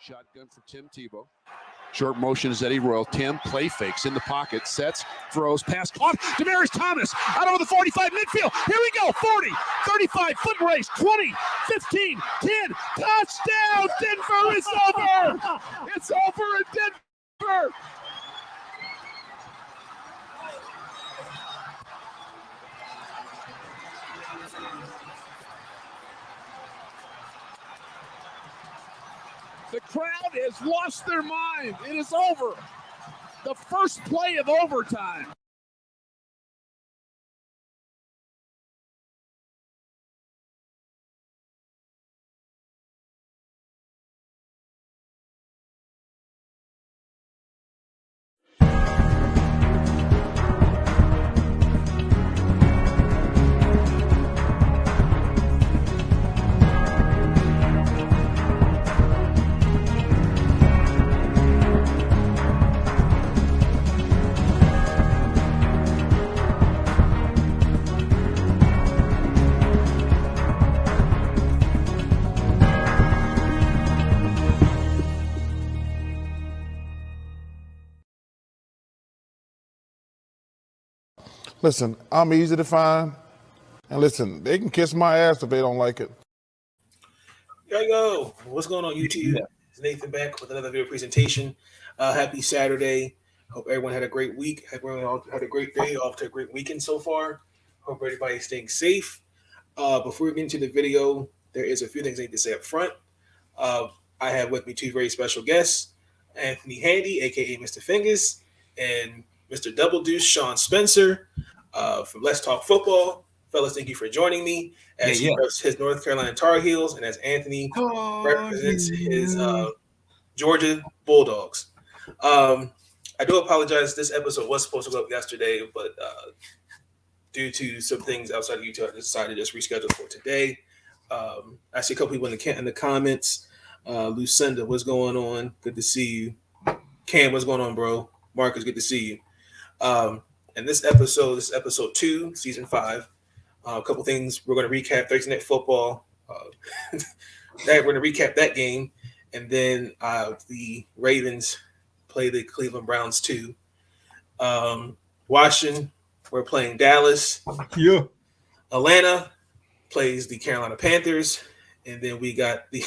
Shotgun for Tim Tebow. Short motion is Eddie Royal. Tim play fakes in the pocket, sets, throws, pass caught. Demaryius Thomas out over the 45 midfield. Here we go. 40, 35, foot race, 20, 15, 10. Touchdown. Denver is over. It's over in Denver. The crowd has lost their mind. It is over. The first play of overtime. Listen, I'm easy to find. And listen, they can kiss my ass if they don't like it. There you go. What's going on, YouTube? Yeah. It's Nathan back with another video presentation. Happy Saturday. Hope everyone had a great week. Hope everyone had a great day, off to a great weekend so far. Hope everybody's staying safe. Before we get into the video, there is a few things I need to say up front. I have with me two very special guests, Anthony Handy, a.k.a. Mr. Fingers, and Mr. Double Deuce, Sean Spencer, from Let's Talk Football. Fellas, thank you for joining me as he reps his North Carolina Tar Heels and as Anthony represents his Georgia Bulldogs. I do apologize. This episode was supposed to go up yesterday, but due to some things outside of YouTube, I decided to just reschedule for today. I see a couple people in the comments. Lucinda, what's going on? Good to see you. Cam, what's going on, bro? Marcus, good to see you. And this is episode 2, season 5. A couple things. We're going to recap Thursday Night Football. We're going to recap that game. And then the Ravens play the Cleveland Browns too. Washington, we're playing Dallas. Yeah. Atlanta plays the Carolina Panthers. And then we got the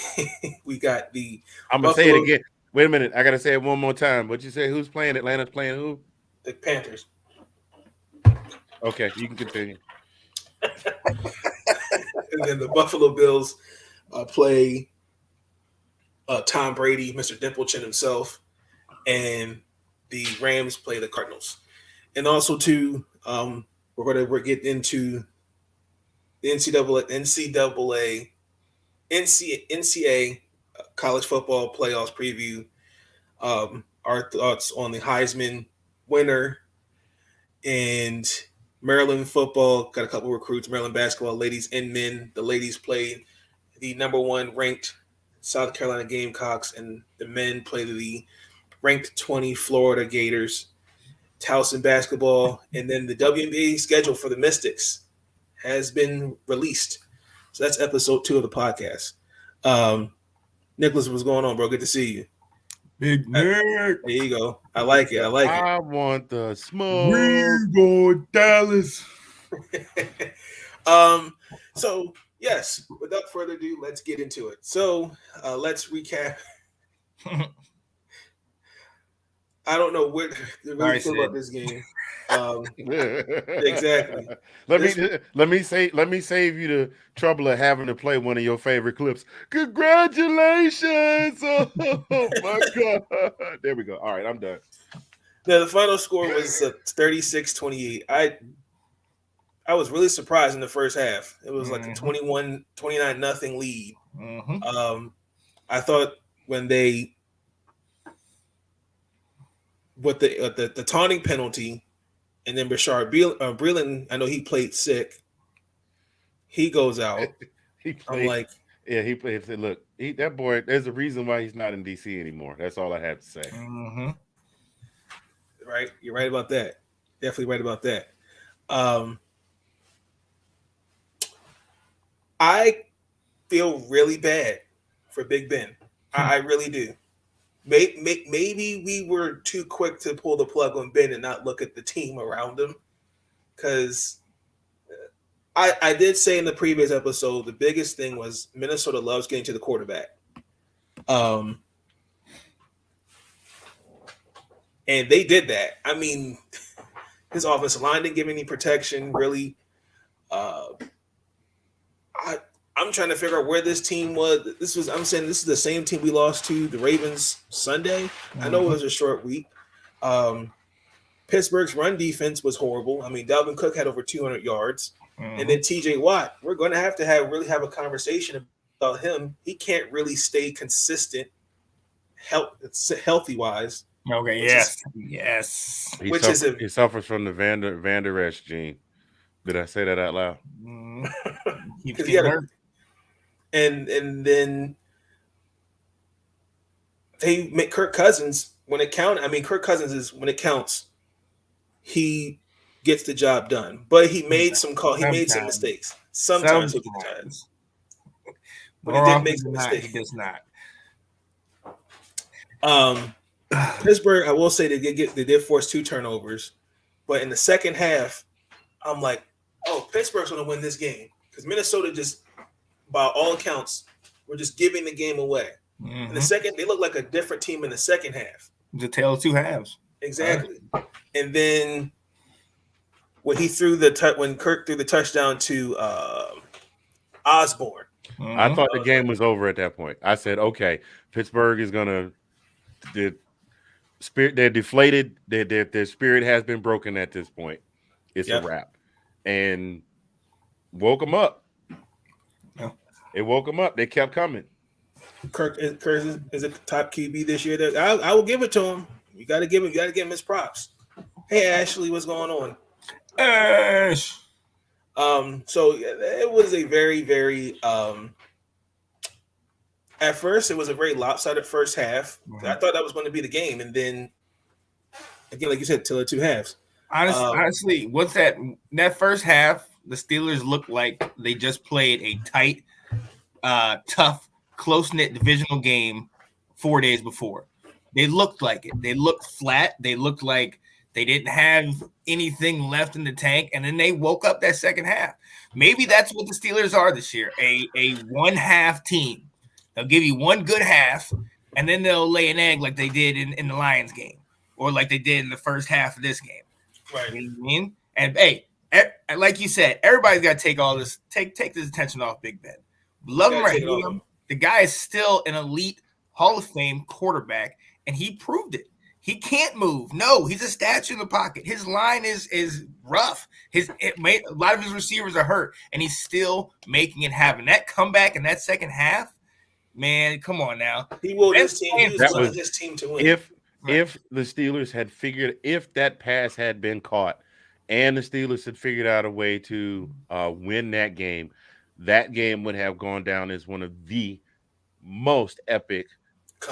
I'm going to say it again. Wait a minute. I got to say it one more time. What'd you say? Who's playing? Atlanta's playing who? The Panthers. Okay, you can continue. And then the Buffalo Bills play Tom Brady, Mr. Dimple Chin himself, and the Rams play the Cardinals. And also, too, we're getting into the NCAA college football playoffs preview. Our thoughts on the Heisman winner and Maryland football. Got a couple recruits, Maryland basketball, ladies and men. The ladies played the number 1 ranked South Carolina Gamecocks, and the men played the ranked 20 Florida Gators. Towson Basketball, and then the WNBA schedule for the Mystics has been released. So that's episode 2 of the podcast. Nicholas, what's going on, bro? Good to see you. Big nerd. There you go. I like it. I want the smoke. We go Dallas. So yes, without further ado, let's get into it. So let's recap. I don't know what to really feel about this game. Exactly. Let me save you the trouble of having to play one of your favorite clips. Congratulations! Oh my God! There we go. All right, I'm done. Now, the final score was 36-28. I was really surprised in the first half. It was like a 29-0 lead. Mm-hmm. I thought when they with the taunting penalty, and then Rashard Breeland, I know he played sick. He goes out. I'm like, yeah, he played. Look, that boy. There's a reason why he's not in DC anymore. That's all I have to say. Mm-hmm. Right, you're right about that. Definitely right about that. I feel really bad for Big Ben. I really do. maybe we were too quick to pull the plug on Ben and not look at the team around him. Because I did say in the previous episode, the biggest thing was Minnesota loves getting to the quarterback. And they did that. I mean, his offensive line didn't give any protection, really. I'm trying to figure out where this team was. I'm saying this is the same team we lost to the Ravens Sunday. I know it was a short week. Pittsburgh's run defense was horrible. I mean, Dalvin Cook had over 200 yards. And then TJ Watt, we're going to have a conversation about him. He can't really stay consistent healthy-wise. Okay, yes. He suffers from the Van Der Esch gene. Did I say that out loud? Because he had and then they make Kirk Cousins when it counts. I mean, Kirk Cousins is when it counts, he gets the job done. But he made some mistakes. Sometimes he gets but he did make some mistakes. He does not. Pittsburgh, I will say they did force 2 turnovers, but in the second half, I'm like, oh, Pittsburgh's going to win this game because Minnesota just, by all accounts, were just giving the game away. In the second, they looked like a different team in the second half. The tale of two halves. Exactly. And then when Kirk threw the touchdown to Osborne, I thought the game was over at that point. I said, okay, Pittsburgh is gonna they're deflated. Their spirit has been broken at this point. It's a wrap. And woke them up. Yeah. It woke them up. They kept coming. Kirk is a top QB this year. I will give it to him. You got to give him his props. Hey Ashley, what's going on? Ash. So it was a very, very at first it was a very lopsided first half. I thought that was going to be the game, and then again, like you said, till the 2 halves. Honestly, what's that first half? The Steelers looked like they just played a tight, tough, close-knit divisional game 4 days before. They looked like it. They looked flat. They looked like they didn't have anything left in the tank, and then they woke up that second half. Maybe that's what the Steelers are this year, a one-half team. They'll give you one good half, and then they'll lay an egg like they did in the Lions game or like they did in the first half of this game. Right. You know what I mean? And, hey, like you said, everybody's got to take all this, take this attention off Big Ben. Love him or hate him. The guy is still an elite Hall of Fame quarterback, and he proved it. He can't move. No, he's a statue in the pocket. His line is rough. A lot of his receivers are hurt, and he's still making it happen. That comeback in that second half, man, come on now. He will his team. He was his team to win. If the Steelers had figured, if that pass had been caught, and the Steelers had figured out a way to win that game would have gone down as one of the most epic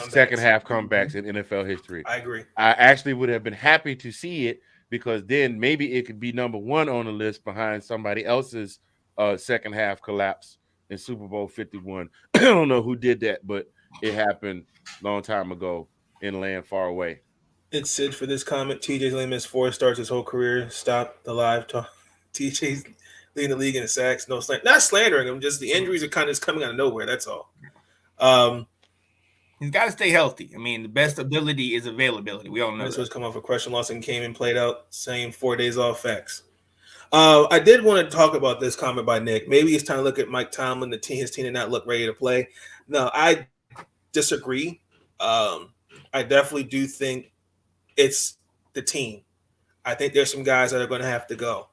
second half comebacks in NFL history. I agree. I actually would have been happy to see it because then maybe it could be number 1 on the list behind somebody else's second half collapse in Super Bowl 51. I don't know who did that, but it happened a long time ago in a land far away. It's Sid for this comment. TJ's only missed 4 starts his whole career. Stop the live talk. TJ's leading the league in the sacks. No slander. Not slandering him, just the injuries are kind of just coming out of nowhere. That's all. He's got to stay healthy. I mean, the best ability is availability. We all know this was come off a question loss and came and played out, saying 4 days off facts. I did want to talk about this comment by Nick. Maybe it's time to look at Mike Tomlin, his team did not look ready to play. No, I disagree. I definitely do think it's the team. I think there's some guys that are going to have to go.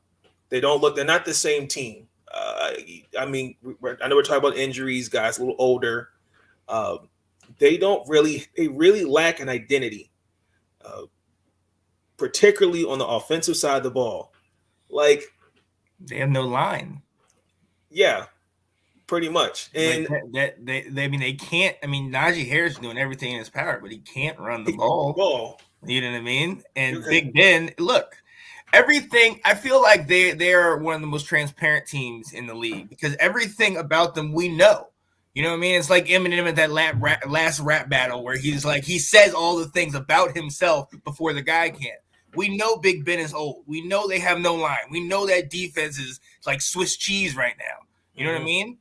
They're not the same team. I mean, I know we're talking about injuries, guys a little older. They really lack an identity, particularly on the offensive side of the ball. Like they have no line. Yeah, pretty much. And they can't. I mean, Najee Harris is doing everything in his power, but he can't run the ball. You know what I mean? And Big Ben, look, everything. I feel like they are one of the most transparent teams in the league because everything about them we know. You know what I mean? It's like Eminem at that last rap battle where he says all the things about himself before the guy can. We know Big Ben is old. We know they have no line. We know that defense is like Swiss cheese right now. You know what I mean?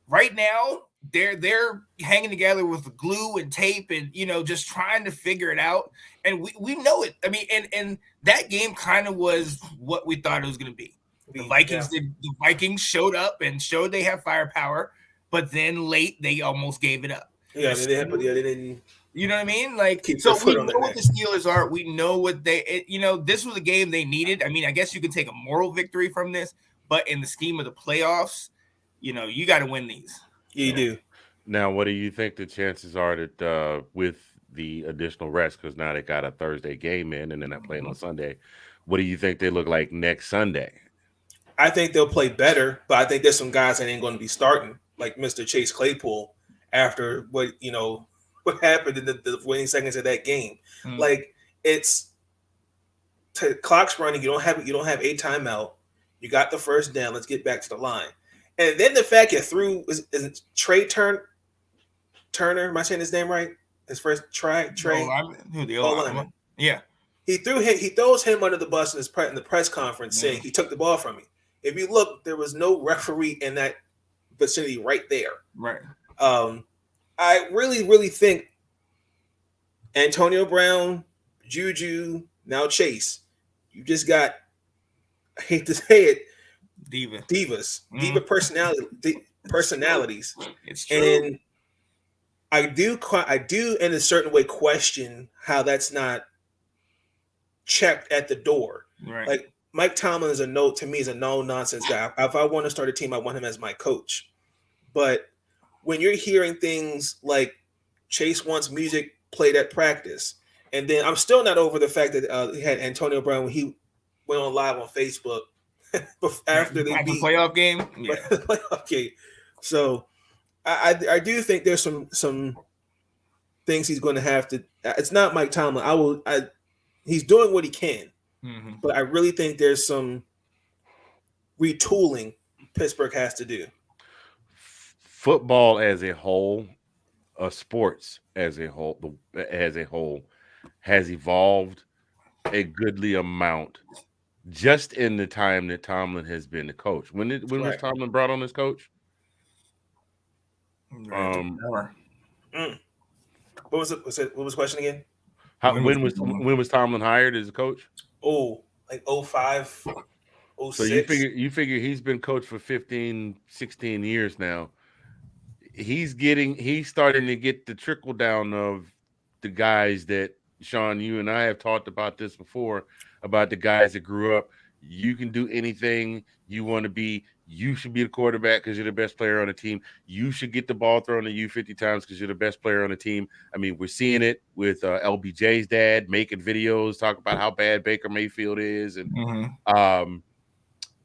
Right now, they're hanging together with glue and tape and, just trying to figure it out. And we know it. I mean, and that game kind of was what we thought it was going to be. The Vikings showed up and showed they have firepower. But then late, they almost gave it up. Yeah, they didn't. You know what I mean? Like, so we know what the Steelers are. We know what this was a game they needed. I mean, I guess you could take a moral victory from this, but in the scheme of the playoffs, you got to win these. Yeah, you do. Now, what do you think the chances are that with the additional rest, because now they got a Thursday game in and then they're playing on Sunday, what do you think they look like next Sunday? I think they'll play better, but I think there's some guys that ain't going to be starting, like Mr. Chase Claypool, after what happened in the winning seconds of that game. Like, it's clock's running. You don't have a timeout. You got the first down. Let's get back to the line. And then the fact you threw is Trey Turner. Am I saying his name right? His first try. Trey. O-lineman. Yeah. He throws him under the bus in the press conference, saying he took the ball from me. If you look, there was no referee in that vicinity right there. Right. I really, really think Antonio Brown, Juju, now Chase, you just got, I hate to say it, divas, diva personalities. It's true. And I do in a certain way question how that's not checked at the door. Right. Like, Mike Tomlin is a no-nonsense guy. If I want to start a team, I want him as my coach. But when you're hearing things like Chase wants music played at practice, and then I'm still not over the fact that he had Antonio Brown when he went on live on Facebook after they beat the playoff game. Yeah. Playoff game. So I do think there's some things he's going to have to. It's not Mike Tomlin. He's doing what he can. But I really think there's some retooling Pittsburgh has to do. Football as a whole, sports as a whole, has evolved a goodly amount just in the time that Tomlin has been the coach. When was Tomlin brought on as coach? What was it? What was the question again? When was Tomlin hired as a coach? Oh, like 05, 06. So you figure he's been coach for 15, 16 years now. He's starting to get the trickle down of the guys that, Sean, you and I have talked about this before, about the guys that grew up. You can do anything you want to be. You should be the quarterback because you're the best player on the team. You should get the ball thrown to you 50 times because you're the best player on the team. I mean, we're seeing it with LBJ's dad making videos, talking about how bad Baker Mayfield is. And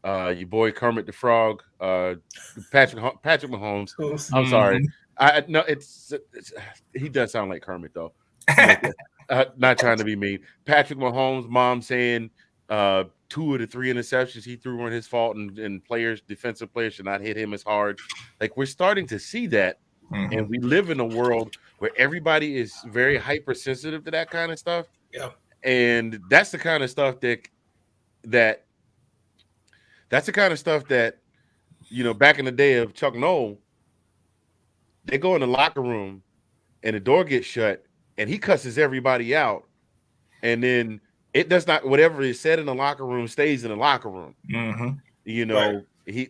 your boy Kermit the Frog, Patrick Mahomes. I'm sorry. He does sound like Kermit, though. Not trying to be mean. Patrick Mahomes' mom saying 2 of the 3 interceptions he threw weren't his fault, and defensive players should not hit him as hard. Like, we're starting to see that, and we live in a world where everybody is very hypersensitive to that kind of stuff. Yeah, and that's the kind of stuff that back in the day of Chuck Noll, they go in the locker room, and the door gets shut, and he cusses everybody out, and then it does not. Whatever is said in the locker room stays in the locker room. Right.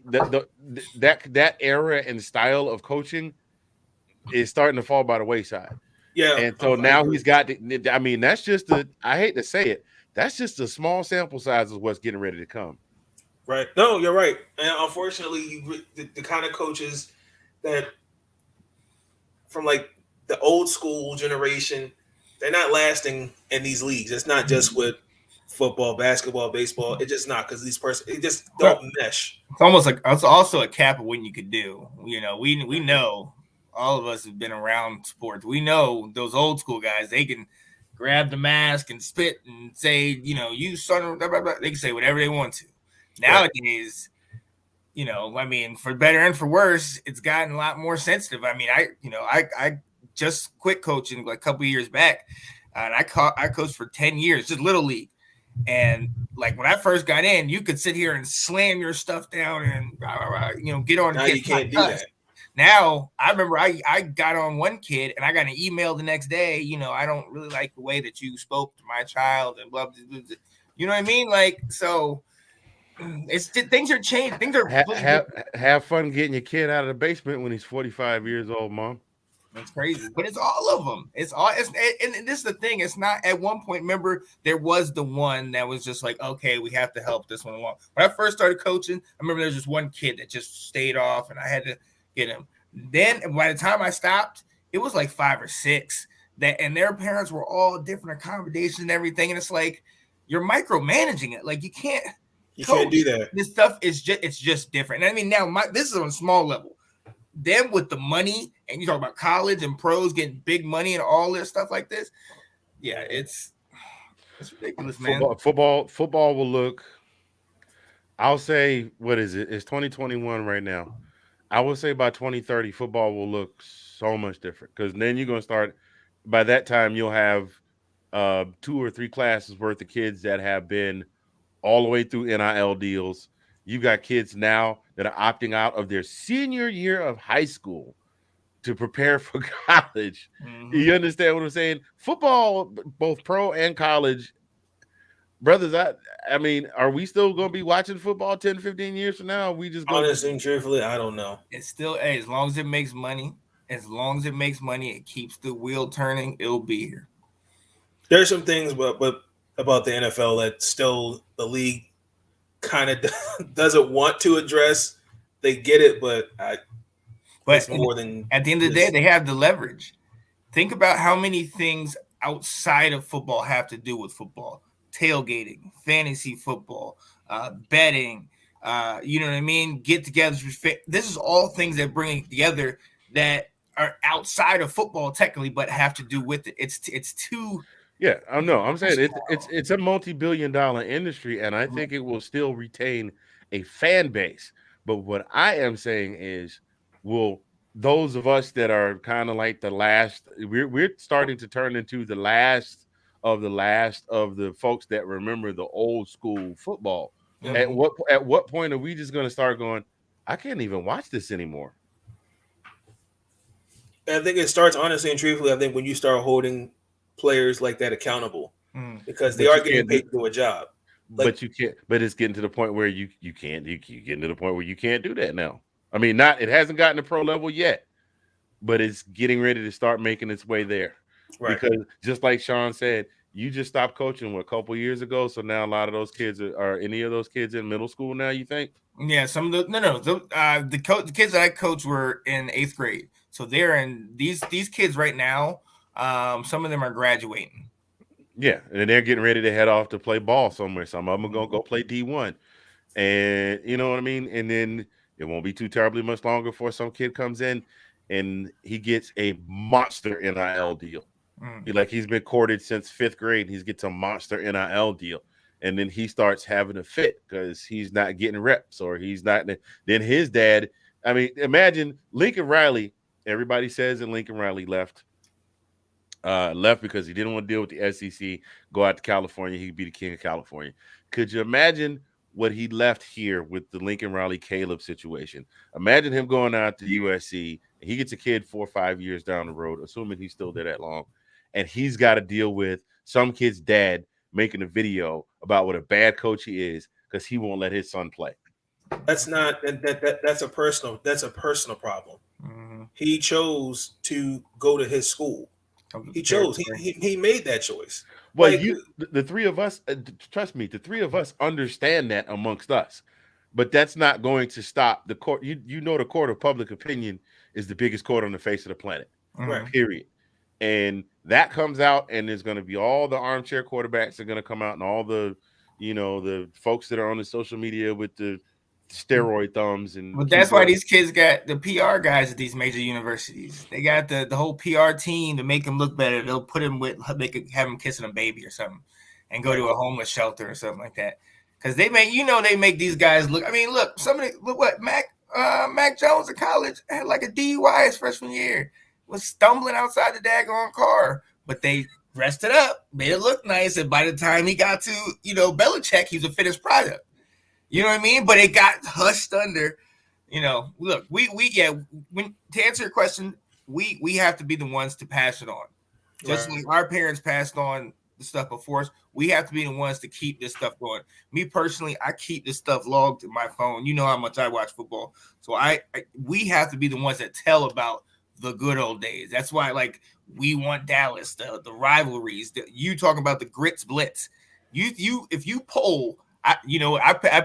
That era and style of coaching is starting to fall by the wayside. Yeah, and so now he's got. I mean, that's just I hate to say it. That's just a small sample size of what's getting ready to come. Right. No, you're right. And unfortunately, the kind of coaches that from like the old school generation, they're not lasting in these leagues. It's not just with football, basketball, baseball. It's just not because it just don't mesh. It's almost like it's also a cap of what you could do. We know all of us have been around sports. We know those old school guys. They can grab the mask and spit and say, you son of blah, blah, blah. They can say whatever they want to. Nowadays, I mean, for better and for worse, it's gotten a lot more sensitive. I mean, I just quit coaching like a couple of years back, and I coached for 10 years, just little league. And like when I first got in, you could sit here and slam your stuff down and get on. Now you can't do that. Now I remember I got on one kid and I got an email the next day. I don't really like the way that you spoke to my child and blah, blah, blah, blah. You know what I mean? Like, so it's things are changing. Things are have fun getting your kid out of the basement when he's 45 years old, Mom. That's crazy, but it's all of them. And this is the thing. It's not at one point. Remember, there was the one that was just like, okay, we have to help this one along. When I first started coaching, I remember there was just one kid that just stayed off, and I had to get him. Then by the time I stopped, it was like 5 or 6 and their parents were all different accommodations and everything. And it's like you're micromanaging it. Like you can't do that. This stuff is just different. And I mean, now this is on a small level. Them with the money, and you talk about college and pros getting big money and all this stuff like this. Yeah, it's ridiculous, man. Football will look. I'll say, what is it? It's 2021 right now. I will say by 2030, football will look so much different because then you're gonna start. By that time, you'll have 2 or 3 classes worth of kids that have been all the way through NIL deals. You've got kids now that are opting out of their senior year of high school to prepare for college. Mm-hmm. You understand what I'm saying? Football, both pro and college, brothers, I mean, are we still going to be watching football 10, 15 years from now? We just honestly and truthfully, I don't know. It's still, as long as it makes money, it keeps the wheel turning, it'll be here. There's some things about the NFL that still the league kind of doesn't want to address. They get it, but it's more than at the end of the day, they have the leverage. Think about how many things outside of football have to do with football: tailgating, fantasy football, betting. You know what I mean? Get-togethers. This is all things that bring it together that are outside of football technically, but have to do with it. It's too. Yeah, I know. I'm saying it's a multi-billion-dollar industry, and I think it will still retain a fan base. But what I am saying is, will those of us that are kind of like the last, we're starting to turn into the last of the folks that remember the old school football. Mm-hmm. At what point are we just going to start going, I can't even watch this anymore? I think it starts honestly and truthfully. I think when you start holding players like that accountable, because they are getting paid to do a job. But you can't. But it's getting to the point where you can't. You getting to the point where you can't do that now. I mean, it hasn't gotten to pro level yet, but it's getting ready to start making its way there. Right. Because just like Sean said, you just stopped coaching a couple years ago, so now a lot of those kids are any of those kids in middle school now? You think? Yeah, some of the kids that I coached were in 8th grade, so they're in these kids right now. Some of them are graduating. Yeah, and they're getting ready to head off to play ball somewhere. Some of them are going to go play D1. And you know what I mean? And then it won't be too terribly much longer before some kid comes in and he gets a monster NIL deal. He's been courted since 5th grade. He gets a monster NIL deal. And then he starts having a fit because he's not getting reps or he's not. Then his dad, I mean, imagine Lincoln Riley. Everybody says that Lincoln Riley left because he didn't want to deal with the SEC, go out to California. He could be the king of California. Could you imagine what he left here with the Lincoln Riley Caleb situation? Imagine him going out to USC. And he gets a kid 4 or 5 years down the road, assuming he's still there that long. And he's got to deal with some kid's dad making a video about what a bad coach he is because he won't let his son play. That's a personal problem. Mm-hmm. He chose to go to his school. He chose. He made that choice. Well, the three of us, trust me, the three of us understand that amongst us, but that's not going to stop the court. The court of public opinion is the biggest court on the face of the planet. Right. Period. And that comes out, and there's going to be all the armchair quarterbacks are going to come out, and all the, the folks that are on the social media with the steroid thumbs. But that's why these kids got the PR guys at these major universities. They got the whole PR team to make them look better. They'll put him they could have him kissing a baby or something and go to a homeless shelter or something like that. because they make these guys look. I mean, look what Mac Jones in college had like a DUI his freshman year, was stumbling outside the daggone car, but they dressed it up, made it look nice, and by the time he got to Belichick, he was a finished product. You know what I mean? But it got hushed under. Look, to answer your question, we have to be the ones to pass it on. Just like our parents passed on the stuff before us, we have to be the ones to keep this stuff going. Me personally, I keep this stuff logged in my phone. You know how much I watch football. So we have to be the ones that tell about the good old days. That's why, like, we want Dallas, the rivalries. You talk about the grits blitz. If you poll, I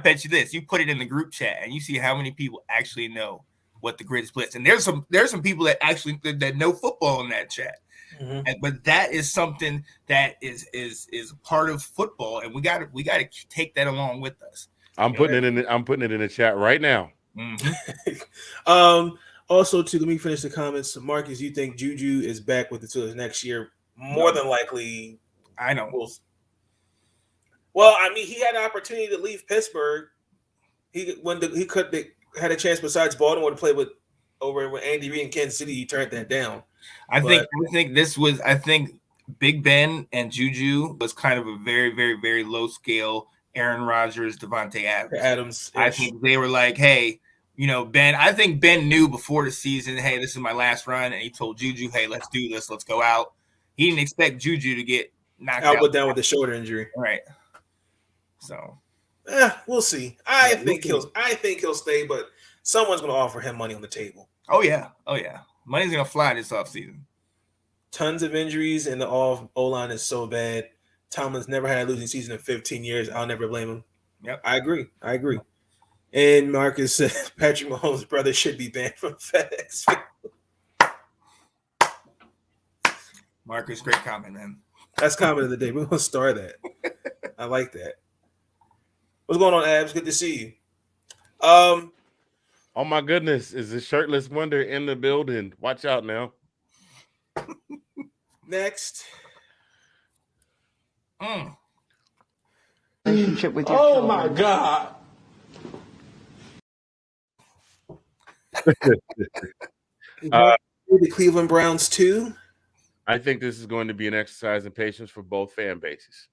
bet you this. You put it in the group chat and you see how many people actually know what the grits blitz. And there's some people that actually that know football in that chat. Mm-hmm. But that is something that is part of football, and we got to take that along with us. I'm putting it in the chat right now. Mm-hmm. Also, let me finish the comments. Marcus, you think Juju is back with the Steelers next year? More than likely. I know. Well, I mean, he had an opportunity to leave Pittsburgh. He had a chance besides Baltimore to play with Andy Reid in Kansas City. He turned that down. I think Big Ben and Juju was kind of a very, very, very low scale Aaron Rodgers, Devontae Adams. I think they were like, hey, Ben. I think Ben knew before the season, hey, this is my last run, and he told Juju, hey, let's do this, let's go out. He didn't expect Juju to get knocked out down with a shoulder injury, right? So, we'll see. I think he'll stay, but someone's going to offer him money on the table. Oh yeah. Money's going to fly this offseason. Tons of injuries, and the O-line is so bad. Tomlin's never had a losing season in 15 years. I'll never blame him. Yep. I agree. And Marcus said Patrick Mahomes' brother should be banned from FedEx. Marcus, great comment, man. That's comment of the day. We're going to star that. I like that. What's going on, Abs? Good to see you. Oh my goodness, is the shirtless wonder in the building? Watch out now. Next. Relationship with your children. My God. The Cleveland Browns too. I think this is going to be an exercise in patience for both fan bases.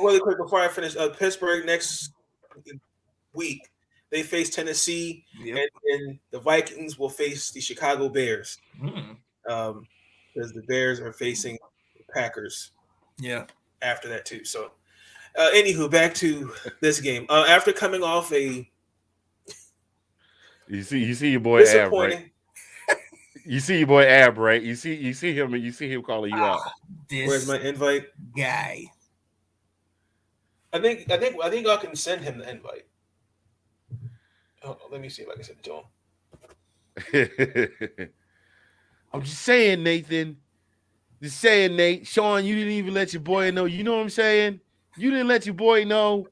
Really quick before I finish, Pittsburgh next week they face Tennessee, and the Vikings will face the Chicago Bears. Because the Bears are facing the Packers. Yeah. After that too. So, anywho, back to this game. After coming off a You see your boy Ab, right? You see your boy Ab, right? You see him, and you see him calling you out. Where's my invite guy? I think y'all can send him the invite. Oh, let me see if I can send it to him. I'm just saying, Nathan. Just saying, Nate. Sean, you didn't even let your boy know. You know what I'm saying? You didn't let your boy know.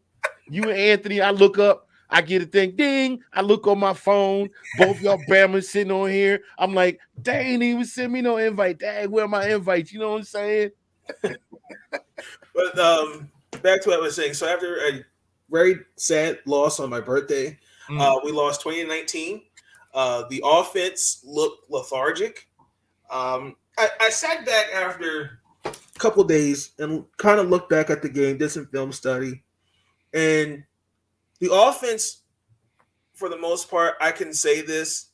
You and Anthony, I look up. I get a thing, ding. I look on my phone. Both y'all Bama's sitting on here. I'm like, they ain't even send me no invite. Dang, where are my invites? You know what I'm saying? But back to what I was saying. So after a very sad loss on my birthday, we lost 2019. The offense looked lethargic. I sat back after a couple days and kind of looked back at the game, did some film study, and the offense, for the most part, I can say this,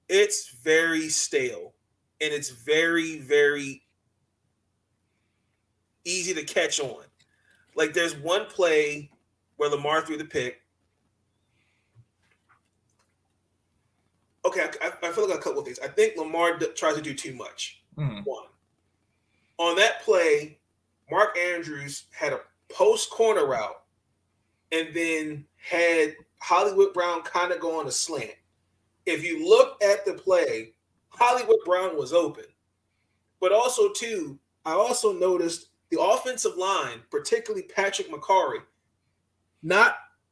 it's very stale, and it's very, very easy to catch on. Like, there's one play where Lamar threw the pick. Okay, I feel like a couple of things. I think Lamar tries to do too much. One. On that play, Mark Andrews had a post corner route and then had Hollywood Brown kind of go on a slant. If you look at the play, Hollywood Brown was open. But also, too, I also noticed the offensive line, particularly Patrick McCarry,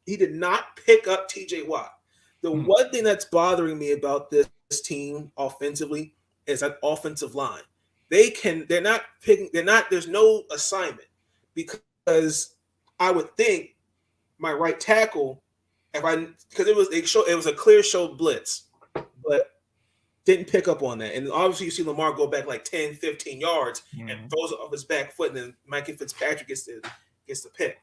he did not pick up TJ Watt. The one thing that's bothering me about this team offensively is that offensive line. There's no assignment, because I would think my right tackle, because it was a clear show blitz, but didn't pick up on that. And obviously you see Lamar go back like 10, 15 yards and throws it off his back foot, and then Mikey Fitzpatrick gets the pick.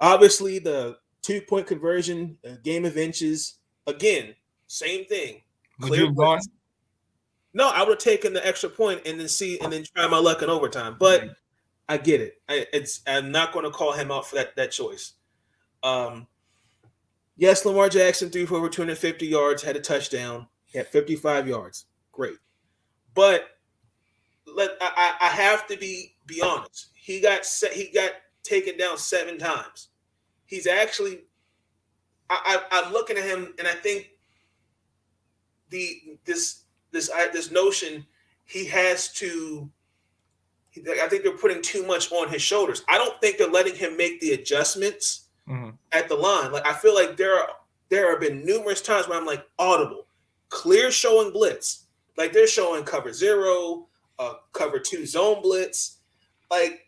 Obviously the 2-point conversion, game of inches, again, same thing. Would you have gone? No, I would have taken the extra point and then try my luck in overtime. But I get it. I'm not going to call him out for that choice. Yes, Lamar Jackson threw for over 250 yards, had a touchdown, he had 55 yards. Great. But I have to be honest. He got taken down 7 times. He's actually I'm looking at him, and I think this notion he has to. I think they're putting too much on his shoulders. I don't think they're letting him make the adjustments at the line. Like I feel like there have been numerous times where I'm like audible, clear showing blitz. Like they're showing cover 0, cover 2 zone blitz. Like,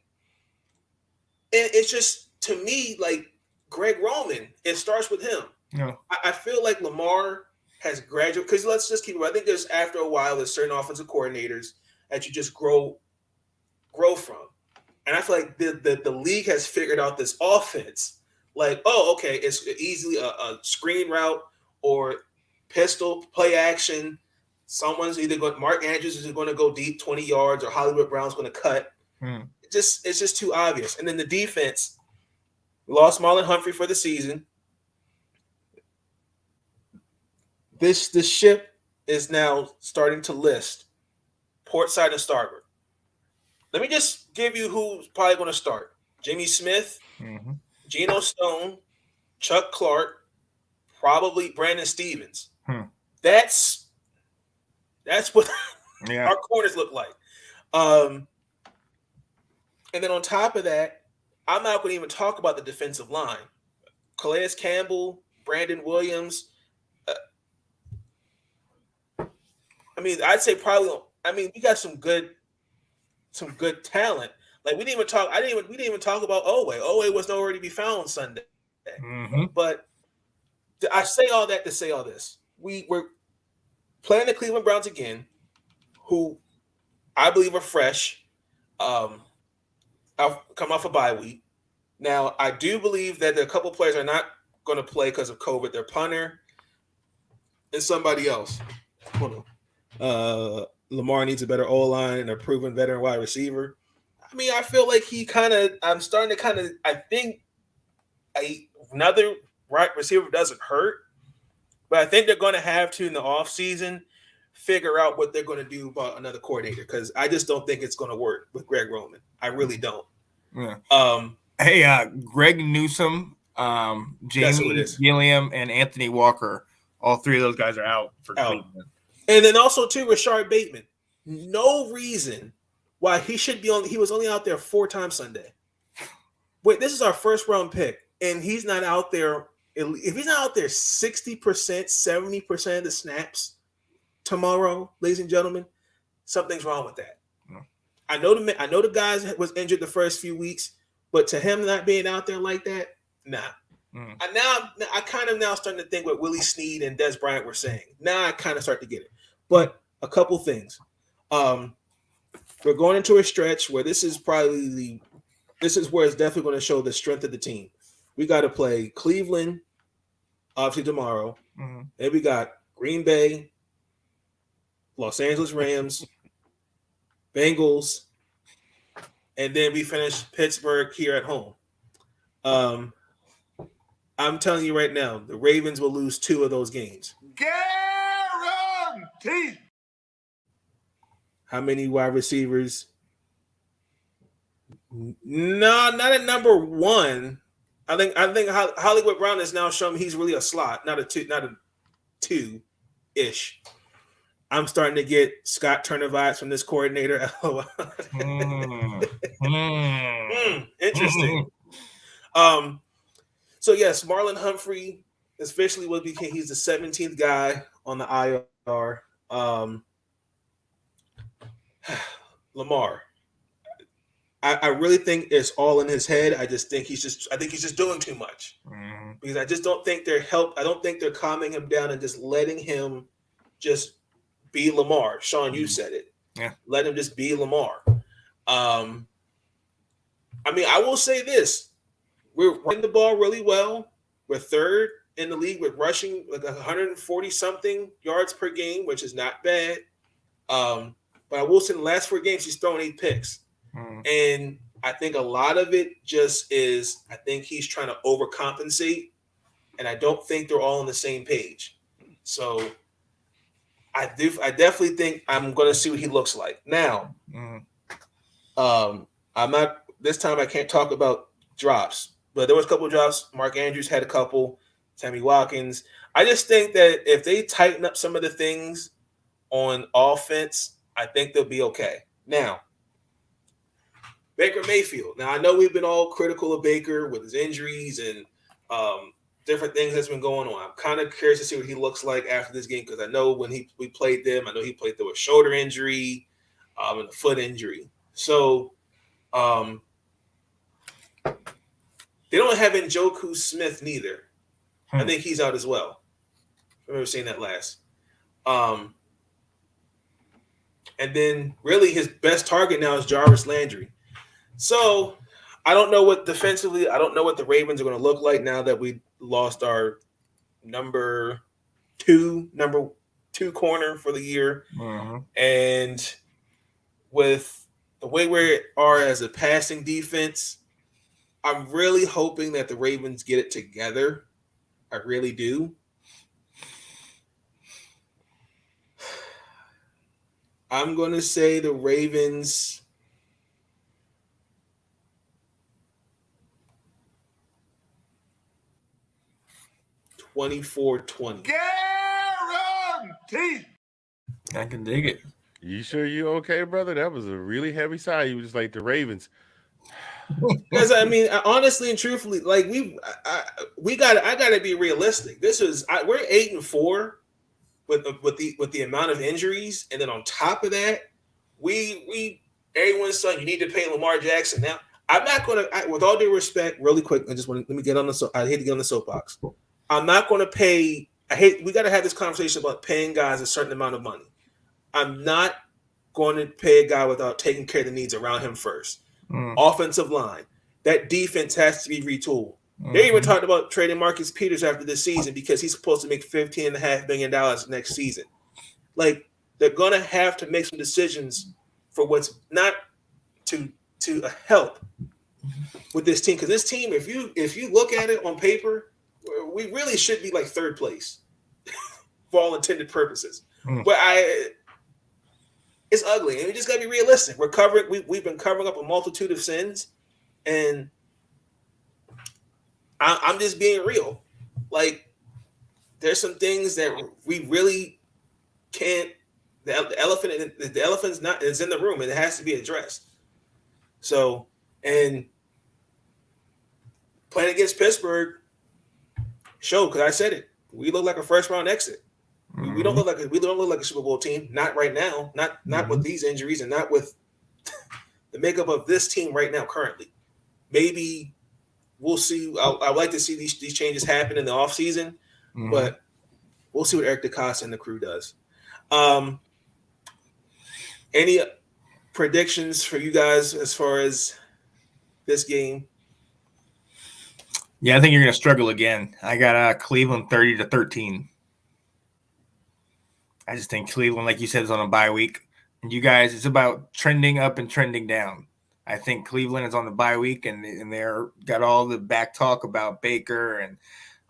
and it's just to me like Greg Roman. It starts with him. No. I feel like Lamar has graduated, because let's just keep it. I think there's after a while there's certain offensive coordinators that you just grow from, and I feel like the league has figured out this offense. Like, oh, okay, it's easily a screen route or pistol play action. Someone's either going. Mark Andrews is going to go deep 20 yards, or Hollywood Brown's going to cut. It's just too obvious. And then the defense, we lost Marlon Humphrey for the season. This ship is now starting to list Portside and Starboard. Let me just give you who's probably going to start. Jimmy Smith, Geno Stone, Chuck Clark, probably Brandon Stevens. That's what our corners look like. And then on top of that, I'm not going to even talk about the defensive line. Calais Campbell, Brandon Williams. I'd say probably. We got some good talent. Like we didn't even talk about Owe. Owe was nowhere to be found Sunday. But I say all that to say all this. We're playing the Cleveland Browns again, who I believe are fresh. Come off a bye week. Now I do believe that a couple players are not going to play because of COVID. Their punter and somebody else. Hold on. Lamar needs a better O-line and a proven veteran wide receiver. I feel like I'm starting to I think another right receiver doesn't hurt, but I think they're going to have to in the offseason figure out what they're going to do about another coordinator, because I just don't think it's going to work with Greg Roman. I really don't. Yeah. Greg Newsome, Jamie Gilliam, and Anthony Walker, all 3 of those guys are out for Cleveland. And then also too, Rashard Bateman. No reason why he should be on. He was only out there 4 times Sunday. Wait, this is our first round pick, and he's not out there. If he's not out there 60%, 70% of the snaps tomorrow, ladies and gentlemen, something's wrong with that. I know the guy was injured the first few weeks, but to him not being out there like that, nah. I kind of now starting to think what Willie Snead and Des Bryant were saying. Now I kind of start to get it. But a couple things. We're going into a stretch where this is where it's definitely going to show the strength of the team. We got to play Cleveland, obviously tomorrow. Then we got Green Bay, Los Angeles Rams, Bengals, and then we finish Pittsburgh here at home. I'm telling you right now, the Ravens will lose 2 of those games. Guaranteed. How many wide receivers? No, not at number 1. I think Hollywood Brown has now shown he's really a slot, not a 2-ish. I'm starting to get Scott Turner vibes from this coordinator. Interesting. So yes, Marlon Humphrey officially he's the 17th guy on the IR. Lamar, I really think it's all in his head. I think he's just doing too much because I just don't think I don't think they're calming him down and just letting him just be Lamar. Sean, you said it. Yeah. Let him just be Lamar. I mean, I will say this. We're running the ball really well. We're third in the league with rushing like 140-something yards per game, which is not bad. But I will say in the last 4 games, he's thrown 8 picks. And I think a lot of it just is I think he's trying to overcompensate. And I don't think they're all on the same page. So I definitely think I'm going to see what he looks like. Now, I'm not – this time I can't talk about drops. But there was a couple of drops. Mark Andrews had a couple. Sammy Watkins. I just think that if they tighten up some of the things on offense, I think they'll be okay. Now, Baker Mayfield. Now, I know we've been all critical of Baker with his injuries and different things that's been going on. I'm kind of curious to see what he looks like after this game because I know when we played them, I know he played through a shoulder injury and a foot injury. So they don't have Njoku Smith neither. I think he's out as well. I remember saying that last. And then really his best target now is Jarvis Landry. So I don't know what defensively, I don't know what the Ravens are going to look like now that we lost our number two corner for the year. And with the way we are as a passing defense, I'm really hoping that the Ravens get it together. I really do. I'm going to say the Ravens 24-20. Guaranteed. I can dig it. You sure you okay, brother? That was a really heavy sigh. You was just like the Ravens. Because I mean, honestly and truthfully, like I gotta be realistic. We're 8-4 with the amount of injuries, and then on top of that, everyone's saying you need to pay Lamar Jackson. Now, I'm not gonna, with all due respect, really quick. I hate to get on the soapbox. I'm not gonna pay. We got to have this conversation about paying guys a certain amount of money. I'm not going to pay a guy without taking care of the needs around him first. Offensive line. That defense has to be retooled. They even talked about trading Marcus Peters after this season because he's supposed to make $15.5 million next season. Like, they're going to have to make some decisions for what's not to help with this team. Because this team, if you look at it on paper, we really should be like third place for all intended purposes. But it's ugly, and we just got to be realistic. We've been covering up a multitude of sins, and I'm just being real. Like, there's some things that we really can't. The elephant's not is in the room, and it has to be addressed. So, and playing against Pittsburgh showed, because I said it. We look like a first round exit. We don't look like a Super Bowl team. Not right now. Not with these injuries, and not with the makeup of this team right now. Currently, maybe we'll see. I'd like to see these changes happen in the offseason, but we'll see what Eric DeCosta and the crew does. Any predictions for you guys as far as this game? Yeah, I think you're going to struggle again. I got Cleveland 30-13. I just think Cleveland, like you said, is on a bye week. And you guys, it's about trending up and trending down. I think Cleveland is on the bye week, and they're got all the back talk about Baker and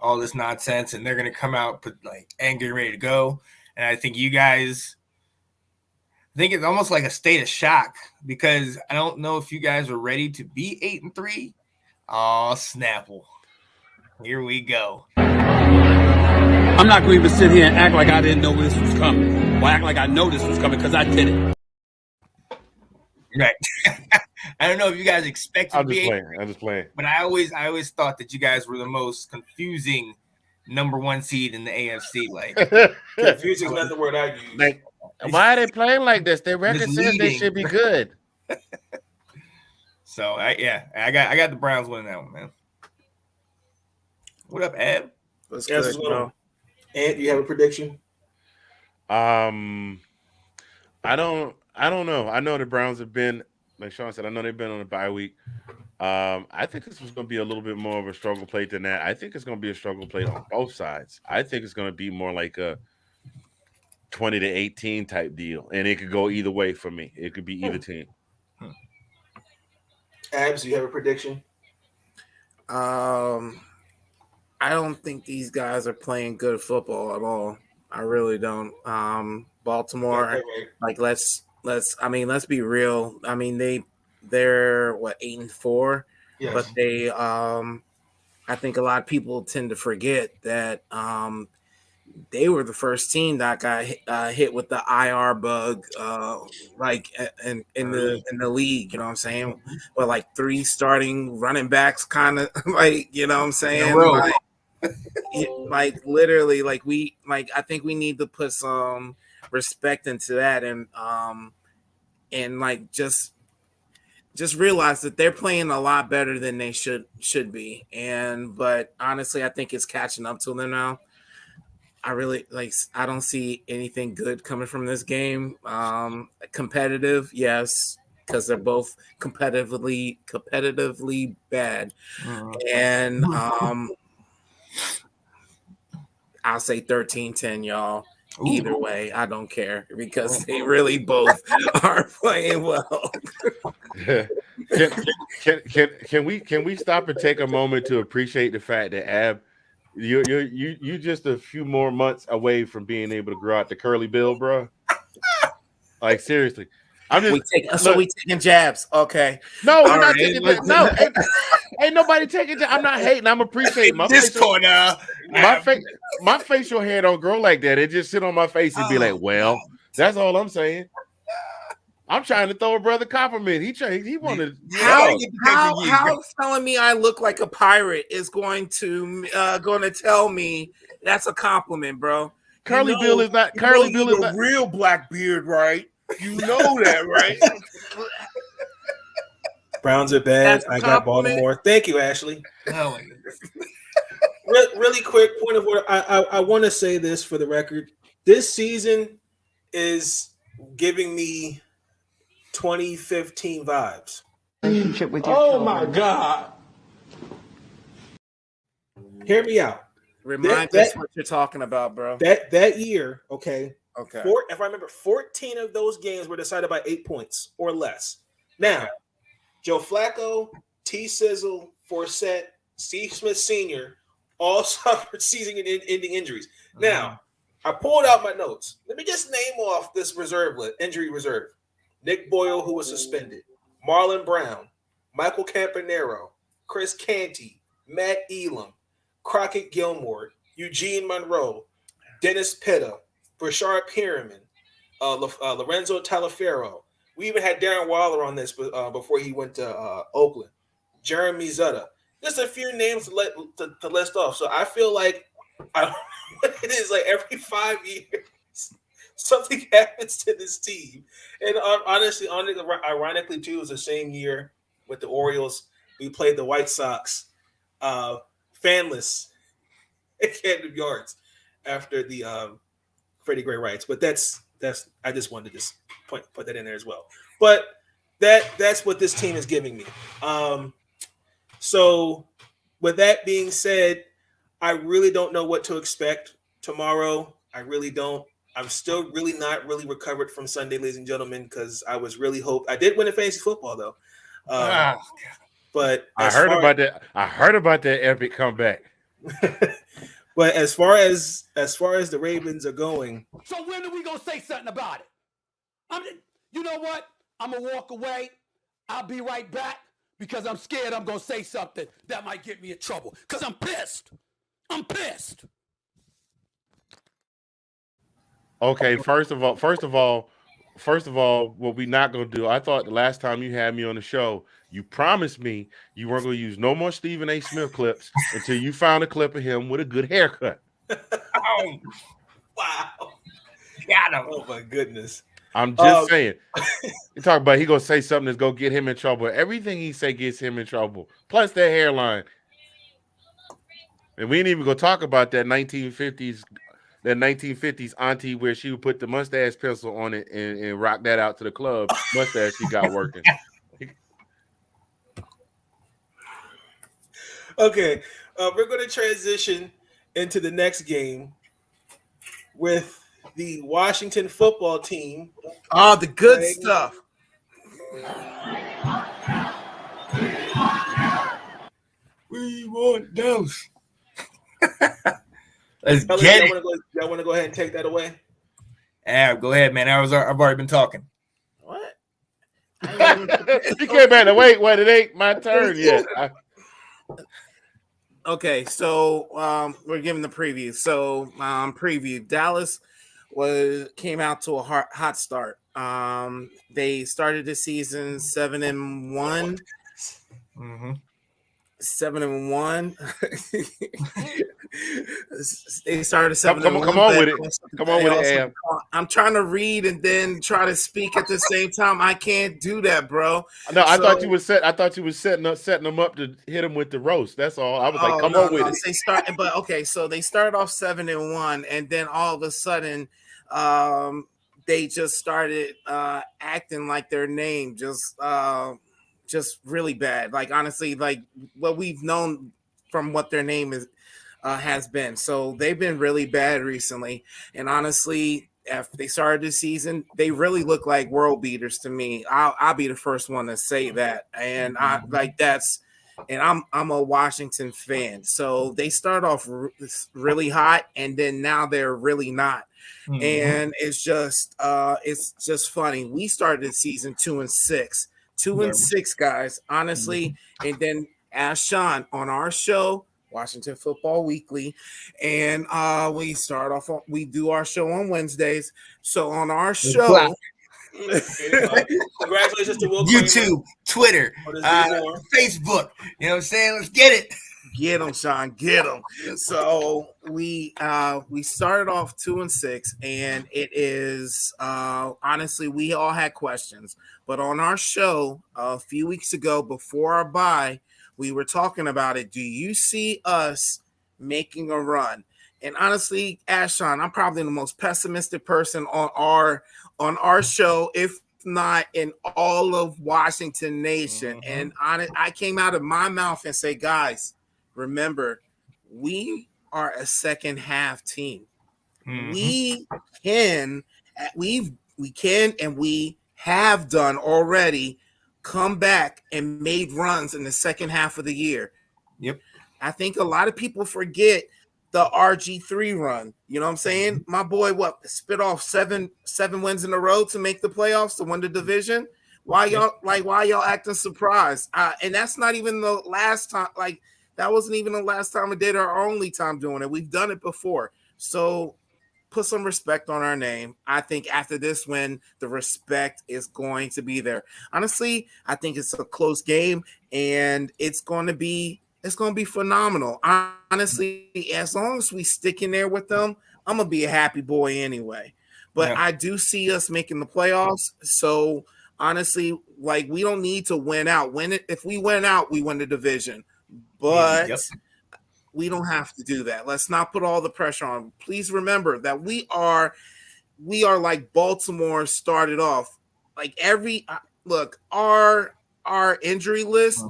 all this nonsense, and they're going to come out like angry, ready to go. And I think you guys – I think it's almost like a state of shock because I don't know if you guys are ready to be 8-3. Oh, Snapple. Here we go. I'm not going to even sit here and act like I didn't know this was coming or act like I know this was coming because I did it. Right. I don't know if you guguys expected I'm just playing. But I always thought that you guys were the most confusing number 1 seed in the AFC. Like, confusing is not the word I use. Like, why are they playing like this? Their record says they should be good. So I got the Browns winning that one, man. What up, Ab? What's good, bro? Ant, do you have a prediction? I don't know. I know the Browns have been, like Sean said, I know they've been on a bye week. I think this was going to be a little bit more of a struggle plate than that. I think it's going to be a struggle plate on both sides. I think it's going to be more like a 20-18 type deal, and it could go either way for me. It could be either team. Abs, do you have a prediction? I don't think these guys are playing good football at all. I really don't. Baltimore, like let's be real. I mean, they're 8-4, yes. But they I think a lot of people tend to forget that they were the first team that got hit with the IR bug, like in the league. You know what I'm saying? But like 3 starting running backs, kind of like, you know what I'm saying? Like literally, I think we need to put some respect into that, and like just realize that they're playing a lot better than they should be. But honestly, I think it's catching up to them now. I don't see anything good coming from this game. Competitive, yes, because they're both competitively bad. And I'll say 13-10, y'all. Ooh. Either way, I don't care because they really both are playing well. Can we stop and take a moment to appreciate the fact that Ab, you just a few more months away from being able to grow out the curly bill, bro? Like seriously, we taking jabs, okay? No, we're not taking jabs. No, ain't nobody taking jabs. I'm not hating. I'm appreciating my Discord now. My facial hair don't grow like that. It just sit on my face and be like, well, that's all I'm saying. I'm trying to throw a brother compliment. He wanted. How telling me I look like a pirate is going to tell me that's a compliment, bro? Curly Bill is not. Curly Bill is not real black beard, right? You know that, right? Browns are bad. I got Baltimore. Thank you, Ashley. Oh, really quick point of order. I want to say this for the record. This season is giving me 2015 vibes. Oh my God. Hear me out. Remind us what you're talking about, bro. That year, okay. Okay. If I remember, 14 of those games were decided by 8 points or less. Now, Joe Flacco, T. Sizzle, Forsett, Steve Smith Sr. all suffered season-ending injuries. Now, I pulled out my notes. Let me just name off this injury reserve. Nick Boyle, who was suspended. Marlon Brown, Michael Campanaro, Chris Canty, Matt Elam, Crockett Gilmore, Eugene Monroe, Dennis Pitta, Brashard Perriman, Lorenzo Talaferro. We even had Darren Waller on this before he went to Oakland. Jeremy Zutta. Just a few names to list off. So I feel like it is like every 5 years something happens to this team. And honestly, ironically too, it was the same year with the Orioles. We played the White Sox fanless at Camden Yards after the Freddie Gray rights. But that's I just wanted to just put that in there as well. But that's what this team is giving me. So with that being said, I really don't know what to expect tomorrow. I really don't. I'm still really not really recovered from Sunday, ladies and gentlemen, because I was really I did win in fantasy football though. But I heard about that epic comeback. But as far as the Ravens are going, so when are we gonna say something about it? You know what? I'm gonna walk away. I'll be right back because I'm scared I'm gonna say something that might get me in trouble. Because I'm pissed. I'm pissed. Okay, first of all, what we not gonna do? I thought the last time you had me on the show, you promised me you weren't gonna use no more Stephen A. Smith clips until you found a clip of him with a good haircut. Oh, wow! Got him. Oh my goodness. I'm just saying. You talk about he gonna say something that's gonna get him in trouble. Everything he say gets him in trouble. Plus that hairline. And we ain't even gonna talk about that 1950s auntie where she would put the mustache pencil on it and rock that out to the club mustache she got working. Okay, we're going to transition into the next game with the Washington football team. Oh, the good stuff. We want those. Let's Fellas, get it. Y'all want to go ahead and take that away? Yeah, go ahead, man. I've already been talking. What? You came back to wait. It ain't my turn yet. Okay, so we're giving the preview. So preview. Dallas came out to a hot start. They started the season 7-1. Mm-hmm. 7-1. They started 7-1. Come on with it. Come on with it, Am. I'm trying to read and then try to speak at the same time. I can't do that, bro. No, I thought you was setting them up to hit them with the roast. That's all. I was like, come on with it. So they started off 7-1, and then all of a sudden, they just started acting like their name just really bad. Like, honestly, like what we've known from what their name is has been. So they've been really bad recently. And honestly, after they started the season, they really look like world beaters to me. I'll be the first one to say that. And I'm a Washington fan. So they start off really hot, and then now they're really not. Mm-hmm. And it's just funny. We started the season 2-6. 2-6, guys, honestly. Mm-hmm. And then ask Sean on our show, Washington Football Weekly, and we do our show on Wednesdays. So on our show, congratulations to Will YouTube, Twitter, Facebook. You know what I'm saying? Let's get it. Get him, Sean. Get him. So we started off 2-6, and it is honestly, we all had questions. But on our show a few weeks ago, before our bye, we were talking about it. Do you see us making a run? And honestly, Ashon, I'm probably the most pessimistic person on our show, if not in all of Washington Nation. Mm-hmm. And I came out of my mouth and say, guys, remember, we are a second half team. Mm-hmm. We can and we have done already come back and made runs in the second half of the year. Yep. I think a lot of people forget the RG3 run. You know what I'm saying? Mm-hmm. My boy, spit off seven wins in a row to make the playoffs, to win the division. Why y'all acting surprised? And that's not even the last time. Like, that wasn't even the last time we did our only time doing it. We've done it before. So put some respect on our name. I think after this win, the respect is going to be there. Honestly, I think it's a close game, and it's going to be phenomenal. Honestly, as long as we stick in there with them, I'm going to be a happy boy anyway. But yeah. I do see us making the playoffs. So honestly, like, we don't need to win out. If we win out, we win the division. But we don't have to do that. Let's not put all the pressure on. Please remember that we are like Baltimore started off. Like our injury list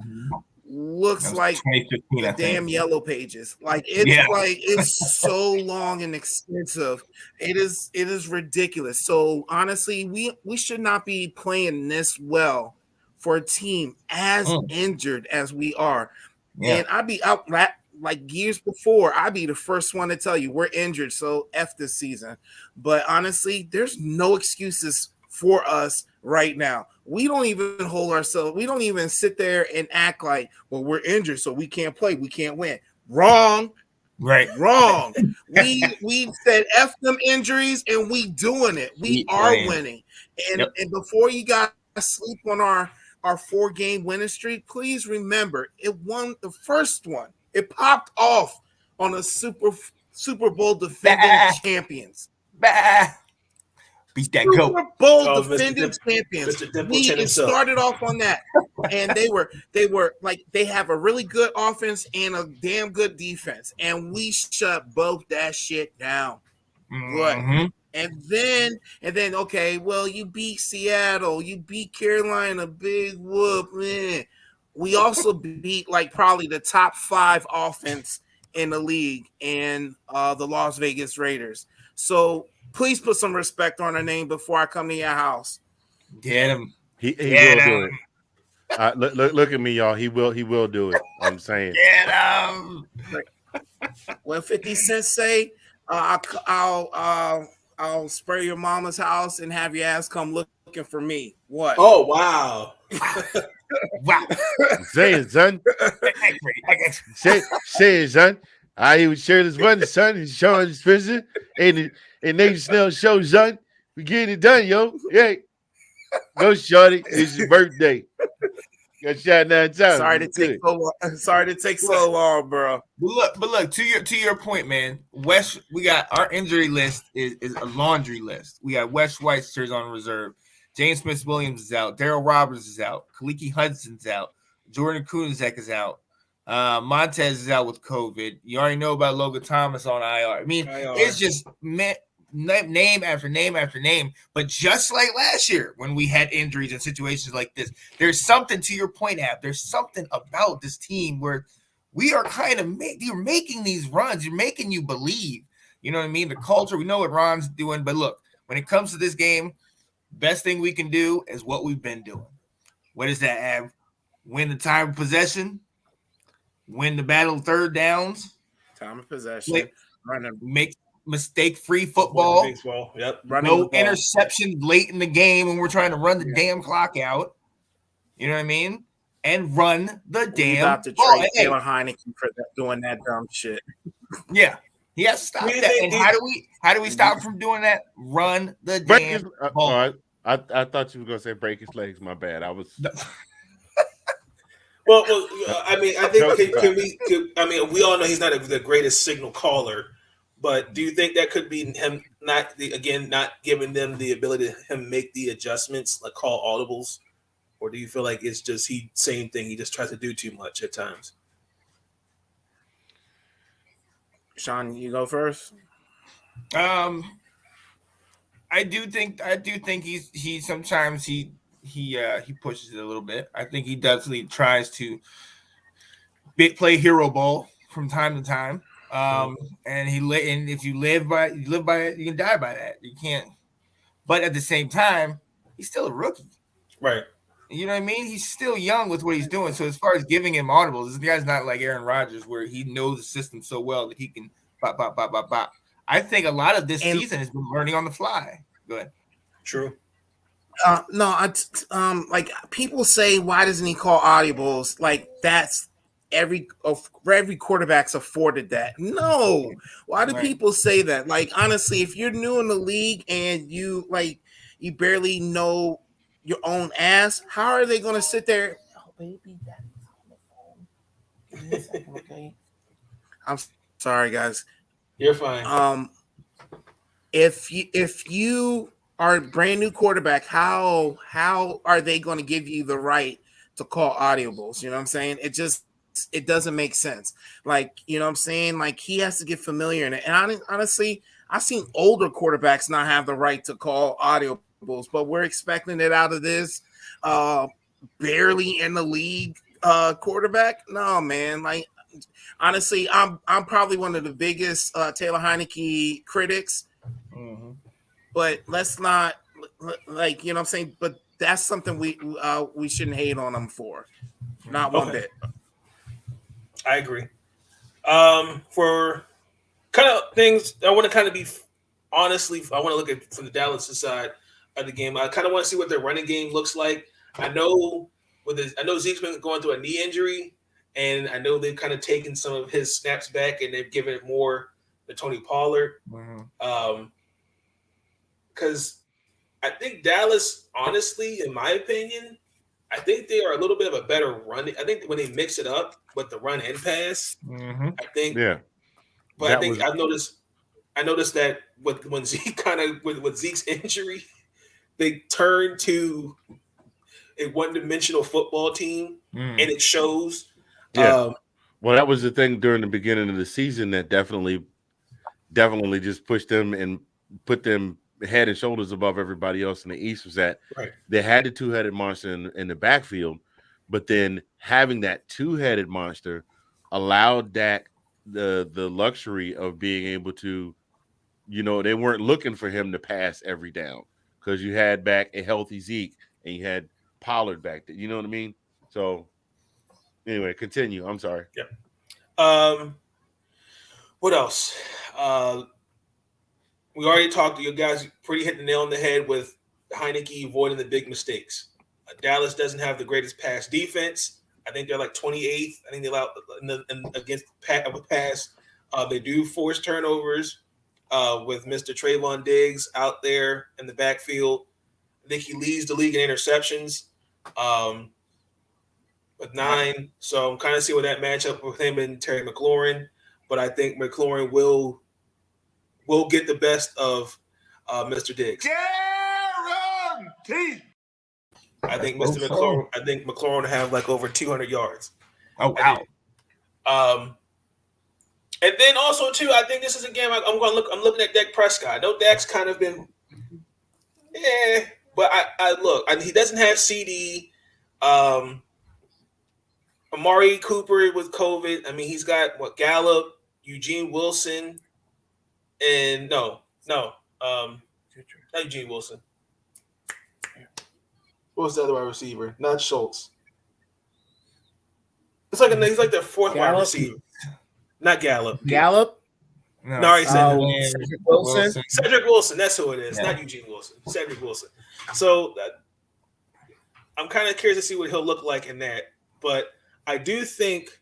looks like the damn yellow pages. Like it's so long and expensive. It is ridiculous. So honestly, we should not be playing this well for a team as injured as we are. Yeah. And I'd be out like years before. I'd be the first one to tell you we're injured, so F this season. But honestly, there's no excuses for us right now. We don't even hold ourselves. We don't even sit there and act like, well, we're injured, so we can't play. We can't win. Wrong. Right. Wrong. we said F them injuries, and we doing it. We are winning. And before you guys sleep on our 4-game winning streak, please remember it won the first one. It popped off on a Super Bowl defending champions. Beat that goat. Super Bowl Oh, defending champions. Mr. Dimpleton It himself. started off on that, and they were like they have a really good offense and a damn good defense, and we shut both that shit down. Mhm. And then okay, well, you beat Seattle, you beat Carolina, big whoop, man. We also beat like probably the top 5 offense in the league and the Las Vegas Raiders. So please put some respect on her name before I come to your house. Get him. He Get will do him. it. Look at me, y'all. He will do it. I'm saying. Get him. When 50 Cent say, I'll spray your mama's house and have your ass come looking for me. What? Oh, wow. Wow. Say it, son. Say it, son. He was shirtless one, son. He's showing his picture. And Nate Snell show, son. We getting it done, yo. Hey. Go, shorty. It's your birthday. Got shot 9 times. Sorry to take so long, bro. But look, to your point, man. West, we got our injury list is a laundry list. We got Wes Schweitzer on reserve. James Smith-Williams is out. Daryl Roberts is out. Kaliki Hudson's out. Jordan Kunzek is out. Montez is out with COVID. You already know about Logan Thomas on IR. I mean, it's just name after name after name. But just like last year when we had injuries and situations like this, there's something to your point, Ab. There's something about this team where we are kind of you're making these runs. You're making you believe. You know what I mean? The culture, we know what Ron's doing. But look, when it comes to this game, best thing we can do is what we've been doing. What is that, Ab? Win the time of possession. Win the battle of third downs. Time of possession. Make mistake-free football. Yep. No interception late in the game when we're trying to run the damn clock out. You know what I mean? And run the damn about to ball. trade Taylor Heineke for doing that dumb shit. Yeah. He has to stop that. And how do we stop from doing that? Run the damn ball. I thought you were gonna say break his legs. My bad. I was. Well, I mean, I think we all know he's not the greatest signal caller, but do you think that could be him not giving them the ability to him make the adjustments, like call audibles, or do you feel like it's just same thing? He just tries to do too much at times. Sean, you go first. I do think he sometimes he pushes it a little bit. I think he definitely tries to play hero ball from time to time. And if you live by it, you can die by that. You can't. But at the same time, he's still a rookie, right? You know what I mean? He's still young with what he's doing. So as far as giving him audibles, this guy's not like Aaron Rodgers where he knows the system so well that he can bop, bop, bop, bop, bop. I think a lot of this season has been learning on the fly. Go ahead. True. Like people say, why doesn't he call audibles? Like that's every quarterback's afforded that. No, why do people say that? Like honestly, if you're new in the league and you barely know your own ass, how are they going to sit there? Oh, baby, daddy's on the phone. Give me a second, okay? I'm sorry, guys. You're fine. If you are a brand new quarterback, how are they going to give you the right to call audibles? You know what I'm saying? It doesn't make sense. Like, you know what I'm saying? Like he has to get familiar in it. And honestly, I've seen older quarterbacks not have the right to call audibles, but we're expecting it out of this barely in the league quarterback. No, man. Like honestly, I'm probably one of the biggest Taylor Heineke critics. Mm-hmm. But let's not like, you know what I'm saying? But that's something we shouldn't hate on him for. Not one bit. I agree. For kind of things, I want to kind of be honestly, I want to look at from the Dallas side of the game. I kind of want to see what their running game looks like. I know Zeke's been going through a knee injury, and I know they've kind of taken some of his snaps back and they've given it more to Tony Pollard. Mm-hmm. Because I think Dallas, honestly, in my opinion, I think they are a little bit of a better run. I think when they mix it up with the run and pass, Mm-hmm. I think. Yeah. But I've noticed. I noticed that when Zeke with Zeke's injury, they turned to a one-dimensional football team, and it shows. Yeah. Well, that was the thing during the beginning of the season that definitely just pushed them and put them head and shoulders above everybody else in the East, was that they had the two-headed monster in the backfield, but then having that two-headed monster allowed Dak the luxury of being able to, they weren't looking for him to pass every down because you had back a healthy Zeke and you had Pollard back there. You know what I mean? So anyway, continue. I'm sorry. Yeah. What else? We already talked to you guys. Pretty hit the nail on the head with Heineke avoiding the big mistakes. Dallas doesn't have the greatest pass defense. I think they're like 28th. I think they allow against pass. They do force turnovers with Mr. Trayvon Diggs out there in the backfield. I think he leads the league in interceptions with 9. So I'm kind of seeing what that matchup with him and Terry McLaurin. But I think McLaurin will get the best of Mr. Diggs. Guaranteed. I think McLaurin will have like over 200 yards. Oh wow! And then also too, I think this is a game I'm looking at Dak Prescott. I know Dak's kind of been, but he doesn't have CD. Amari Cooper with COVID. I mean, he's got Gallup, Eugene Wilson, and not Eugene Wilson. What was the other wide receiver? Not Schultz. He's like their fourth wide receiver. Not Gallup. Gallup? No, I said Cedric Wilson. Cedric Wilson. That's who it is. Yeah. Not Eugene Wilson. Cedric Wilson. So I'm kind of curious to see what he'll look like in that. But I do think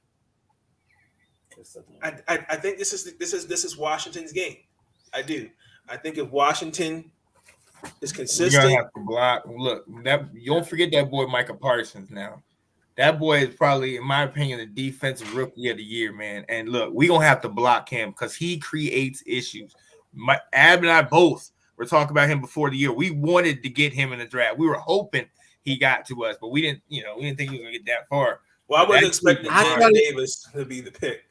I think this is Washington's game. I do. I think if Washington is consistent, you're gonna have to block. Look, you don't forget that boy Micah Parsons. Now, that boy is probably, in my opinion, the defensive rookie of the year, man. And look, we gonna have to block him because he creates issues. Ab and I both were talking about him before the year. We wanted to get him in the draft. We were hoping he got to us, but we didn't think he was gonna get that far. Well, I wasn't expecting Jared Davis to be the pick,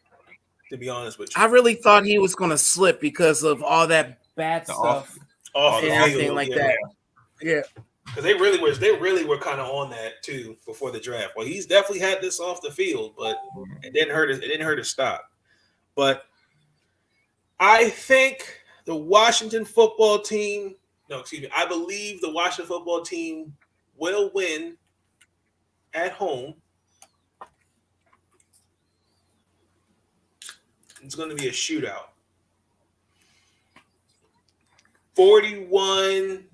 to be honest with you. I really thought he was going to slip because of all that bad stuff off and everything like that. Yeah, because they really were kind of on that too before the draft. Well, he's definitely had this off the field, but it didn't hurt his stock. But I think the Washington football team. I believe the Washington football team will win at home. It's going to be a shootout. 41-35.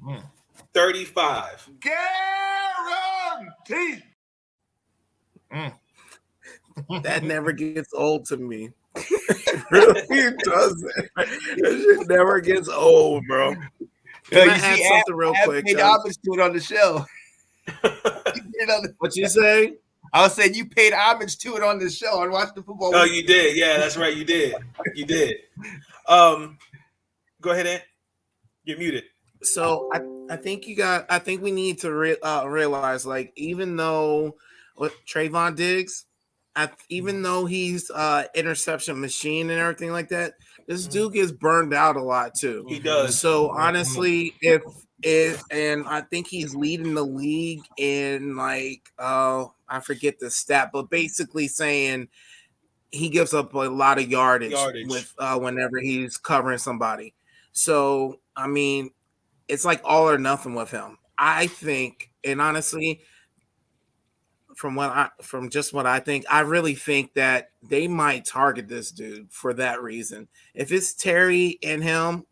Guaranteed. That never gets old to me. It really doesn't. That shit never gets old, bro. Can I add something real quick? Paid homage to it on the show. What you say? I was saying you paid homage to it on the show and watched the football. Oh, you did. Yeah, that's right. You did. Go ahead, Ant. You're muted. So I think we need to realize, like, even though Trayvon Diggs, even though he's interception machine and everything like that, this dude gets burned out a lot too. He does. So honestly, and I think he's leading the league in I forget the stat, but basically saying he gives up a lot of yardage. With whenever he's covering somebody. So I mean, it's like all or nothing with him. I think, and honestly, from just what I think, I really think that they might target this dude for that reason. If it's Terry and him,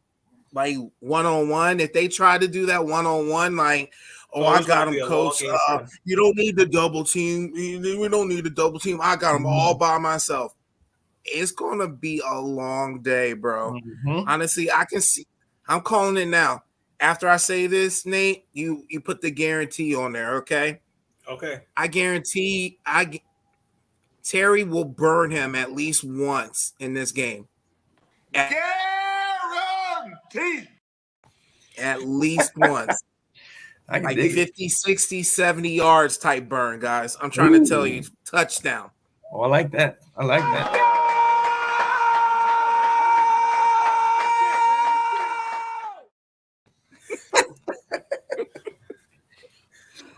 like one-on-one, if they try to do that one-on-one, like, I got him, coach. You don't need the double team. We don't need the double team. I got him all by myself. It's going to be a long day, bro. Honestly, I can see. I'm calling it now. After I say this, Nate, you put the guarantee on there, okay? Okay. I guarantee Terry will burn him at least once in this game. Guaranteed. At least once. I can Like dig it. 50, 60, 70 yards type burn, guys. I'm trying to tell you, touchdown. Oh, I like that. I like that.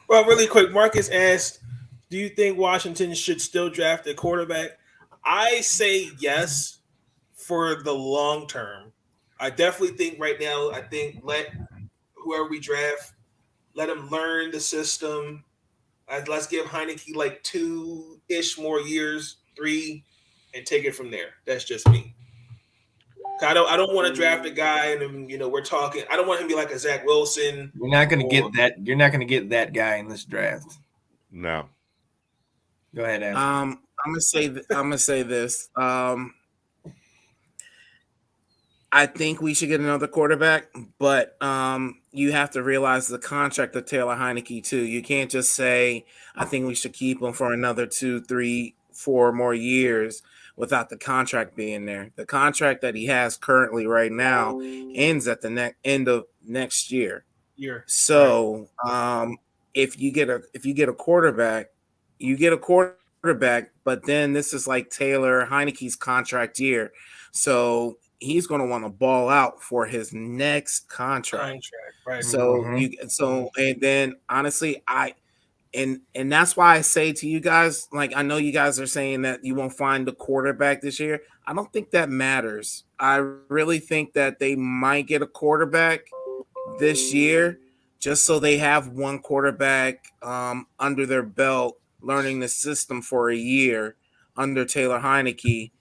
Well, really quick, Marcus asked, do you think Washington should still draft a quarterback? I say yes for the long term. I definitely think right now, let whoever we draft, let him learn the system. Let's give Heineke like 2-ish more years, 3, and take it from there. That's just me. I don't want to draft a guy and we're talking. I don't want him to be like a Zach Wilson. You're not going to get that. You're not going to get that guy in this draft. No. Go ahead, Adam. I'm gonna say this. I think we should get another quarterback, but you have to realize the contract of Taylor Heineke too. You can't just say, I think we should keep him for another 2, 3, 4 more years without the contract being there. The contract that he has currently right now ends at the end of next year. So if you get a quarterback, you get a quarterback, but then this is like Taylor Heineke's contract year. So he's going to want to ball out for his next contract. Right. So and then honestly, and that's why I say to you guys, like, I know you guys are saying that you won't find the quarterback this year. I don't think that matters. I really think that they might get a quarterback this year just so they have one quarterback under their belt, learning the system for a year under Taylor Heineke,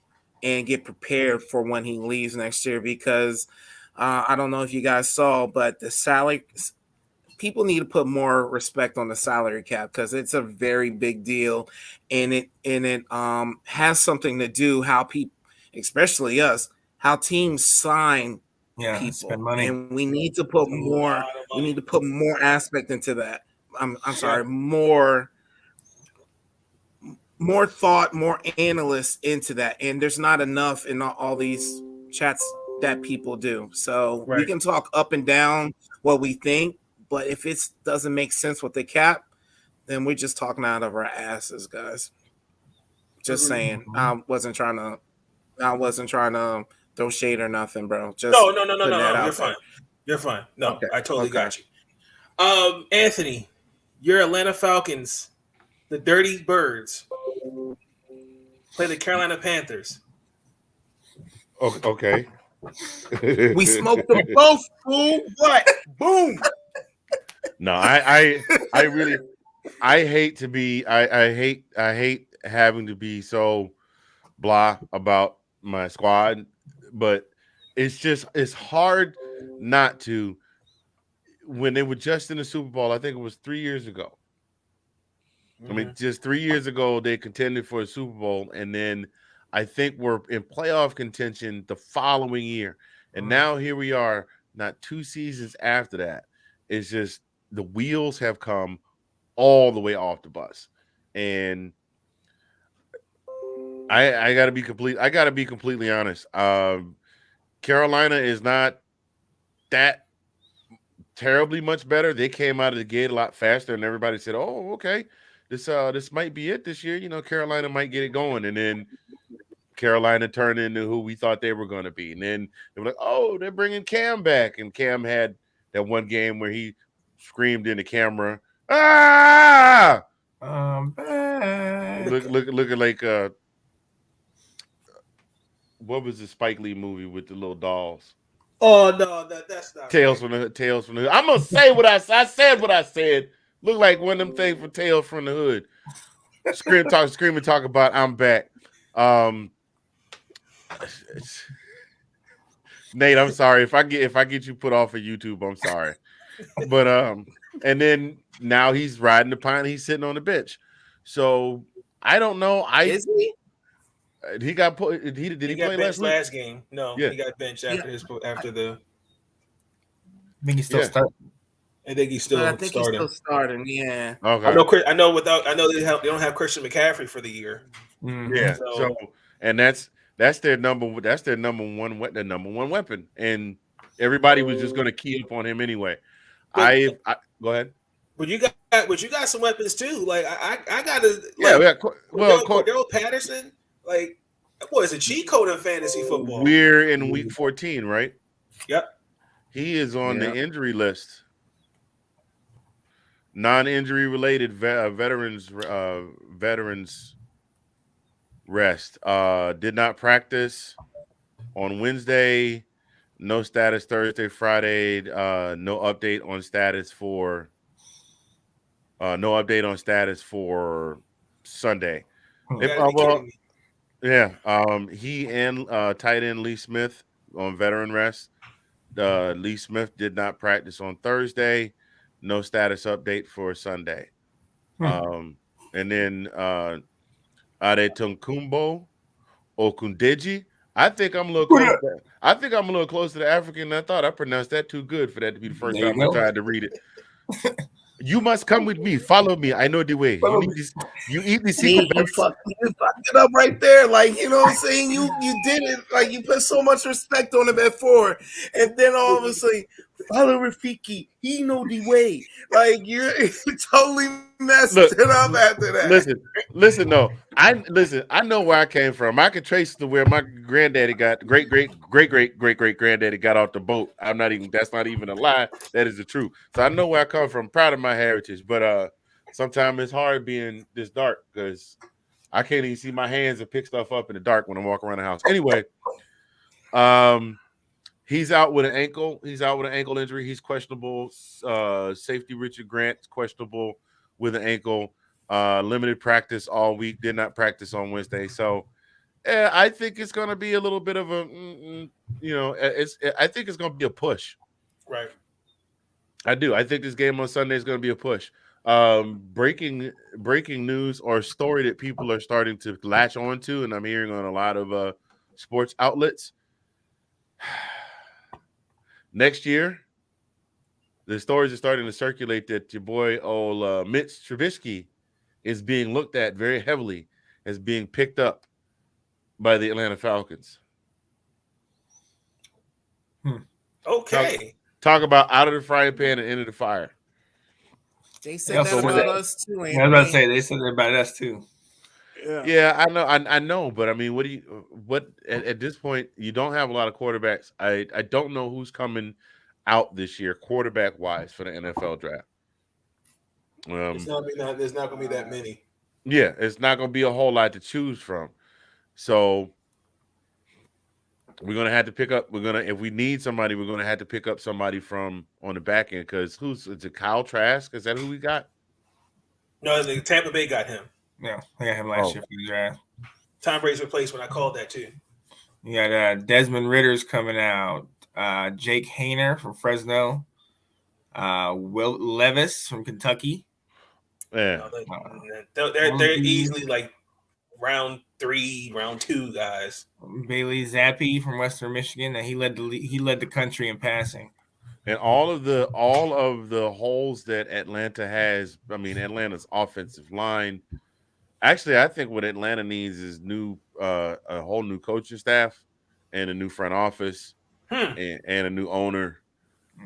and get prepared for when he leaves next year. Because I don't know if you guys saw, but the salary, people need to put more respect on the salary cap because it's a very big deal, and it has something to do how people, especially us, how teams sign people, spend money, and we need to put more. We need to put more aspect into that. I'm sorry, more thought, more analysts into that, and there's not enough in all these chats that people do. So we can talk up and down what we think, but if it doesn't make sense with the cap, then we're just talking out of our asses, guys. Just saying. I wasn't trying to throw shade or nothing, bro. Just no. You're fine. No, okay. I totally got you. Anthony, your Atlanta Falcons, the Dirty Birds, play the Carolina Panthers. Okay. We smoked them both, fool. What? Boom. No, I really hate to be I hate having to be so blah about my squad, but it's hard not to. When they were just in the Super Bowl, I think it was 3 years ago. I mean, just 3 years ago, they contended for a Super Bowl, and then I think we're in playoff contention the following year. And now here we are, not 2 seasons after that. It's just the wheels have come all the way off the bus. And I gotta be completely honest. Carolina is not that terribly much better. They came out of the gate a lot faster, and everybody said, "Oh, okay, this might be it this year. Carolina might get it going." And then Carolina turned into who we thought they were going to be. And then they were like, "Oh, they're bringing Cam back," and Cam had that one game where he screamed in the camera, "Ah!" I'm back. Looking like what was the Spike Lee movie with the little dolls? Oh no, that's not Tales from the Hood. I'm gonna say what I said. What I said. Look like one of them things from Tales from the Hood. Scream and talk about I'm back. Nate, I'm sorry if I get you put off of YouTube. I'm sorry, but and then now he's riding the pine. He's sitting on the bench. So I don't know. Is he? He got put. Did he play last game? No, he got benched after the. I think he's still starting. I think he's still starting. He's still starting. Yeah. Okay. I know they don't have Christian McCaffrey for the year. Mm-hmm. Yeah. So and that's their number one weapon. And Everybody was just going to key up on him anyway. But- I go ahead. But you got some weapons too. Like I gotta Cordell Patterson. Like that boy is a cheat code in fantasy football. We're in week 14, right? Yep. He is on the injury list. Non-injury related veterans rest. Did not practice on Wednesday. No status Thursday, Friday. No update on status for Sunday. He and tight end Lee Smith on veteran rest. Lee Smith did not practice on Thursday. No status update for Sunday. And then Adetunkumbo Okundeji. I think I'm a little close to the African than I thought. I pronounced that too good for that to be the first time I tried to read it. You must come with me. Follow me. I know the way. You eat the secret. You fucked it up right there. Like, you know what I'm saying? You did it. Like, you put so much respect on him at 4. And then all of a sudden, follow Rafiki. He know the way. Like, you totally messed it up after that. Listen. No, I know where I came from. I can trace to where my granddaddy got great granddaddy got off the boat. That's not even a lie. That is the truth. So I know where I come from. I'm proud of my heritage, but sometimes it's hard being this dark because I can't even see my hands and pick stuff up in the dark when I'm walking around the house. Anyway, he's out with an ankle. He's out with an ankle injury. He's questionable. Safety Richard Grant questionable with an ankle. Limited practice all week. Did not practice on Wednesday. So I think it's going to be a little bit of a, I think it's going to be a push. Right. I do. I think this game on Sunday is going to be a push. Breaking news or story that people are starting to latch on to, and I'm hearing on a lot of sports outlets. Next year, the stories are starting to circulate that your boy Mitch Trubisky is being looked at very heavily as being picked up by the Atlanta Falcons. Okay. Talk about out of the frying pan and into the fire. They said that about us too. I was about to say they said that about us too. Yeah, I know, but I mean, what at this point you don't have a lot of quarterbacks. I don't know who's coming out this year quarterback wise for the NFL draft. There's not going to be that many. Yeah, it's not going to be a whole lot to choose from. So we're going to have to pick up. If we need somebody, we're going to have to pick up somebody from on the back end. Because is it Kyle Trask? Is that who we got? No, the Tampa Bay got him. Yeah, I got him last year for the draft. Tom Brady's replacement. I called that too. You got Desmond Ritter's coming out. Jake Hayner from Fresno. Will Levis from Kentucky. Yeah, they're easily like round 3, round 2 guys. Bailey Zappi from Western Michigan, and he led the country in passing. And all of the holes that Atlanta has. I mean, Atlanta's offensive line. Actually, I think what Atlanta needs is a whole new coaching staff and a new front office and a new owner.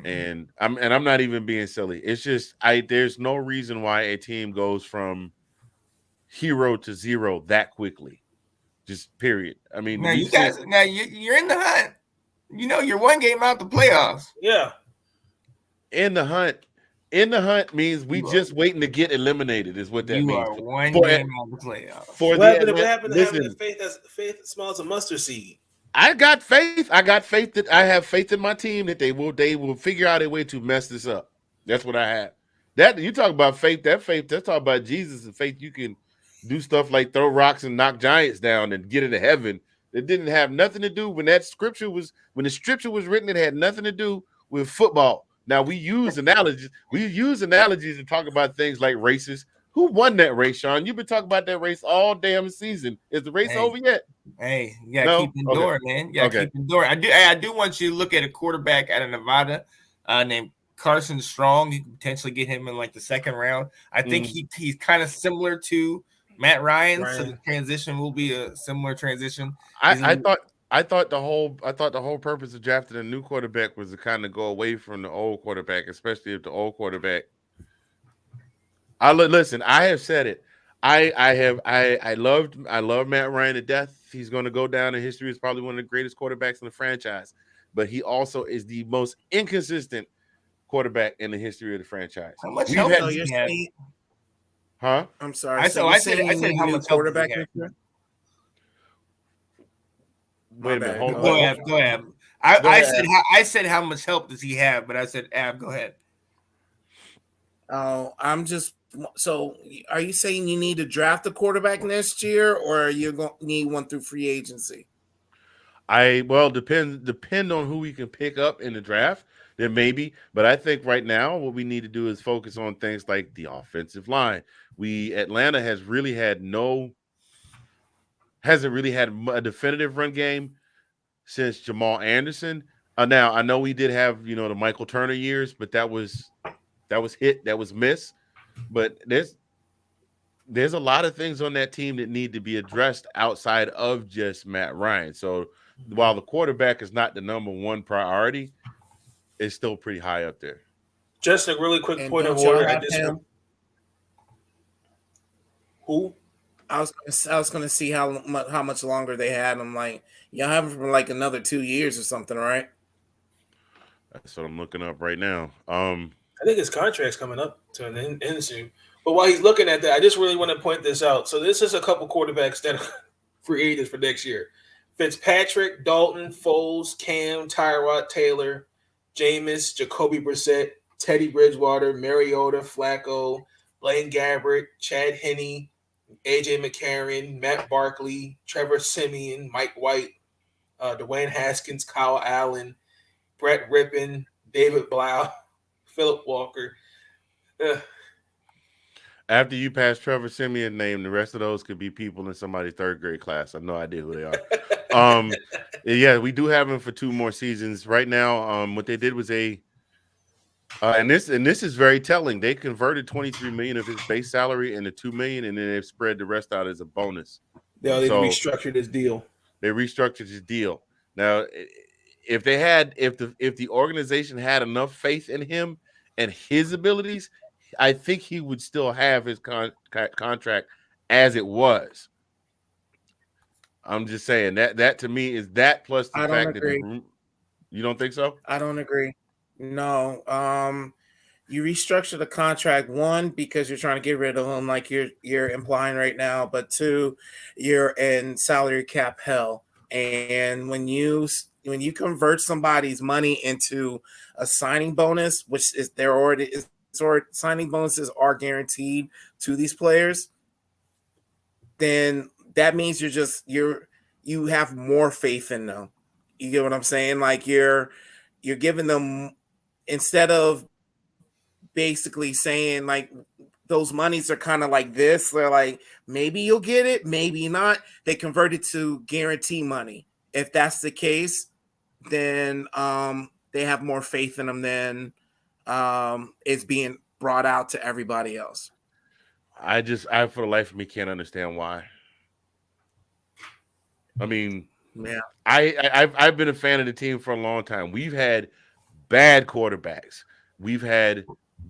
And I'm not even being silly. It's just there's no reason why a team goes from hero to zero that quickly. Just period. I mean, you're in the hunt. You know, you're one game out the playoffs. Yeah. In the hunt means we just waiting to get eliminated. Is what that means. You are one game out the playoffs. What happened to having faith small as a mustard seed? I got faith. I have faith in my team that they will figure out a way to mess this up. That's what I have. That you talk about faith. That's talk about Jesus and faith. You can do stuff like throw rocks and knock giants down and get into heaven. It didn't have nothing to do when the scripture was written. It had nothing to do with football. Now we use analogies. To talk about things like races. Who won that race, Sean? You've been talking about that race all damn season. Is the race over yet? Hey, you gotta keep enduring, man. You gotta keep enduring. I do want you to look at a quarterback out of Nevada named Carson Strong. You can potentially get him in like the second round. I think he's kind of similar to Matt Ryan, so the transition will be a similar transition. I I thought the whole purpose of drafting a new quarterback was to kind of go away from the old quarterback, especially if the old quarterback. Listen. I have said it. I love Matt Ryan to death. He's going to go down in history as probably one of the greatest quarterbacks in the franchise. But he also is the most inconsistent quarterback in the history of the franchise. How much We've help had- does he have? Huh? I'm sorry. I said how much help does he have? Wait a minute. Hold on. Go ahead. I said how much help does he have, but I said Ab, go ahead. Oh, so are you saying you need to draft a quarterback next year, or are you going to need one through free agency? Depend on who we can pick up in the draft. Then maybe, but I think right now what we need to do is focus on things like the offensive line. Atlanta hasn't really had a definitive run game since Jamal Anderson. Now I know we did have the Michael Turner years, but that was hit, that was miss. But there's a lot of things on that team that need to be addressed outside of just Matt Ryan. So while the quarterback is not the number one priority, it's still pretty high up there. Just a really quick point of order. Who? I was going to see how much longer they had him. Like, y'all have him for like another 2 years or something, right? That's what I'm looking up right now. I think his contract's coming up to an end soon. But while he's looking at that, I just really want to point this out. So this is a couple quarterbacks that are free agents for next year. Fitzpatrick, Dalton, Foles, Cam, Tyrod Taylor, Jameis, Jacoby Brissett, Teddy Bridgewater, Mariota, Flacco, Blaine Gabbert, Chad Henne, AJ McCarron, Matt Barkley, Trevor Siemian, Mike White, Dwayne Haskins, Kyle Allen, Brett Rippon, David Blau, Philip Walker. After you pass Trevor Siemian's name, the rest of those could be people in somebody's third grade class. I have no idea who they are. Yeah, we do have him for 2 more seasons. Right now, what they did was and this is very telling. They converted $23 million of his base salary into $2 million, and then they've spread the rest out as a bonus. Yeah, they restructured his deal. They restructured his deal. Now, if the organization had enough faith in him and his abilities, I think he would still have his contract as it was. I'm just saying that to me is that plus the fact that you don't think so? I don't agree. No. You restructure the contract, 1, because you're trying to get rid of him, like you're implying right now, but 2, you're in salary cap hell. And when you convert somebody's money into a signing bonus, which is signing bonuses are guaranteed to these players, then that means you have more faith in them. You get what I'm saying? Like you're giving them, instead of basically saying like those monies are kind of like this, they're like, maybe you'll get it, maybe not. They convert it to guarantee money. If that's the case, then they have more faith in them than it's being brought out to everybody else. I for the life of me can't understand why. I mean, yeah, I've been a fan of the team for a long time. We've had bad quarterbacks, we've had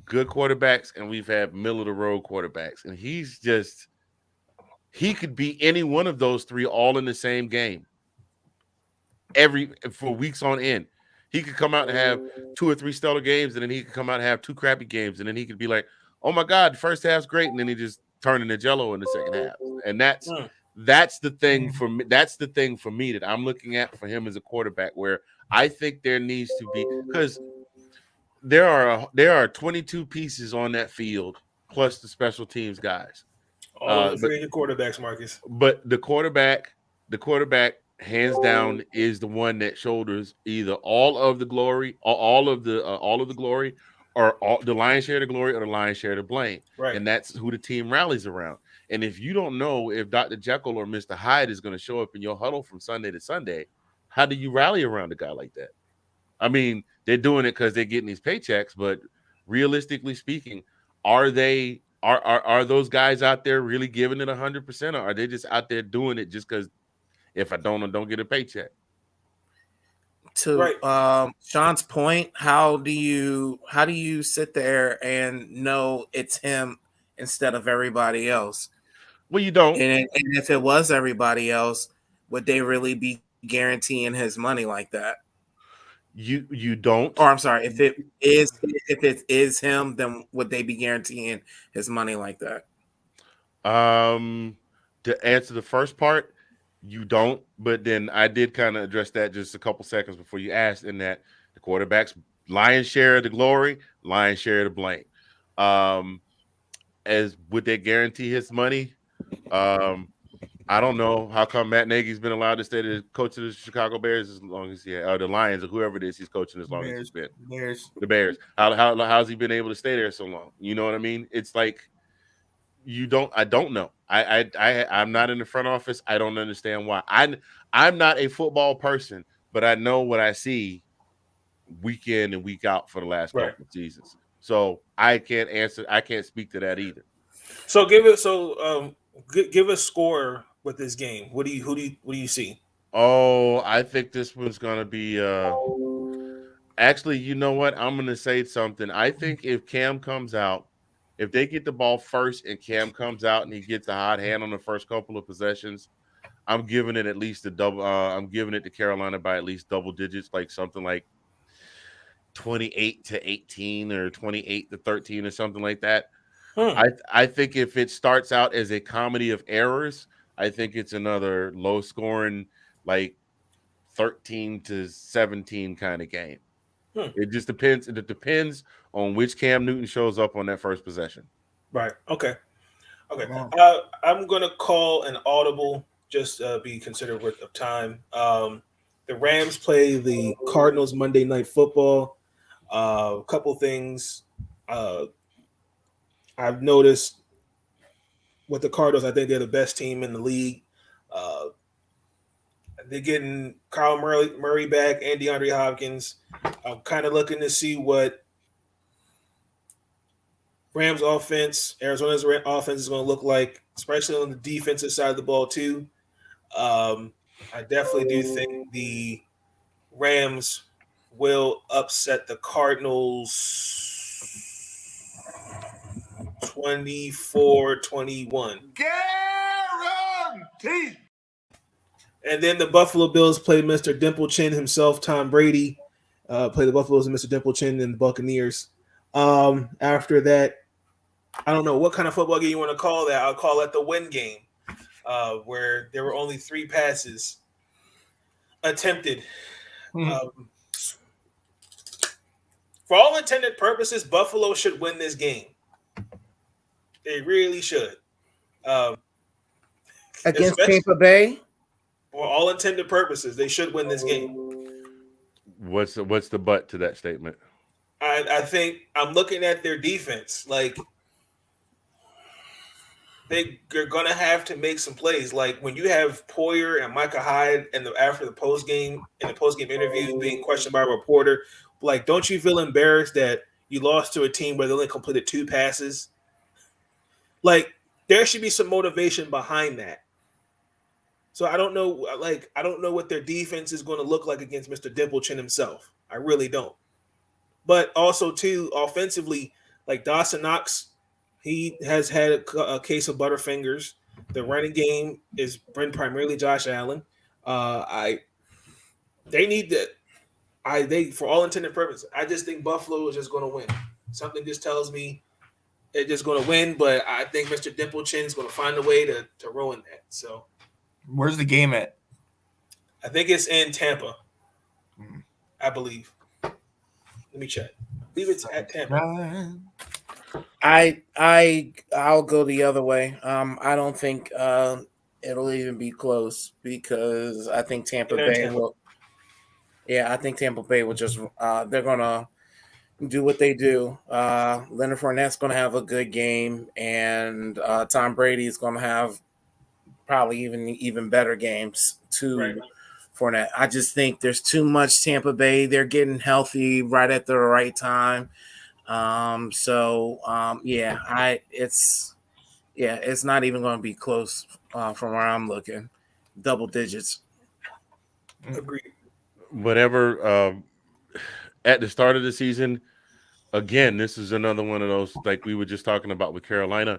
good quarterbacks, and we've had middle of the road quarterbacks. And he could be any one of those 3 all in the same game for weeks on end. He could come out and have 2 or 3 stellar games, and then he could come out and have 2 crappy games, and then he could be like, "Oh my God, the first half's great," and then he just turned into jello in the second half. And that's the thing for me. That's the thing for me that I'm looking at for him as a quarterback, where I think there needs to be, because there are 22 pieces on that field plus the special teams guys. All the quarterbacks, Marcus. But the quarterback, hands down, is the one that shoulders either all of the glory, or all of the glory, or the lion's share of the glory, or the lion's share of the blame. Right. And that's who the team rallies around. And if you don't know if Dr. Jekyll or Mr. Hyde is going to show up in your huddle from Sunday to Sunday, how do you rally around a guy like that? I mean, they're doing it because they're getting these paychecks, but realistically speaking, are those guys out there really giving it 100%, or are they just out there doing it just because if I don't get a paycheck? To Sean's point, how do you sit there and know it's him instead of everybody else? Well, you don't. And if it was everybody else, would they really be guaranteeing his money like that? You don't. Or I'm sorry, if it is him, then would they be guaranteeing his money like that? To answer the first part, you don't. But then I did kind of address that just a couple seconds before you asked, in that the quarterback's lion's share of the glory, lion's share of the blame. As would they guarantee his money? I don't know how come Matt Nagy's been allowed to stay the coach of the Chicago Bears as long as he or the Lions or whoever it is he's coaching as long as he's been. The Bears. How's he been able to stay there so long? You know what I mean? It's like I don't know. I'm not in the front office. I don't understand why. I'm not a football person, but I know what I see week in and week out for the last couple of seasons. So I can't speak to that either. So give a score with this game. What do you see? Oh, I think this one's gonna be actually, you know what? I'm gonna say something. I think if Cam comes out, if they get the ball first and Cam comes out and he gets a hot hand on the first couple of possessions, I'm giving it at least a double. I'm giving it to Carolina by at least double digits, like something like 28-18 or 28-13 or something like that. I think if it starts out as a comedy of errors, I think it's another low scoring, like 13-17 kind of game. It just depends. It depends on which Cam Newton shows up on that first possession. Right. Okay. I'm gonna call an audible. Just be considerate of time. The Rams play the Cardinals Monday Night Football. A couple things I've noticed with the Cardinals. I think they're the best team in the league. They're getting Kyle Murray back and DeAndre Hopkins. I'm kind of looking to see what Rams offense, Arizona's offense is going to look like, especially on the defensive side of the ball too. I definitely do think the Rams will upset the Cardinals 24-21. Guaranteed. And then the Buffalo Bills play Mr. Dimple Chin himself, Tom Brady. Play the Buffaloes and Mr. Dimple Chin and the Buccaneers. After that, I don't know what kind of football game you want to call that. I'll call it the win game, where there were only 3 passes attempted. For all intended purposes, Buffalo should win this game. They really should. Against Tampa Bay? For all intended purposes, they should win this game. What's the but to that statement? I think I'm looking at their defense. Like, they're going to have to make some plays. Like, when you have Poyer and Micah Hyde after the post-game interview being questioned by a reporter, like, don't you feel embarrassed that you lost to a team where they only completed 2 passes? Like, there should be some motivation behind that. So I don't know what their defense is going to look like against Mr. Dimple Chin himself. I really don't. But also, too, offensively, like Dawson Knox, he has had a case of butterfingers. The running game is been primarily Josh Allen. They for all intended purposes, I just think Buffalo is just going to win. Something just tells me they're just going to win, but I think Mr. Dimple Chin is going to find a way to ruin that. So, where's the game at? I think it's in Tampa. I believe. Let me check. I believe it's at Tampa. I'll go the other way. I don't think it'll even be close because I think Tampa Bay will. Yeah, I think Tampa Bay will just they're gonna do what they do. Leonard Fournette's gonna have a good game, and Tom Brady is gonna have probably even better games too. Fournette. I just think there's too much Tampa Bay. They're getting healthy right at the right time. It's not even going to be close from where I'm looking. Double digits. Agreed. whatever. At the start of the season, again, this is another one of those like we were just talking about with Carolina.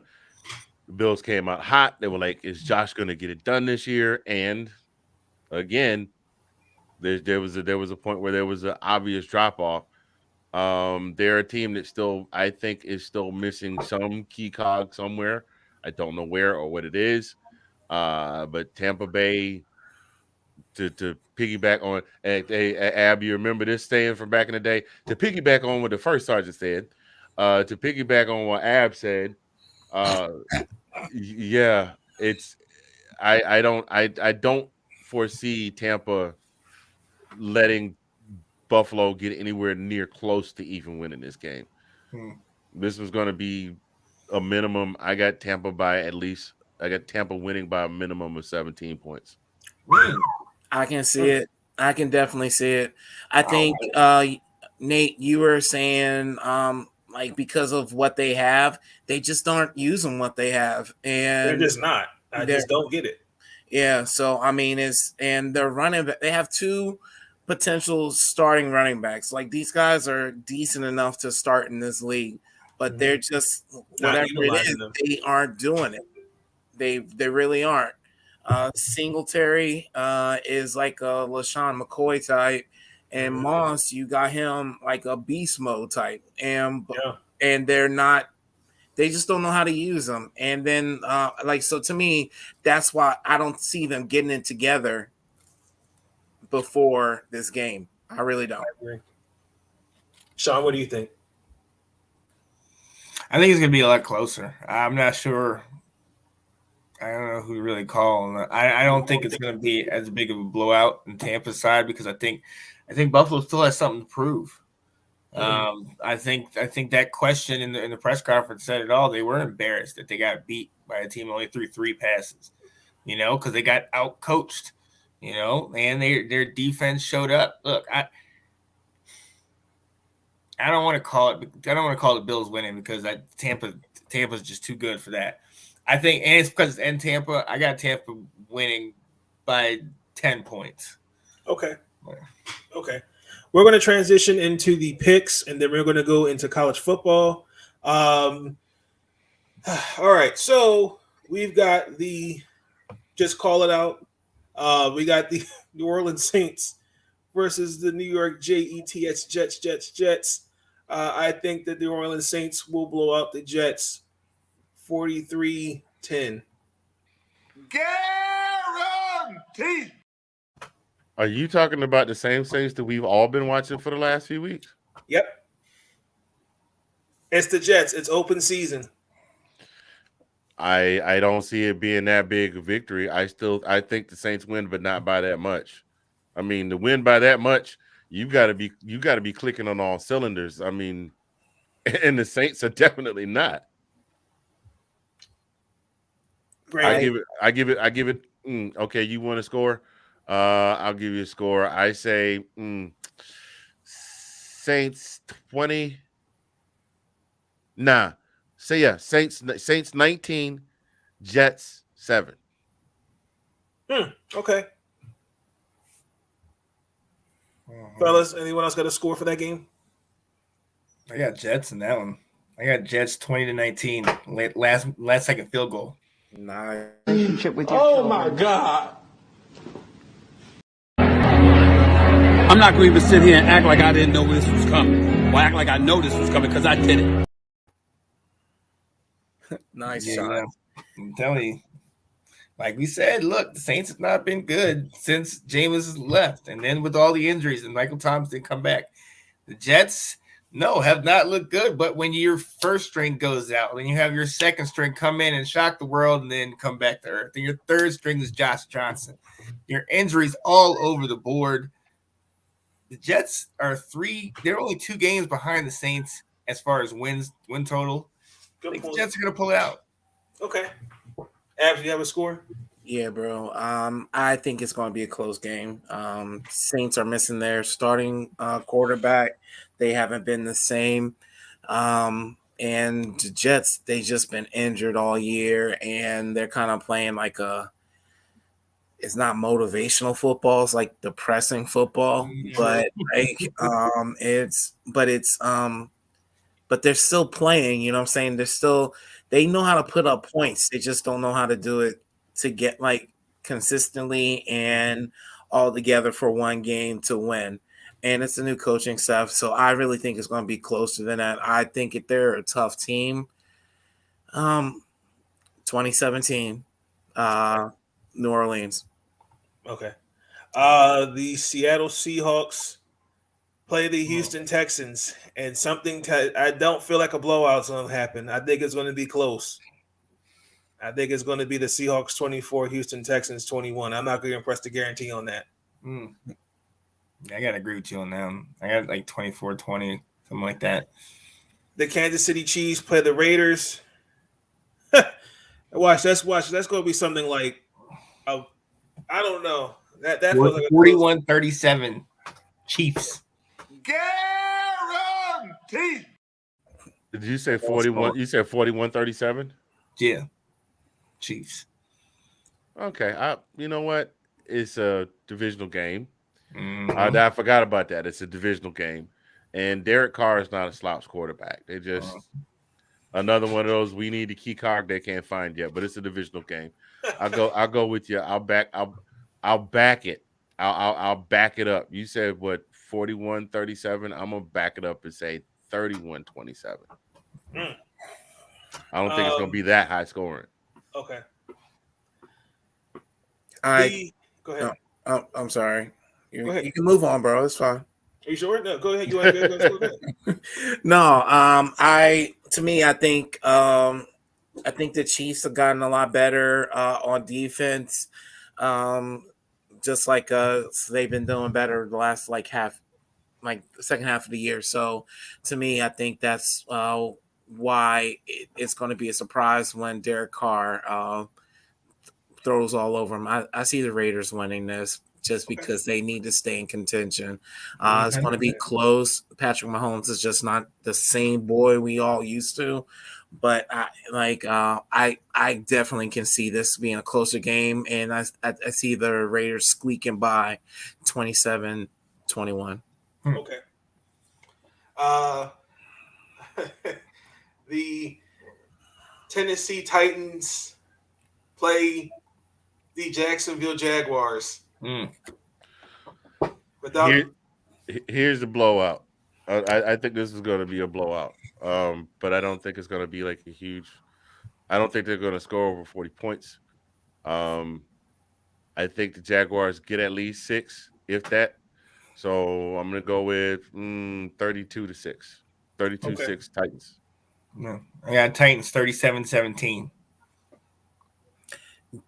The Bills came out hot. They were like, "Is Josh going to get it done this year?" And again, there was a point where there was an obvious drop off. They're a team that still, I think, is still missing some key cog somewhere. I don't know where or what it is. But Tampa Bay, to piggyback on, hey, Ab, you remember this saying from back in the day? To piggyback on what the first sergeant said, to piggyback on what Ab said, yeah, it's I don't foresee Tampa letting Buffalo get anywhere near close to even winning this game. This was going to be a minimum. I got Tampa winning by a minimum of 17 points. I can see it. I can definitely see it. I think Nate, you were saying like because of what they have, they just aren't using what they have, and they're just not. I just don't get it. Yeah, so I mean, they're running. They have two potential starting running backs. Like these guys are decent enough to start in this league, but they're just whatever it is, they aren't doing it. They really aren't. Singletary is like a LaShawn McCoy type, and Moss, you got him like a beast mode type, and they're not. They just don't know how to use them. And then, so to me, that's why I don't see them getting it together before this game. I really don't. I agree. Sean, what do you think? I think it's going to be a lot closer. I'm not sure. I don't know who to really call. I don't think it's going to be as big of a blowout in Tampa's side because I think Buffalo still has something to prove. I think that question in the press conference said it all. They were embarrassed that they got beat by a team that only threw 3 passes, because they got out coached, and their defense showed up. Look, I don't want to call it Bills winning because Tampa's just too good for that. I think, and it's because in Tampa, I got Tampa winning by 10 points. Okay. We're going to transition into the picks, and then we're going to go into college football. All right, so we've got just call it out. We got the New Orleans Saints versus the New York Jets. I think that the New Orleans Saints will blow out the Jets 43-10. Guaranteed. Are you talking about the same Saints that we've all been watching for the last few weeks? Yep. It's the Jets. It's open season. I don't see it being that big a victory. I think the Saints win, but not by that much. I mean, to win by that much, you got to be clicking on all cylinders. I mean, and the Saints are definitely not. Right. I give it. Okay, you want to score? I'll give you a score. I say Saints 20. Nah. Say yeah. Saints 19, Jets 7. Okay. Fellas, anyone else got a score for that game? I got Jets in that one. I got Jets 20-19. Last second field goal. Nice. Oh my God. I'm not going to even sit here and act like I didn't know this was coming. Or act like I know this was coming because I did it. Nice Yeah, shot. I'm telling you. Like we said, look, the Saints have not been good since Jameis left. And then with all the injuries and Michael Thomas didn't come back. The Jets, have not looked good. But when your first string goes out, when you have your second string come in and shock the world and then come back to earth, and your third string is Josh Johnson. Your injuries all over the board. The Jets they're only 2 games behind the Saints as far as win total. I think the Jets are going to pull it out. Okay. Abs, you have a score? Yeah, bro. I think it's going to be a close game. Saints are missing their starting quarterback. They haven't been the same. And the Jets, they just been injured all year, and they're kind of playing like it's not motivational football. It's like depressing football, but but they're still playing. You know what I'm saying? They know how to put up points. They just don't know how to do it to get like consistently and all together for one game to win. And it's a new coaching staff, so I really think it's going to be closer than that. I think if they're a tough team, 2017, New Orleans. Okay. The Seattle Seahawks play the Houston Texans, and I don't feel like a blowout's going to happen. I think it's going to be close. I think it's going to be the Seahawks 24, Houston Texans 21. I'm not going to press the guarantee on that. I got to agree with you on them. I got like 24-20, something like that. The Kansas City Chiefs play the Raiders. Watch. That's going to be something like, I don't know. That feels like 41-37 Chiefs. Guaranteed. Did you say 41? You said 41-37? Yeah. Chiefs. Okay. You know what? It's a divisional game. I forgot about that. It's a divisional game. And Derek Carr is not a slouch quarterback. They just another one of those we need a key card they can't find yet, but it's a divisional game. I'll go with you. I'll back it. I'll back it up. You said what, 41-37? I'm gonna back it up and say 31-27. I don't think it's gonna be that high scoring. Okay. Go ahead. I'm sorry. Go ahead. You can move on, bro. It's fine. Are you sure? No, go ahead. You want to go ahead. No, I think the Chiefs have gotten a lot better on defense. Just like they've been doing better the last the second half of the year. So to me, I think that's why it's going to be a surprise when Derek Carr throws all over him. I see the Raiders winning this just because they need to stay in contention. It's going to be close. Patrick Mahomes is just not the same boy we all used to. But I definitely can see this being a closer game, and I see the Raiders squeaking by 27-21. Okay. The Tennessee Titans play the Jacksonville Jaguars. Here's the blowout. I think this is going to be a blowout. But I don't think it's going to be like a huge. I don't think they're going to score over 40 points. I think the Jaguars get at least 6, if that. So I'm going to go with 32-6. 32-6 Titans. No, I got Titans 37-17.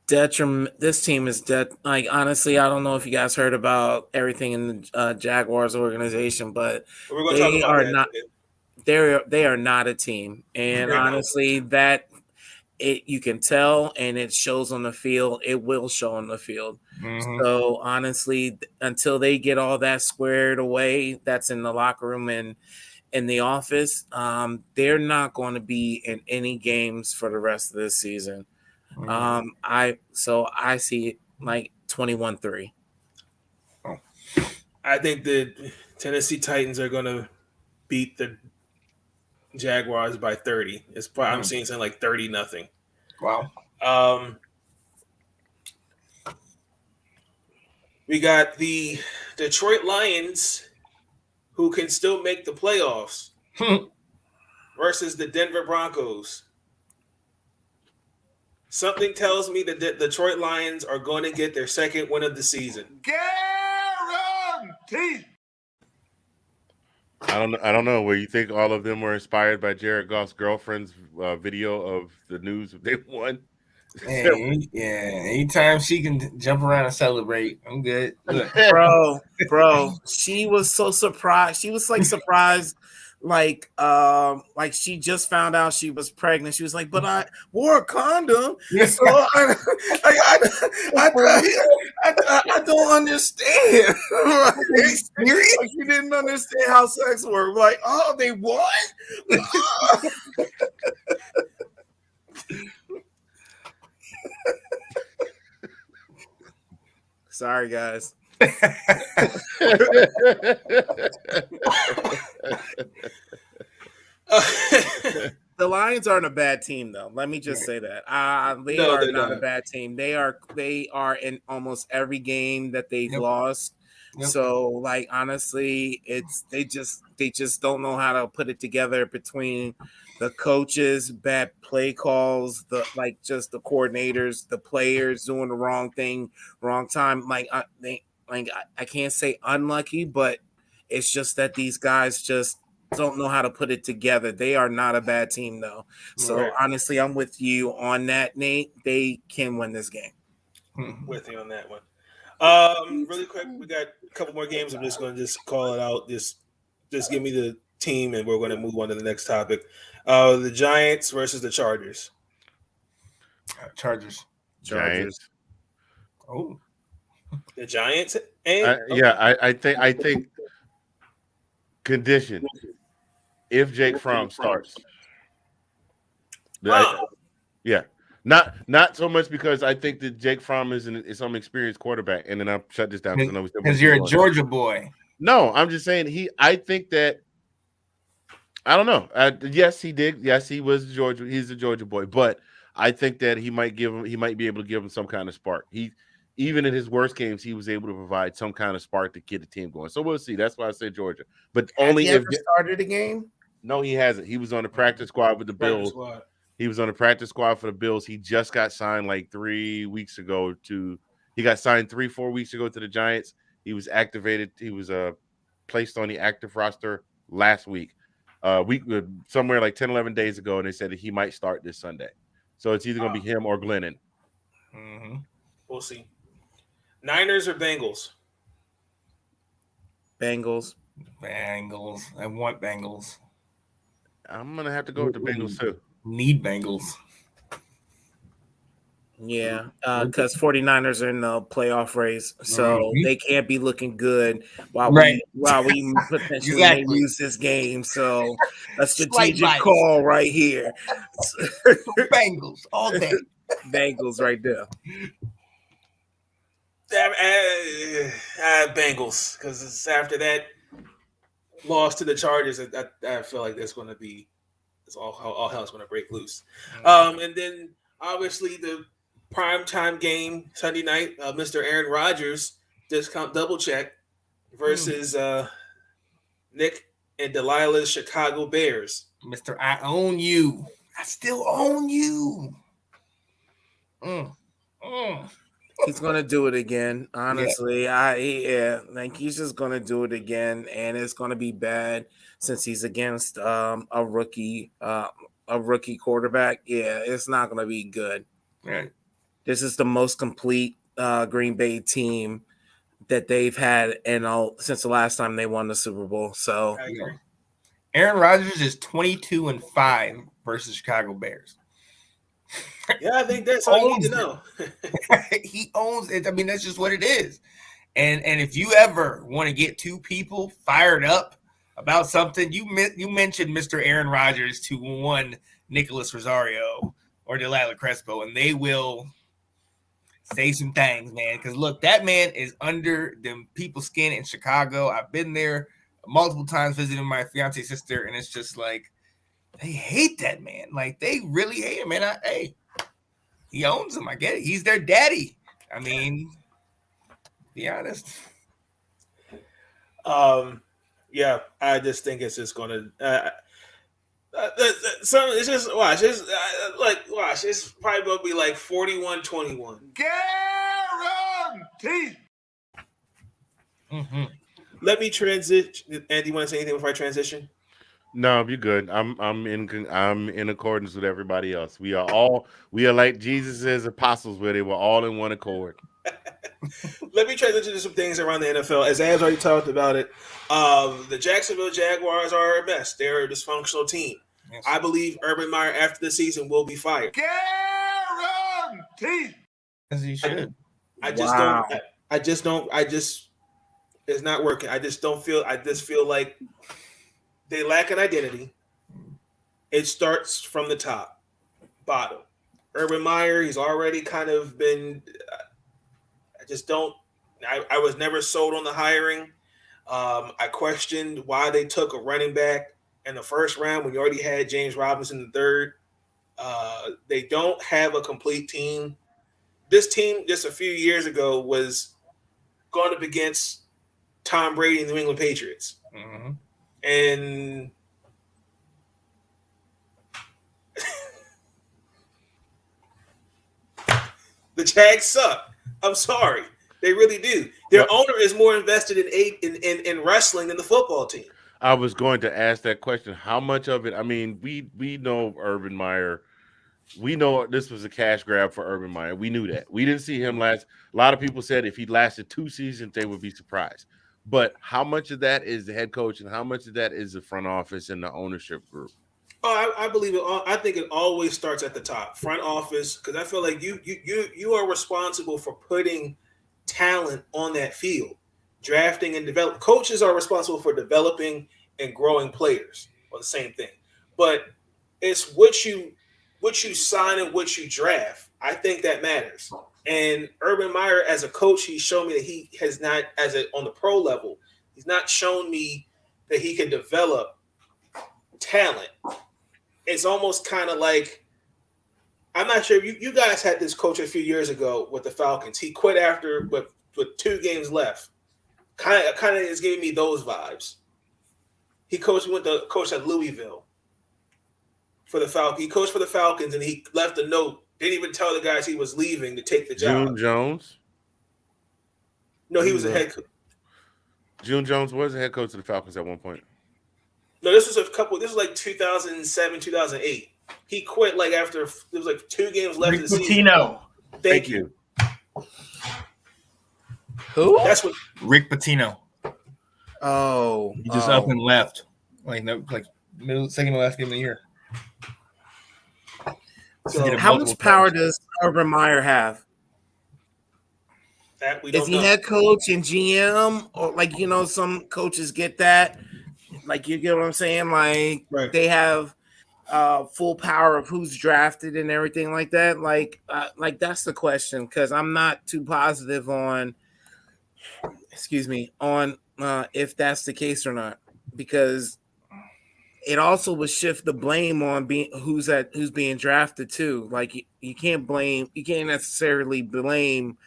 This team is dead. Like, honestly, I don't know if you guys heard about everything in the Jaguars organization, but they are not. They are not a team, and honestly, you can tell, and it shows on the field. It will show on the field. So honestly, until they get all that squared away, that's in the locker room and in the office, they're not going to be in any games for the rest of this season. I see it like 21-3. I think the Tennessee Titans are going to beat the Jaguars by 30. I'm seeing something like 30-0. Wow. We got the Detroit Lions, who can still make the playoffs, versus the Denver Broncos. Something tells me that the Detroit Lions are going to get their second win of the season. Guaranteed. I don't know. Where you think all of them were inspired by Jared Goff's girlfriend's video of the news they won? Hey, yeah. Anytime she can jump around and celebrate, I'm good. Bro, she was so surprised. She was like surprised, like she just found out she was pregnant. She was like, "But I wore a condom." So I don't understand. Like, she didn't understand how sex worked. Like, oh, they what? Sorry, guys. The Lions aren't a bad team, though. Let me just say that. They No, are they're not a not. bad team. They are in almost every game that they've lost. Yep. So, like, honestly, they just don't know how to put it together between the coaches, bad play calls, the coordinators, the players doing the wrong thing, wrong time. I can't say unlucky, but it's just that these guys just don't know how to put it together. They are not a bad team, though. So honestly, I'm with you on that, Nate. They can win this game. With you on that one. Really quick, we got a couple more games. I'm just going to call it out. Just give me the team, and we're going to move on to the next topic. The Giants versus the Chargers. Chargers. Giants. Oh, the Giants. I think condition. If Jake Fromm starts, not so much because I think that Jake Fromm is some experienced quarterback, and then I'll shut this down because you're a Georgia boy. No, I'm just saying I think that I don't know. Yes, he did. Yes, he was Georgia. He's a Georgia boy, but I think that he might be able to give him some kind of spark. Even in his worst games, he was able to provide some kind of spark to get the team going. So we'll see. That's why I say Georgia. But only if he started a game. No, he hasn't. He was on the practice squad with the Bills. He was on the practice squad for the Bills. He just got signed like 3 weeks ago he got signed 3-4 weeks ago to the Giants. He was activated. He was placed on the active roster last week. Somewhere like 10, 11 days ago, and they said that he might start this Sunday. So it's either going to be him or Glennon. Mm-hmm. We'll see. Niners or Bengals? Bengals. I want Bengals. I'm going to have to go with the Bengals too. Need Bengals. Yeah, because 49ers are in the playoff race, so they can't be looking good while we potentially may lose this game. So a strategic call right here. Bengals all day. Bengals right there. Bengals, because it's after that loss to the Chargers, I feel like there's going to be all hell's going to break loose. And then obviously the primetime game Sunday night, Mr. Aaron Rodgers discount double check versus Nick and Delilah's Chicago Bears. Mr. I own you. I still own you. He's gonna do it again. Honestly, he's just gonna do it again, and it's gonna be bad since he's against a rookie quarterback. Yeah, it's not gonna be good. Right. This is the most complete Green Bay team that they've had since the last time they won the Super Bowl. So, Aaron Rodgers is 22-5 versus Chicago Bears. Yeah, I think that's all you need to know. He owns it. I mean, that's just what it is. And if you ever want to get two people fired up about something, you mentioned Mr. Aaron Rodgers to one Nicholas Rosario or Delilah Crespo, and they will say some things, man. Because look, that man is under them people's skin in Chicago. I've been there multiple times visiting my fiance's sister, and it's just like they hate that man. Like they really hate him, man. He owns him. I get it. He's their daddy. I mean, be honest. Yeah, I just think it's just gonna. It's just watch. Watch. It's probably gonna be like 41-21. Guaranteed. Mm-hmm. Let me transition. Andy, you want to say anything before I transition? No, you're good. I'm in accordance with everybody else. We are like Jesus' apostles, where they were all in one accord. Let me transition to some things around the NFL. AsAz already talked about it, the Jacksonville Jaguars are a mess. They're a dysfunctional team. Yes. I believe Urban Meyer after the season will be fired. Guaranteed. As he should. I just don't. It's not working. I just feel like they lack an identity. It starts from the top, bottom. Urban Meyer, he's already kind of been. I was never sold on the hiring. I questioned why they took a running back in the first round when you already had James Robinson in the third. They don't have a complete team. This team just a few years ago was going up against Tom Brady and the New England Patriots. Mm-hmm. And the Jags suck. I'm sorry. They really do. Their owner is more invested in wrestling than the football team. I was going to ask that question. How much of it? I mean, we know Urban Meyer. We know this was a cash grab for Urban Meyer. We knew that. We didn't see him last. A lot of people said if he lasted 2 seasons, they would be surprised. But how much of that is the head coach, and how much of that is the front office and the ownership group? Oh, I believe it. I think it always starts at the top, front office, because I feel like you are responsible for putting talent on that field, drafting and develop. Coaches are responsible for developing and growing players, or the same thing. But it's what you sign and what you draft. I think that matters. And Urban Meyer, as a coach, he's shown me that he has not, on the pro level, he's not shown me that he can develop talent. It's almost kind of like, I'm not sure. You guys had this coach a few years ago with the Falcons. He quit after with 2 games left. Kind of is giving me those vibes. He went to coach at Louisville for the Falcons. He coached for the Falcons, and he left a note. Didn't even tell the guys he was leaving to take the job. June Jones? No, he was a head coach. June Jones was the head coach of the Falcons at one point. No, this was like 2007, 2008. He quit like after there was like 2 games left Rick of the season. Pitino. Thank you. Who? That's what Rick Pitino. Oh, He just up and left. Second to last game of the year. So how much power does Urban Meyer have? that we Is don't he know. head coach and GM, or some coaches get that? Like, you get what I'm saying? Like, Right. they have full power of who's drafted and everything like that. Like that's the question, because I'm not too positive on if that's the case or not, because it also would shift the blame on who's being drafted too. Like, you can't necessarily blame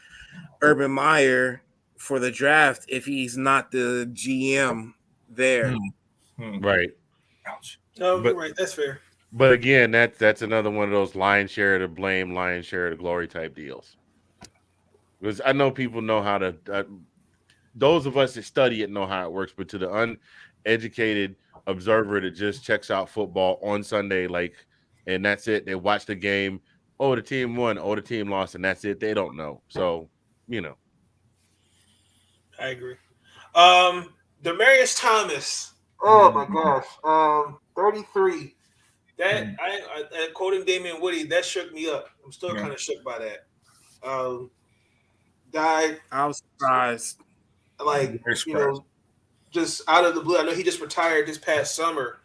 Urban Meyer for the draft if he's not the GM there. Right. Ouch. No, But- you're right. That's fair. But again, that's another one of those lion's share of the blame, lion's share of the glory type deals. Because I know people know how to. Those of us that study it know how it works, but to the uneducated observer that just checks out football on Sunday, and that's it. They watch the game. Oh, the team won. Oh, the team lost, and that's it. They don't know. So, I agree. Demaryius Thomas. Oh my gosh. 33. That I quoting Damian Woody, that shook me up. I'm still kind of shook by that. Died I was surprised. like just out of the blue. I know he just retired this past summer.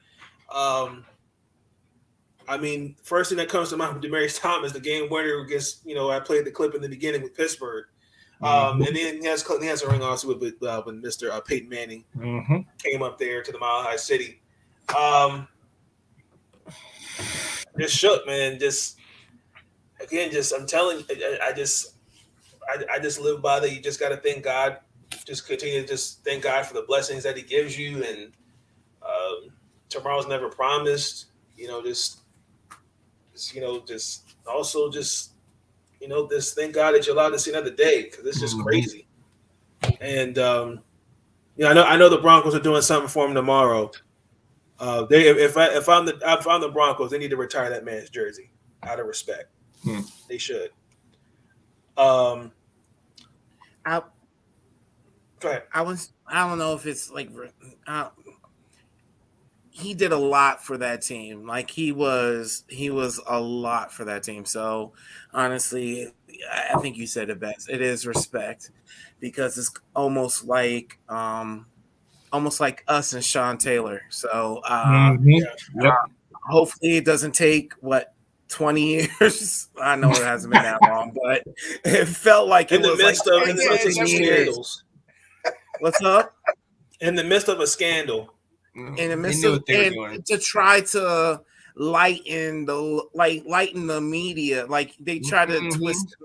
I mean, first thing that comes to mind with Demaryius Thomas, the game winner against, I played the clip in the beginning with Pittsburgh. And then he has a ring also with Mr. Peyton Manning came up there to the Mile High City. Just shook, man. I'm telling you, I just live by that. You just got to thank God. Just continue to just thank God for the blessings that He gives you, and tomorrow's never promised. Just thank God that you're allowed to see another day, because it's just crazy. And I know the Broncos are doing something for him tomorrow. If I'm the Broncos, they need to retire that man's jersey out of respect. They should. Go ahead. I don't know if it's like he did a lot for that team. Like, he was a lot for that team. So honestly, I think you said it best. It is respect, because it's almost like us and Sean Taylor. So hopefully it doesn't take 20 years. I know it hasn't been that long, but it felt like in it the was midst like of 10 some years. scandals. What's up? In the midst of a scandal. In the midst of to try to lighten the media, like they try to twist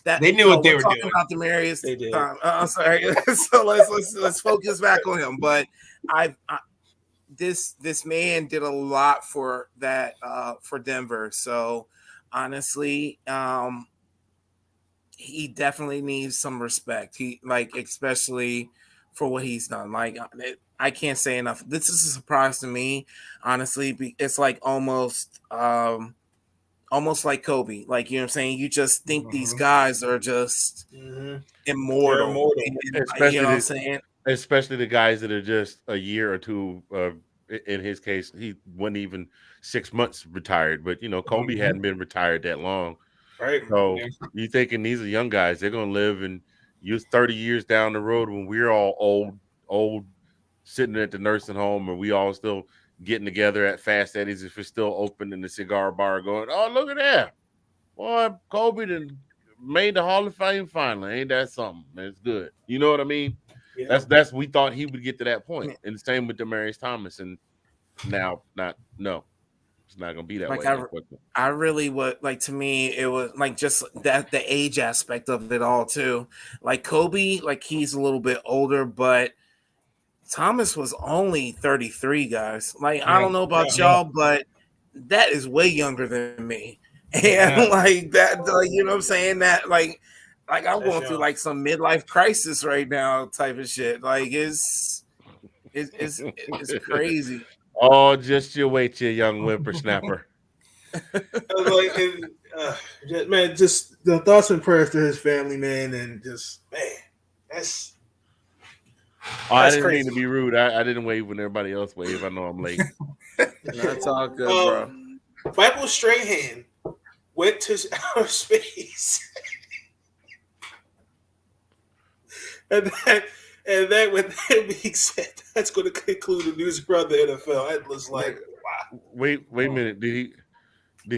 that. They knew what they were talking doing about Demarius. They did. I'm sorry. So let's focus back on him. But this man did a lot for that for Denver. So honestly, he definitely needs some respect. He especially for what he's done. I can't say enough. This is a surprise to me, honestly. It's like almost like Kobe. Like, you know what I'm saying? You just think these guys are just immortal. Especially, you know what I'm saying? Especially the guys that are just a year or two. In his case, he wasn't even 6 months retired. But, Kobe hadn't been retired that long. Right. So you thinking these are young guys. They're going to live and use 30 years down the road when we're all old, sitting at the nursing home, or we all still getting together at Fast Eddie's if it's still open in the cigar bar going, oh, look at that. Boy, Kobe done made the Hall of Fame finally. Ain't that something? It's good. You know what I mean? Yeah. That's we thought he would get to that point. And the same with Demaryius Thomas. And now it's not gonna be that way. I really would to me, it was just that the age aspect of it all too. Like Kobe, he's a little bit older, but Thomas was only 33, guys. I don't know about y'all, but that is way younger than me. And that, you know what I'm saying? That I'm going through some midlife crisis right now type of shit. It's crazy. Oh, just you wait, you young whippersnapper. Man, just the thoughts and prayers to his family, man, and just that's. I didn't mean to be rude. I didn't wave when everybody else waved. I know I'm late. That's all good, bro. Michael Strahan went to outer space. and with that being said, that's going to conclude the news around the NFL. It was wow. Wait a minute. Did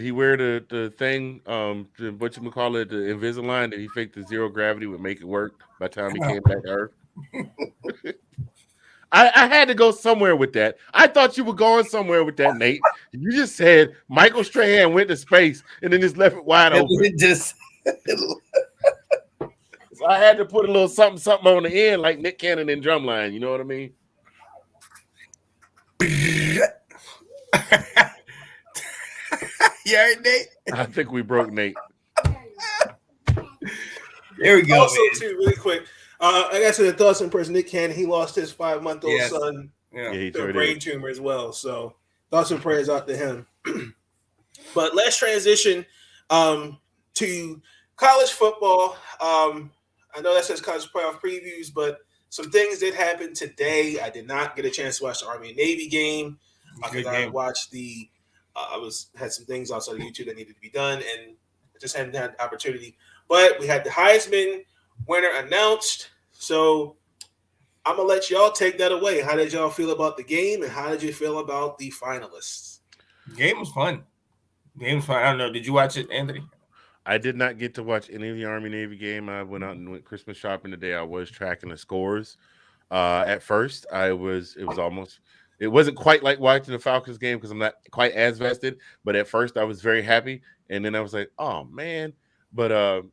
he wear the thing? What you call it? The Invisalign? Did he fake the zero gravity would make it work by the time he came back to Earth? I had to go somewhere with that. I thought you were going somewhere with that, Nate. You just said Michael Strahan went to space and then just left it wide open. So I had to put a little something on the end, like Nick Cannon in Drumline. You know what I mean? Yeah, Nate. I think we broke Nate. There we go. Also, too, really quick. I got to the thoughts and prayers. Nick Cannon, he lost his 5-month-old son to a brain tumor as well. So thoughts and prayers out to him. But let's transition to college football. I know that says college playoff previews, but some things did happen today. I did not get a chance to watch the Army and Navy game because I watched had some things outside of YouTube that needed to be done, and I just hadn't had the opportunity. But we had the Heisman winner announced, so I'm gonna let y'all take that away. How did y'all feel about the game, and how did you feel about the finalists? The game was fun. I don't know. Did you watch it, Anthony? I did not get to watch any of the Army-Navy game. I went out and went Christmas shopping today. I was tracking the scores. At first, it wasn't quite like watching the Falcons game because I'm not quite as vested. But at first, I was very happy. And then I was like, oh, man. But,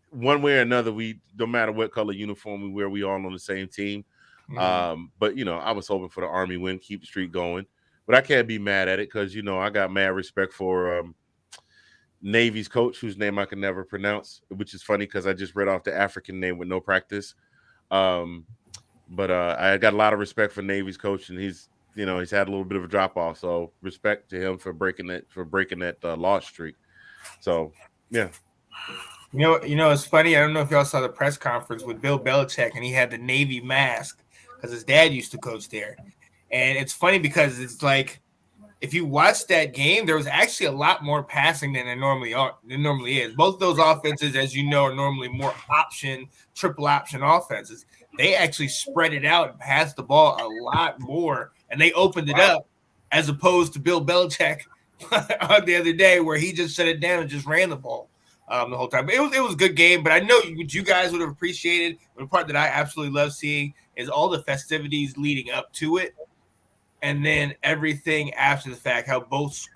one way or another, no matter what color uniform we wear, we all on the same team. Mm-hmm. But, I was hoping for the Army win, keep the streak going. But I can't be mad at it because, I got mad respect for Navy's coach, whose name I can never pronounce, which is funny because I just read off the African name with no practice. But I got a lot of respect for Navy's coach, and he's had a little bit of a drop off. So respect to him for breaking that loss streak. So yeah. It's funny. I don't know if y'all saw the press conference with Bill Belichick, and he had the Navy mask because his dad used to coach there. And it's funny because it's like, if you watch that game, there was actually a lot more passing than there normally is. Both of those offenses, as you know, are normally more triple option offenses. They actually spread it out and passed the ball a lot more, and they opened it up as opposed to Bill Belichick the other day where he just shut it down and just ran the ball the whole time. But it was a good game. But I know what you guys would have appreciated. The part that I absolutely love seeing is all the festivities leading up to it, and then everything after the fact. How both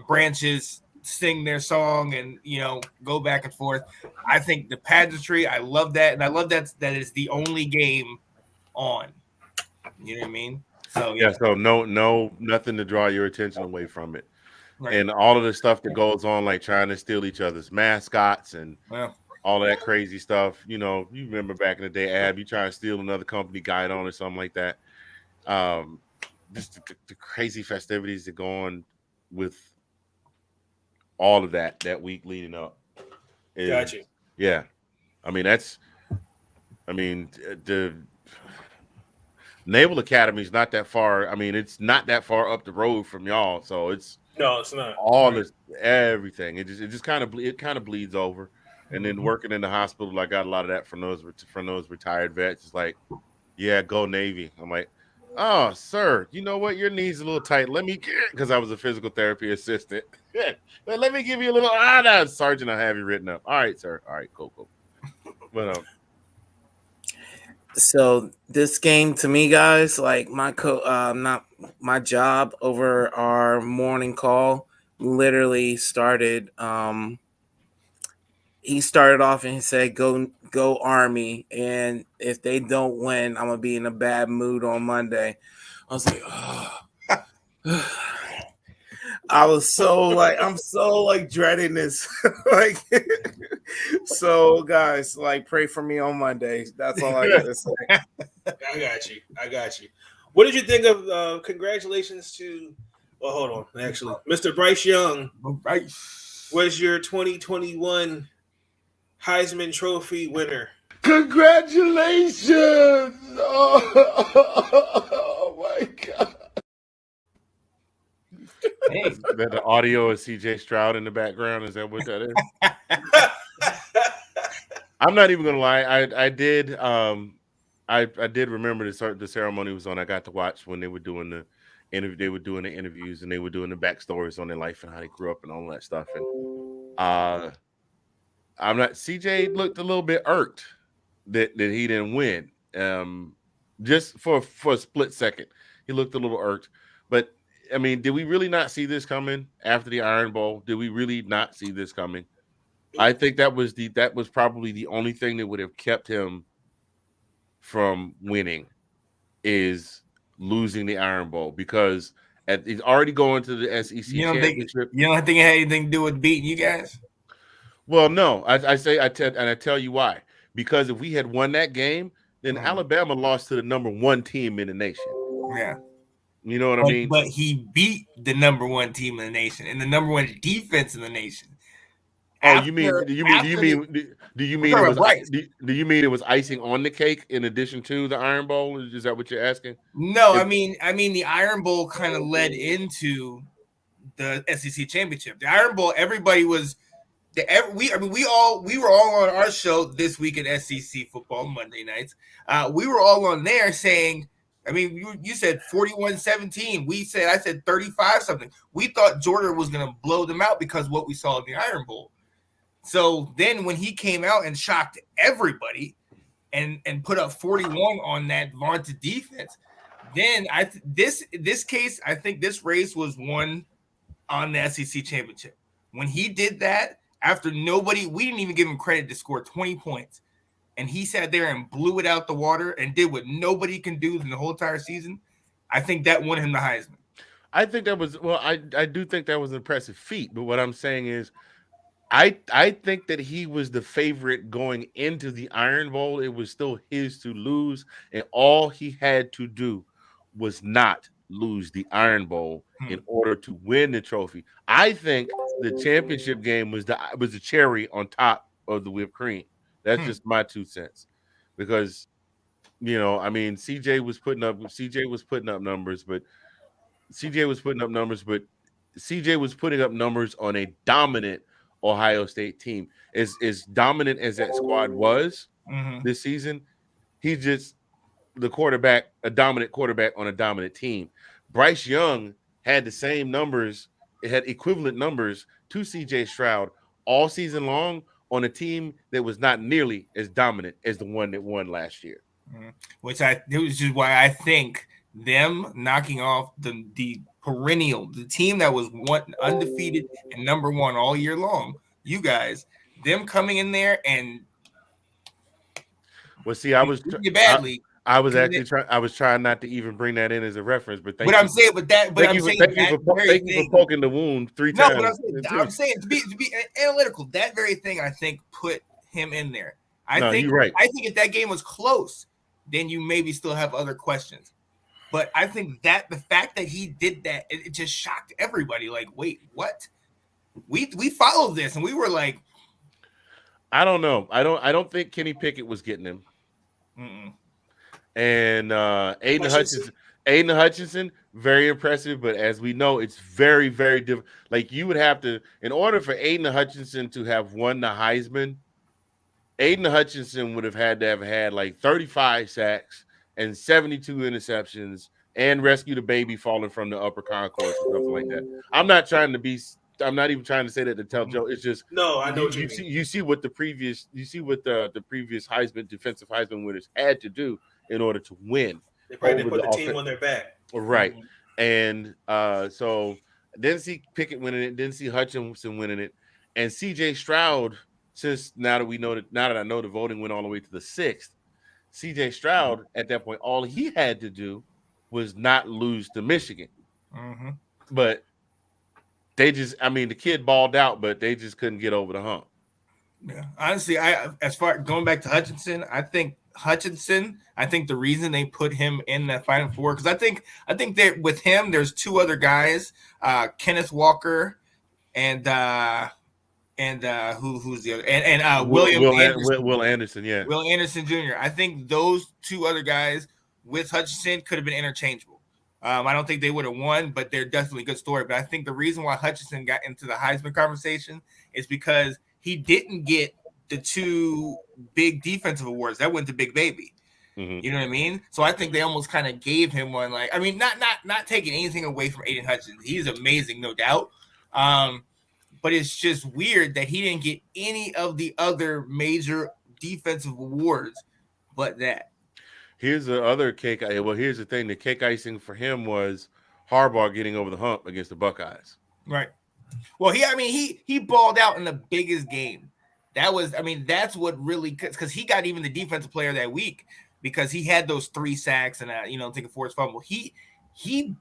branches sing their song and go back and forth. I think the pageantry. I love that, and I love that is the only game on. You know what I mean? So yeah. So nothing to draw your attention away from it. Right. And all of the stuff that goes on, like trying to steal each other's mascots and all of that crazy stuff. You remember back in the day, Ab, you try to steal another company guide on or something like that. Just the crazy festivities that go on with all of that week leading up. Got you. Yeah. The Naval Academy is not that far. It's not that far up the road from y'all. So it's not all this, everything. It just kind of bleeds over. And then working in the hospital, I got a lot of that from those retired vets. It's like, yeah, go Navy. I'm like, oh, sir, you know what? Your knee's a little tight. Let me get, because I was a physical therapy assistant. Let me give you a little sergeant. I have you written up. All right, sir. All right, cool. But So this game to me, guys, like not my job over our morning call, literally started. He started off and he said, "Go Army," and if they don't win, I'm gonna be in a bad mood on Monday. I was like, oh. I'm so dreading this. So guys, pray for me on Monday. That's all I gotta say. I got you. What did you think of congratulations to hold on, actually, Mr. Bryce Young. Bryce was your 2021 Heisman Trophy winner. Congratulations! Oh my God. Hey. That the audio is CJ Stroud in the background. Is that what that is? I'm not even gonna lie. I did remember the ceremony was on. I got to watch when they were doing the interview. They were doing the interviews and they were doing the backstories on their life and how they grew up and all that stuff. And CJ looked a little bit irked that he didn't win. Just for a split second, he looked a little irked. But did we really not see this coming after the Iron Bowl? Did we really not see this coming? I think that was probably the only thing that would have kept him from winning is losing the Iron Bowl, because he's already going to the SEC championship. You don't think it had anything to do with beating you guys? Well, no. I tell you why. Because if we had won that game, then Alabama lost to the number one team in the nation. Yeah. You know what I mean? But he beat the number one team in the nation and the number one defense in the nation. Do you mean it was icing on the cake in addition to the Iron Bowl? Is that what you're asking? No, I mean the Iron Bowl kind of led into the SEC championship. The Iron Bowl, everybody was we were all on our show this week at SEC football Monday nights. We were all on there saying, you said 41-17. I said 35-something. We thought Georgia was going to blow them out because of what we saw in the Iron Bowl. So then when he came out and shocked everybody and put up 41 on that vaunted defense, then this case, I think this race was won on the SEC championship. When he did that, after we didn't even give him credit to score 20 points. And he sat there and blew it out the water and did what nobody can do in the whole entire season. I think that won him the Heisman. I think that was, I do think that was an impressive feat. But what I'm saying is, I think that he was the favorite going into the Iron Bowl. It was still his to lose. And all he had to do was not lose the Iron Bowl in order to win the trophy. I think the championship game was the cherry on top of the whipped cream. That's just my 2 cents, because CJ was putting up numbers, but CJ was putting up numbers on a dominant Ohio State team. As dominant as that squad was this season, he's just a dominant quarterback on a dominant team. Bryce Young had the same numbers, it had equivalent numbers to CJ Stroud all season long on a team that was not nearly as dominant as the one that won last year. Which is why I think them knocking off the perennial, the team that was undefeated and number one all year long, you guys, them coming in there and see, I was badly. I was actually trying. I was trying not to even bring that in as a reference, but thank you for poking the wound 3 times. But I'm saying to be analytical, that very thing I think put him in there. You're right. I think if that game was close, then you maybe still have other questions. But I think that the fact that he did that, it just shocked everybody. Like, wait, what? We followed this, and we were like, I don't know. I don't think Kenny Pickett was getting him. Mm-mm. And Aiden Hutchinson, very impressive. But as we know, it's very, very different. Like, you would have to, in order for Aiden Hutchinson to have won the Heisman, Aiden Hutchinson would have had like 35 sacks and 72 interceptions and rescue the baby falling from the upper concourse or something like that. I'm not even trying to say that to tell Joe. It's just I know you see what the previous Heisman defensive Heisman winners had to do in order to win. They probably put the team on their back. Right. And so didn't see Pickett winning it, didn't see Hutchinson winning it. And CJ Stroud, since now that I know the voting went all the way to the 6th, CJ Stroud at that point, all he had to do was not lose to Michigan. Mm-hmm. But the kid balled out, but they just couldn't get over the hump. Yeah. Honestly, as far going back to Hutchinson, I think the reason they put him in that Final Four, because I think that with him, there's 2 other guys, Kenneth Walker and who's the other, and Will Anderson, yeah, Will Anderson Jr. I think those 2 other guys with Hutchinson could have been interchangeable. I don't think they would have won, but they're definitely a good story. But I think the reason why Hutchinson got into the Heisman conversation is because he didn't get the 2 big defensive awards that went to Big Baby. Mm-hmm. You know what I mean? So I think they almost kind of gave him one. Like, I mean, not taking anything away from Aiden Hutchinson. He's amazing, no doubt. But it's just weird that he didn't get any of the other major defensive awards, but that. Here's the other cake. Well, here's the thing. The cake icing for him was Harbaugh getting over the hump against the Buckeyes. Right. Well, he balled out in the biggest game. That's what really, because he got even the defensive player that week because he had those 3 sacks and take a forced fumble. He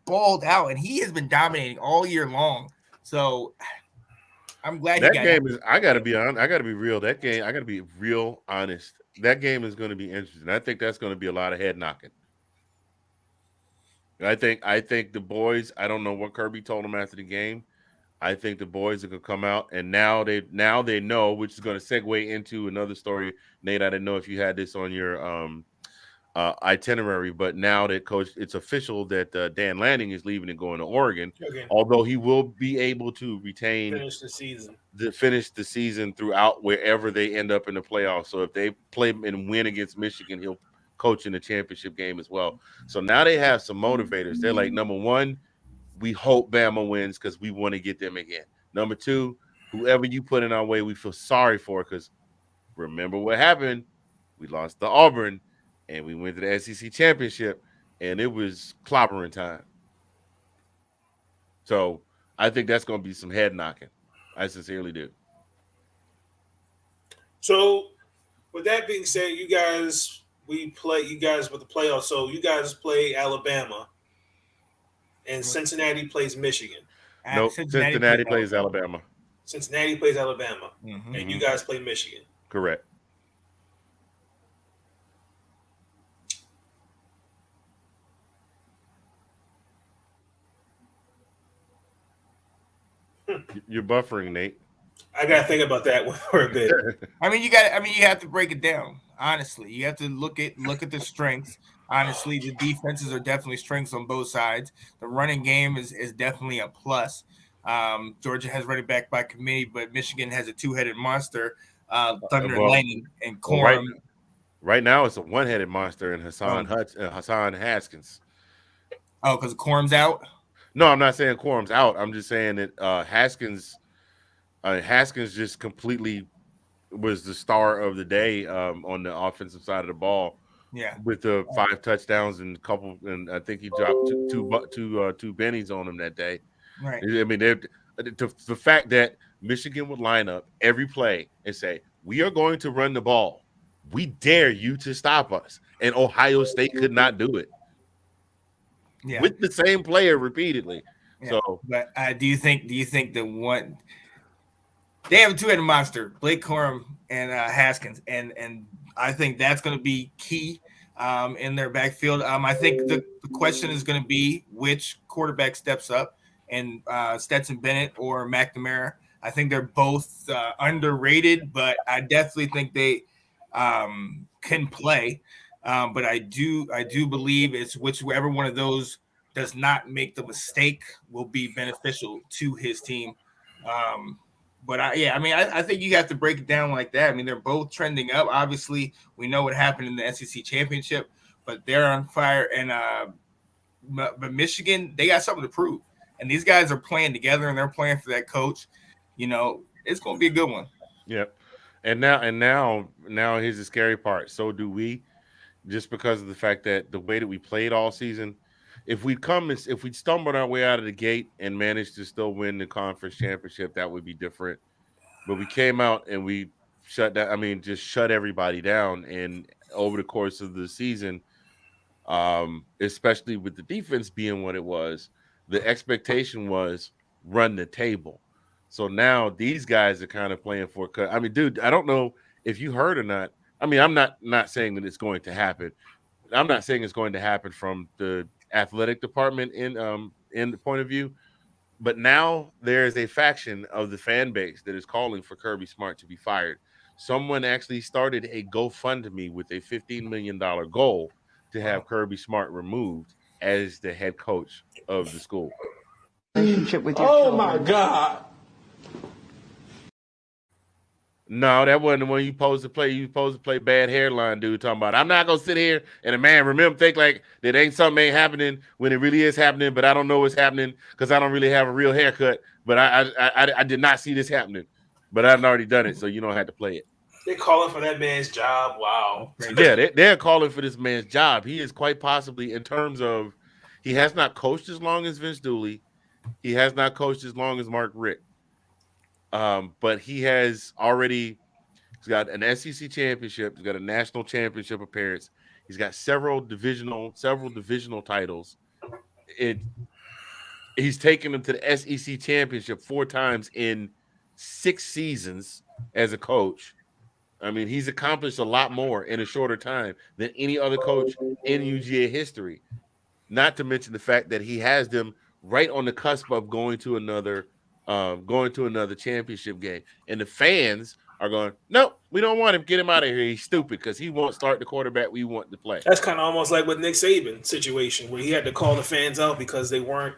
balled out and he has been dominating all year long. So I'm glad that game is. I got to be honest. I got to be real. That game. I got to be real honest. That game is going to be interesting. I think that's going to be a lot of head knocking. I think the boys. I don't know what Kirby told them after the game. I think the boys are going to come out, and now they know, which is going to segue into another story. Nate, I didn't know if you had this on your itinerary, but now that it's official that Dan Lanning is leaving and going to Oregon. Okay. Although he will be able to finish the season throughout wherever they end up in the playoffs. So if they play and win against Michigan, he'll coach in the championship game as well. So now they have some motivators. They're like, number 1, we hope Bama wins because we want to get them again. Number 2, whoever you put in our way, we feel sorry for because remember what happened? We lost to Auburn and we went to the SEC championship and it was clobbering time. So I think that's going to be some head knocking. I sincerely do. So with that being said, you guys with the playoffs. So you guys play Alabama and Cincinnati plays Michigan. No, Cincinnati plays Alabama. Cincinnati plays Alabama, mm-hmm. and you guys play Michigan. Correct. You're buffering, Nate. I gotta think about that one for a bit. You have to break it down. Honestly, you have to look at the strengths. Honestly, the defenses are definitely strengths on both sides. The running game is definitely a plus. Georgia has running back by committee, but Michigan has a 2-headed monster, Thunder Lane and Corum. Right now, it's a 1-headed monster in Hassan Haskins. Oh, because Corum's out? No, I'm not saying Quorum's out. I'm just saying that Haskins just completely was the star of the day on the offensive side of the ball. Yeah, with the 5 touchdowns and I think he dropped two bennies on him that day. right. I mean, the fact that Michigan would line up every play and say, "We are going to run the ball. We dare you to stop us," and Ohio State could not do it. Yeah, with the same player repeatedly. yeah. So, but do you think the one they have a two-headed monster, Blake Corum and Haskins, and I think that's going to be key in their backfield. I think the question is going to be which quarterback steps up, and Stetson Bennett or McNamara. I think they're both underrated, but I definitely think they can play. But I do believe it's whichever one of those does not make the mistake will be beneficial to his team. But I think you have to break it down like that. I mean, they're both trending up. Obviously, we know what happened in the SEC championship, but they're on fire. And but Michigan, they got something to prove. And these guys are playing together, and they're playing for that coach. You know, it's going to be a good one. Yep. And now here's the scary part. So do we, just because of the fact that the way that we played all season. If we stumbled our way out of the gate and managed to still win the conference championship, that would be different. But we came out and we shut everybody down. And over the course of the season, especially with the defense being what it was, the expectation was run the table. So now these guys are kind of playing for. I mean, dude, I don't know if you heard or not. I mean, I'm not saying that it's going to happen. I'm not saying it's going to happen from the athletic department in the point of view, but now there is a faction of the fan base that is calling for Kirby Smart to be fired. Someone actually started a GoFundMe with a $15 million goal to have Kirby Smart removed as the head coach of the school. Relationship with your children. My God. No, that wasn't the one you supposed to play. You supposed to play bad hairline dude talking about, I'm not going to sit here and a man think like that ain't something ain't happening when it really is happening, but I don't know what's happening because I don't really have a real haircut. But I did not see this happening, but I've already done it, so you don't have to play it. They're calling for that man's job. Wow. Yeah, they're calling for this man's job. He is quite possibly, in terms of, he has not coached as long as Vince Dooley. He has not coached as long as Mark Richt. But he's got an SEC championship. He's got a national championship appearance. He's got several divisional titles. He's taken them to the SEC championship 4 times in 6 seasons as a coach. I mean, he's accomplished a lot more in a shorter time than any other coach in UGA history. Not to mention the fact that he has them right on the cusp of going to another championship game, and the fans are going, "No, we don't want him. Get him out of here. He's stupid because he won't start the quarterback we want to play." That's kind of almost like with Nick Saban situation where he had to call the fans out because they weren't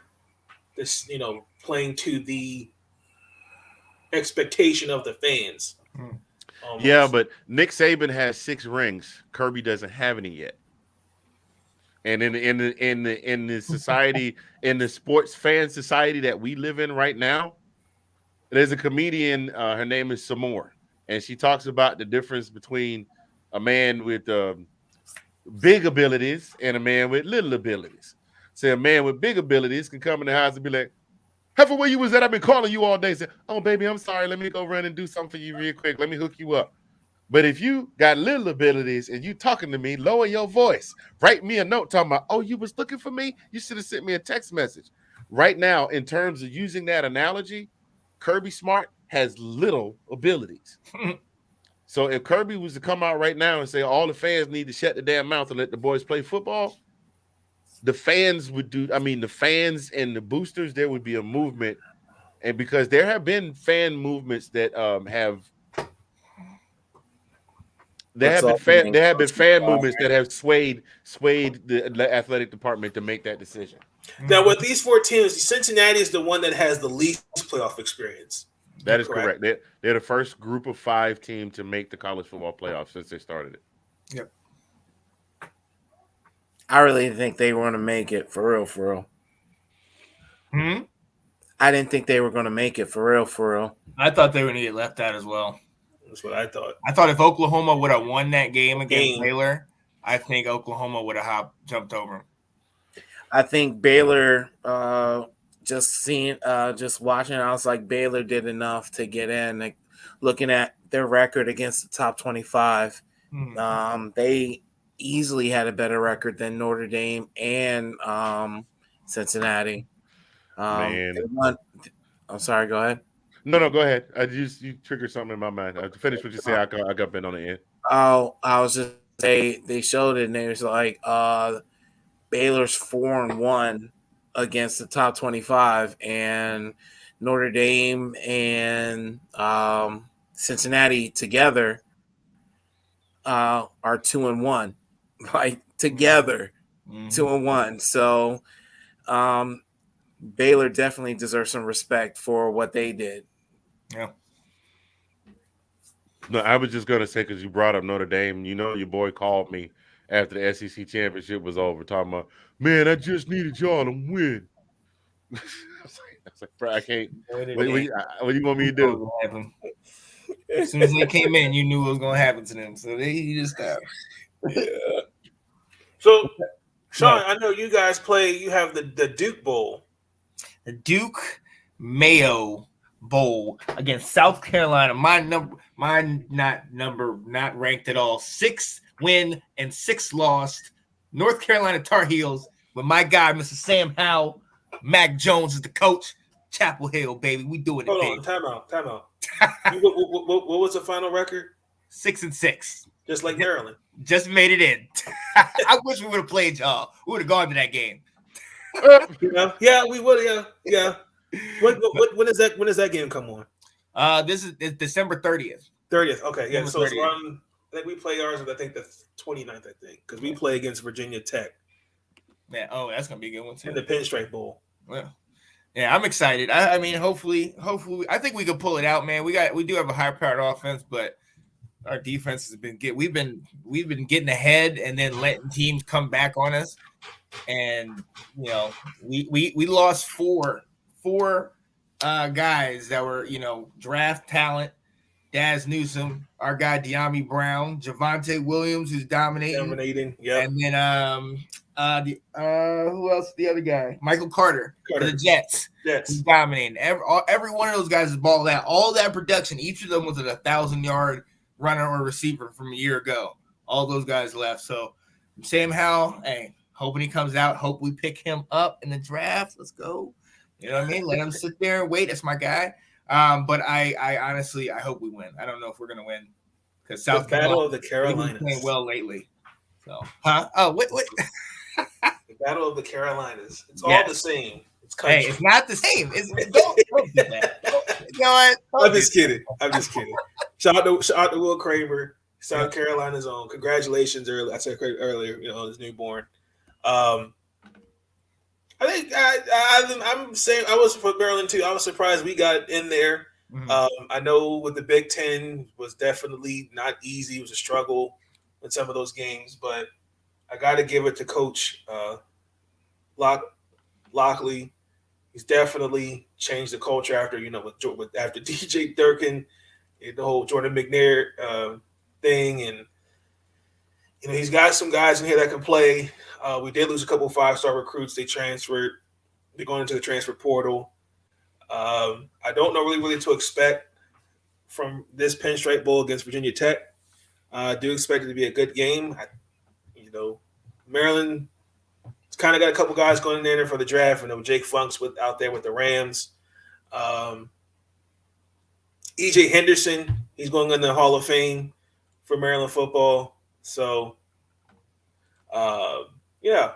playing to the expectation of the fans. Yeah, but Nick Saban has 6 rings. Kirby doesn't have any yet. And in the society, in the sports fan society that we live in right now, there's a comedian. Her name is Samore, and she talks about the difference between a man with big abilities and a man with little abilities. Say a man with big abilities can come in the house and be like, "Heifer, where you was at? I've been calling you all day." Say, "Oh, baby, I'm sorry. Let me go run and do something for you real quick. Let me hook you up." But if you got little abilities and you talking to me, lower your voice. Write me a note talking about, "Oh, you was looking for me? You should have sent me a text message." Right now, in terms of using that analogy, Kirby Smart has little abilities. So if Kirby was to come out right now and say all the fans need to shut the damn mouth and let the boys play football, the fans would do. I mean, the fans and the boosters, there would be a movement, and because there have been fan movements that have. There have been fan movements that have swayed the athletic department to make that decision. Now, with these 4 teams, Cincinnati is the one that has the least playoff experience. That is correct. They're the first group of 5 team to make the college football playoff since they started it. Yep. I really think they want to make it for real. I didn't think they were going to make it for real. I thought they were going to get left out as well. That's what I thought. I thought if Oklahoma would have won that game against Baylor, I think Oklahoma would have jumped over them. I think Baylor, just watching, I was like, Baylor did enough to get in. Like, looking at their record against the top 25, they easily had a better record than Notre Dame and Cincinnati. Man, I'm sorry. Go ahead. No, go ahead. You triggered something in my mind. To finish what you say, I got bent on the end. Oh, I was just they showed it, and it was like Baylor's 4-1 against the top 25, and Notre Dame and Cincinnati together are 2-1, like together, 2-1. So Baylor definitely deserves some respect for what they did. Yeah. No, I was just gonna say, because you brought up Notre Dame. You know, your boy called me after the SEC championship was over, talking about, man, I just needed y'all to win. I was like, bro, I can't. What do you want me to do? As soon as they came in, you knew what was going to happen to them. So he just stopped. Yeah. So, Sean, I know you guys play. You have the Duke Bowl. The Duke Mayo Bowl against South Carolina. Not ranked at all. 6 win and 6 lost. North Carolina Tar Heels with my guy, Mr. Sam Howell. Mac Jones is the coach. Chapel Hill, baby. We doing it. Hold on, time out. what was the final record? 6-6. Just like Maryland. Just made it in. I wish we would have played y'all. We would have gone to that game. Yeah, we would. Yeah. When does that game come on? It's December 30th. 30th. Okay, yeah. So 30th. it's on. I think we play ours. I think the 29th. I think because we play against Virginia Tech. Man, that's gonna be a good one too. In the Pinstripe Bowl. Yeah, I'm excited. I mean, hopefully, I think we can pull it out, man. We do have a high-powered offense, but our defense has been we've been getting ahead and then letting teams come back on us. And we lost four guys that were draft talent. Daz Newsome, our guy De'Ami Brown, Javonte Williams, who's dominating. Yeah. And then who else? The other guy, Michael Carter. For the Jets. He's dominating. Every one of those guys is balled out. All that production, each of them was at 1,000-yard runner or receiver from a year ago. All those guys left. So Sam Howell, hey, hoping he comes out. Hope we pick him up in the draft. Let's go. You know what I mean? Let him sit there and wait. That's my guy. But I honestly, I hope we win. I don't know if we're gonna win because South Carolina, Battle of the Carolinas, playing well lately. So, Oh, what? The Battle of the Carolinas. It's all the same. It's country. Hey, it's not the same. Don't do that. You know what? I'm just kidding. Shout out to Will Kramer, South Carolina's own. Congratulations earlier. I said earlier, his newborn. I think I'm saying I was for Maryland too. I was surprised we got in there. Mm-hmm. I know with the Big Ten was definitely not easy. It was a struggle in some of those games, but I got to give it to Coach Lockley. He's definitely changed the culture after after DJ Durkin, the whole Jordan McNair thing, and he's got some guys in here that can play. We did lose a couple 5-star recruits. They transferred. They're going into the transfer portal. I don't know really what to expect from this Pinstripe Bowl against Virginia Tech. I do expect it to be a good game. Maryland kind of got a couple guys going in there for the draft. Jake Funk's out there with the Rams. E.J. Henderson, he's going in the Hall of Fame for Maryland football. So, yeah.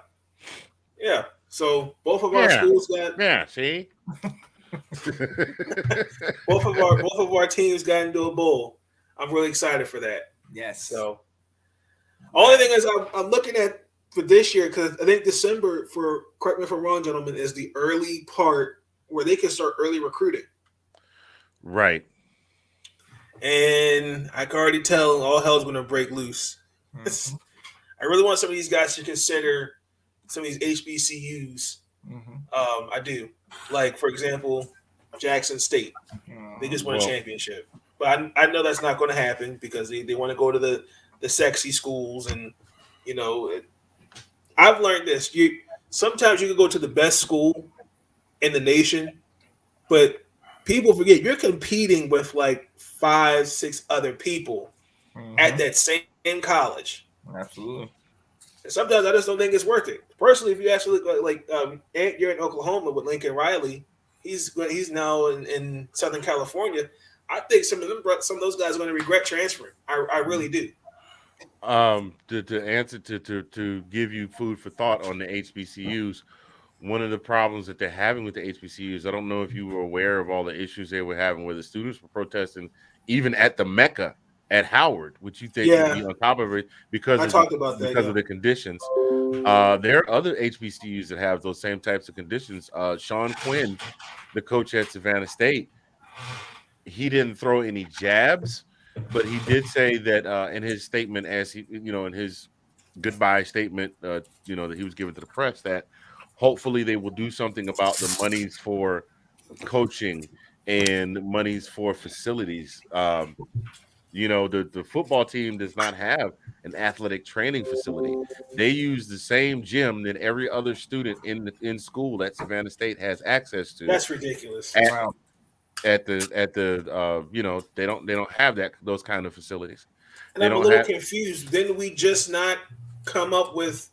So both of our schools got see. both of our teams got into a bowl. I'm really excited for that. Yes. So, only thing is, I'm looking at for this year because I think December, correct me if I'm wrong, gentlemen, is the early part where they can start early recruiting. Right. And I can already tell all hell's going to break loose. Mm-hmm. I really want some of these guys to consider some of these HBCUs I do. Like, for example, Jackson State. They just won a championship. But I know that's not going to happen because they want to go to the sexy schools. And, I've learned this. Sometimes you can go to the best school in the nation, but people forget you're competing with like 5-6 other people at that same college. Absolutely. And sometimes I just don't think it's worth it. Personally, if you actually you're in Oklahoma with Lincoln Riley, he's now in Southern California. I think some of those guys are going to regret transferring. I really do. To answer to give you food for thought on the HBCUs, one of the problems that they're having with the HBCUs, I don't know if you were aware of all the issues they were having where the students were protesting even at the Mecca at Howard, which you think would be on top of it because of the conditions. There are other HBCUs that have those same types of conditions. Sean Quinn, the coach at Savannah State, he didn't throw any jabs, but he did say that in his statement, as he, in his goodbye statement, that he was giving to the press, that hopefully they will do something about the monies for coaching and monies for facilities. The football team does not have an athletic training facility. They use the same gym that every other student in school at Savannah State has access to. That's ridiculous. At the they don't have those kind of facilities. And I'm a little confused. Didn't we just not come up with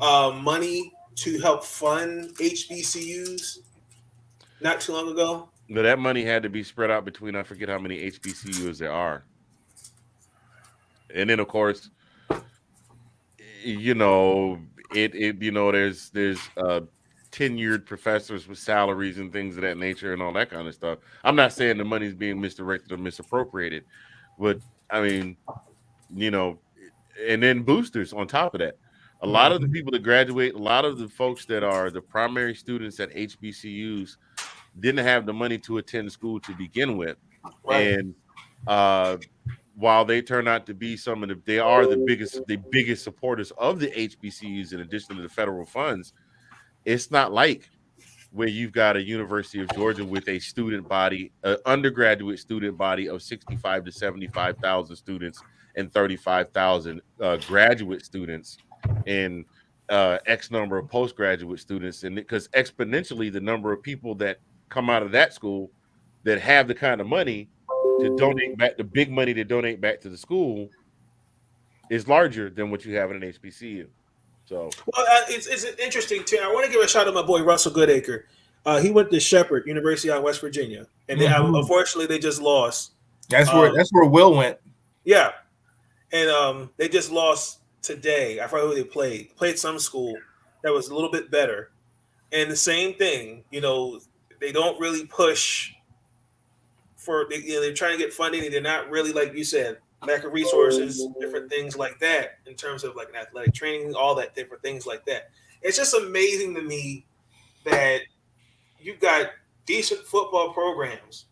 money to help fund HBCUs not too long ago? But that money had to be spread out between, I forget how many HBCUs there are. And then of course, there's tenured professors with salaries and things of that nature and all that kind of stuff. I'm not saying the money's being misdirected or misappropriated, but I mean, and then boosters on top of that. A lot of the people that graduate, a lot of the folks that are the primary students at HBCUs didn't have the money to attend school to begin with. Right. And while they turn out to be they are the biggest supporters of the HBCUs in addition to the federal funds, it's not like where you've got a University of Georgia with a student body, an undergraduate student body of 65 to 75,000 students and 35,000 graduate students and X number of postgraduate students. And because exponentially the number of people that come out of that school that have the kind of money to donate back, the big money to donate back to the school is larger than what you have in an HBCU. So, it's interesting too. I want to give a shout out to my boy Russell Goodacre. He went to Shepherd University out of West Virginia, and unfortunately they just lost. That's where Will went. Yeah, and they just lost today. I forgot who they played. Played some school that was a little bit better, and the same thing. They don't really push for. They're trying to get funding, and they're not really, like you said, lack of resources, different things like that in terms of like an athletic training, all that different things like that. It's just amazing to me that you've got decent football programs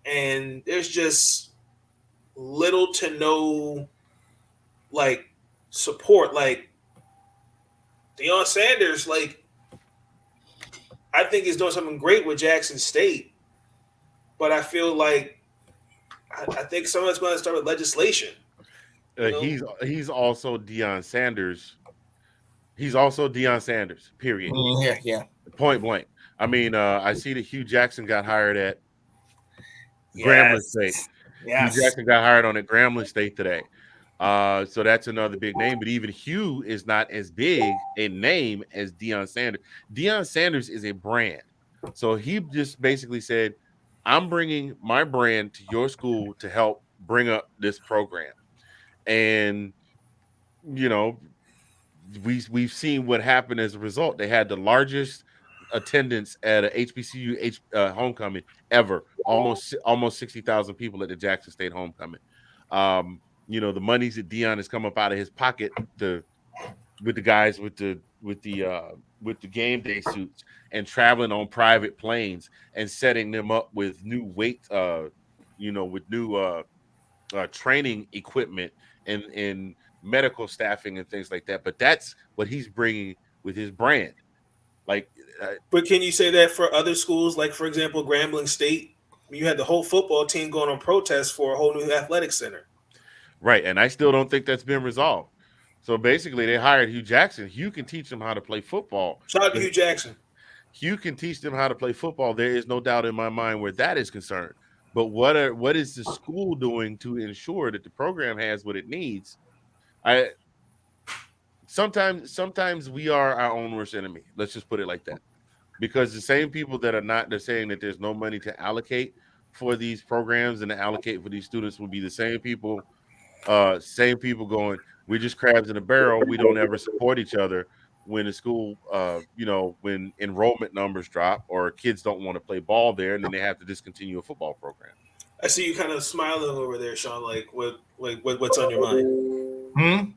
and there's just little to no like support. Like Deion Sanders, like I think he's doing something great with Jackson State, but I feel like I think someone's going to start with legislation. He's also Deion Sanders. He's also Deion Sanders. Period. Yeah. Point blank. I mean, I see that Hugh Jackson got hired at Grambling State. Yes. Hugh Jackson got hired on at Grambling State today. So that's another big name. But even Hugh is not as big a name as Deion Sanders. Deion Sanders is a brand. So he just basically said, I'm bringing my brand to your school to help bring up this program. And, we've seen what happened as a result. They had the largest attendance at a HBCU homecoming ever, almost 60,000 people at the Jackson State homecoming. The monies that Deion has come up out of his pocket with the guys with the game day suits and traveling on private planes and setting them up with new weight, with new training equipment and medical staffing and things like that. But that's what he's bringing with his brand. Like, But can you say that for other schools, like for example, Grambling State? You had the whole football team going on protest for a whole new athletic center. right, and I still don't think that's been resolved. So basically, they hired Hugh Jackson. Hugh can teach them how to play football. Shout out to Hugh Jackson. Hugh can teach them how to play football. There is no doubt in my mind where that is concerned. But what is the school doing to ensure that the program has what it needs? Sometimes we are our own worst enemy. Let's just put it like that. Because the same people that are not, they're saying that there's no money to allocate for these programs and to allocate for these students will be the same people going, we're just crabs in a barrel. We don't ever support each other when the school, when enrollment numbers drop or kids don't want to play ball there, and then they have to discontinue a football program. I see you kind of smiling over there, Sean. Like what's on your mind?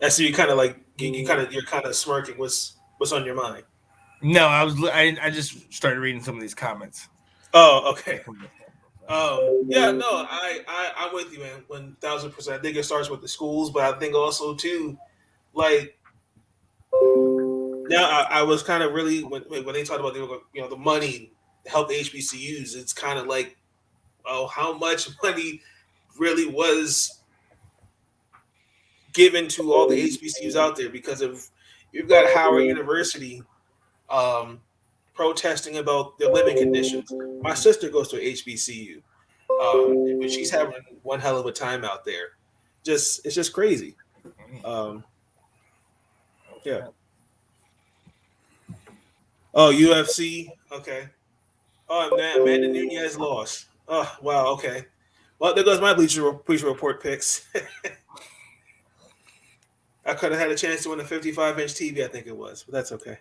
I see you kind of like you're kind of smirking. What's on your mind? No, I just started reading some of these comments. Oh, okay. Yeah, no, I'm with you, man. 1,000%. I think it starts with the schools, but I think also too, like now I was kind of really when they talked about the money to help the HBCUs, it's kind of like, oh, how much money really was given to all the HBCUs out there? Because if you've got Howard University protesting about their living conditions. My sister goes to HBCU, but she's having one hell of a time out there. It's just crazy. Yeah. Oh, UFC. Okay. Oh man, Amanda Nunez lost. Oh wow. Okay. Well, there goes my Bleacher Report picks. I could have had a chance to win a 55-inch TV. I think it was, but that's okay.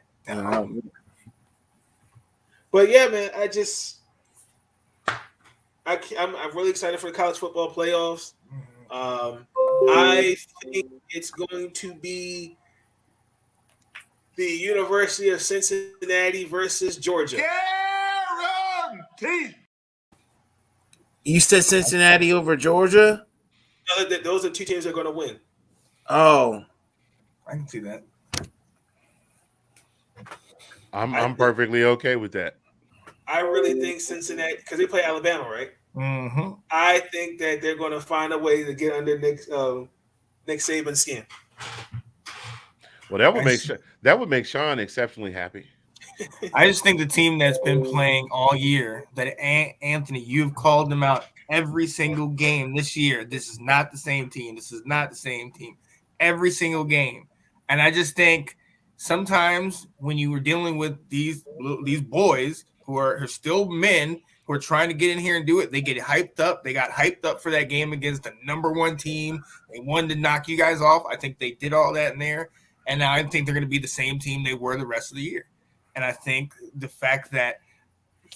But yeah, man, I'm really excited for the college football playoffs. I think it's going to be the University of Cincinnati versus Georgia. Guaranteed. You said Cincinnati over Georgia? No, those are two teams that are going to win. Oh, I can see that. I'm perfectly okay with that. I really think Cincinnati, because they play Alabama, right? Mm-hmm. I think that they're going to find a way to get under Nick Saban's skin. Well, that would make Sean exceptionally happy. I just think the team that's been playing all year, that Anthony, you've called them out every single game this year. This is not the same team. This is not the same team. Every single game. And I just think sometimes when you were dealing with these boys who are still men who are trying to get in here and do it, they get hyped up. They got hyped up for that game against the number one team. They wanted to knock you guys off. I think they did all that in there. And now I think they're going to be the same team they were the rest of the year. And I think the fact that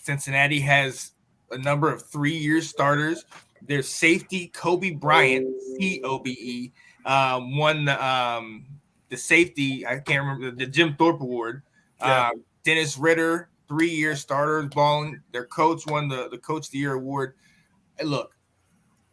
Cincinnati has a number of 3-year starters, their safety, Kobe Bryant, COBE, won the safety, I can't remember, the Jim Thorpe Award. Yeah. Dennis Ritter, 3-year starter, balling. Their coach won the Coach of the Year award. And look,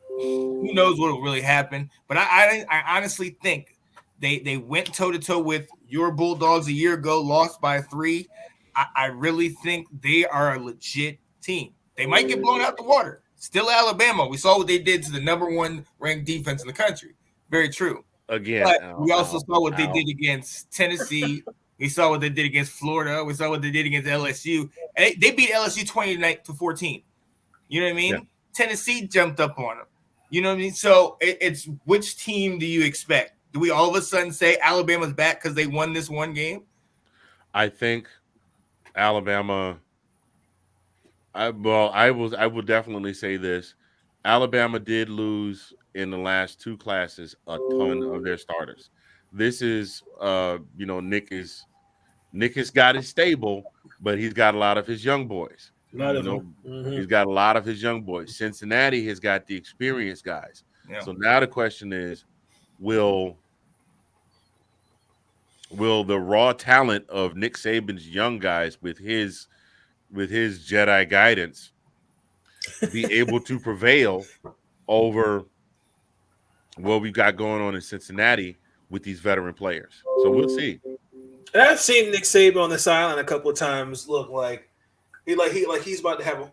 who knows what will really happen? But I honestly think they went toe-to-toe with your Bulldogs a year ago, lost by 3. I really think they are a legit team. They might get blown out the water. Still Alabama. We saw what they did to the number 1 ranked defense in the country. Very true. Again, but we also saw what they did against Tennessee. We saw what they did against Florida. We saw what they did against LSU. And they beat LSU 29-14. You know what I mean? Yeah. Tennessee jumped up on them. You know what I mean? So it's which team do you expect? Do we all of a sudden say Alabama's back because they won this one game? I think Alabama. I will definitely say this. Alabama did lose in the last 2 classes a ton of their starters. This is Nick has got his stable, but he's got a lot of his young boys. He's got a lot of his young boys. Cincinnati has got the experienced guys. Yeah. So now the question is, will the raw talent of Nick Saban's young guys with his Jedi guidance be able to prevail over what we've got going on in Cincinnati with these veteran players? So we'll see. And I've seen Nick Saban on the sideline a couple of times look like he's about to have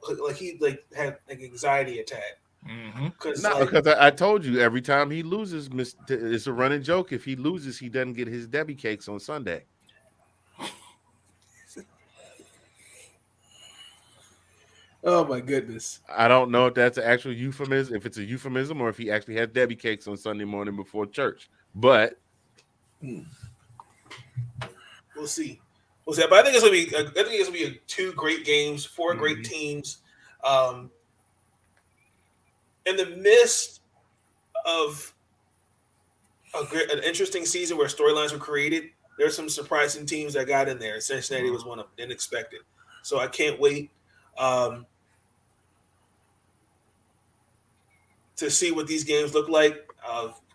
had an anxiety attack. Because I told you every time he loses, it's a running joke. If he loses, he doesn't get his Debbie cakes on Sunday. Oh my goodness! I don't know if that's an actual euphemism, if it's a euphemism, or if he actually has Debbie cakes on Sunday morning before church. But we'll see. But I think it's gonna be 2 great games, 4 great teams. In the midst of an interesting season where storylines were created, there's some surprising teams that got in there. Cincinnati was one of them, unexpected. So I can't wait to see what these games look like.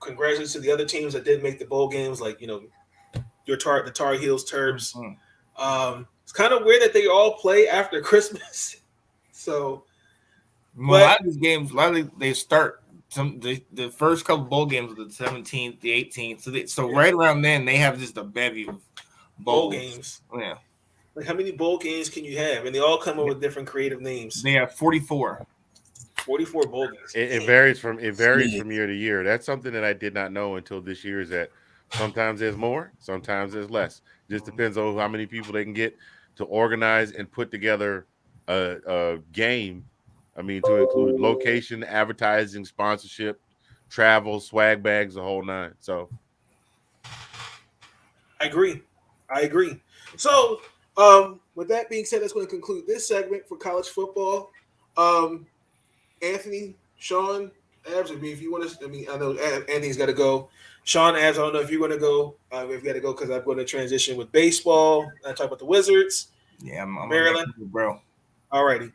Congratulations to the other teams that did make the bowl games, like the Tar Heels, Terps. It's kind of weird that they all play after Christmas. So, a lot of these games, they start the first couple bowl games with the 17th, the 18th. So right around then they have just a bevy of bowl games. Yeah. Like how many bowl games can you have? And they all come up with different creative names. They have 44. 44 bowl games. It varies from year to year. That's something that I did not know until this year. Is that sometimes there's more, sometimes there's less. Just depends on how many people they can get to organize and put together a game. I mean, to include location, advertising, sponsorship, travel, swag bags, the whole nine. So, I agree. So, with that being said, that's going to conclude this segment for college football. Anthony, Sean, Abs, if you want to, I know Anthony's got to go. Sean, Abs, I don't know if you're going to go. We've got to go because I'm going to transition with baseball. I talk about the Wizards. Yeah, I'm Maryland, bro. All righty.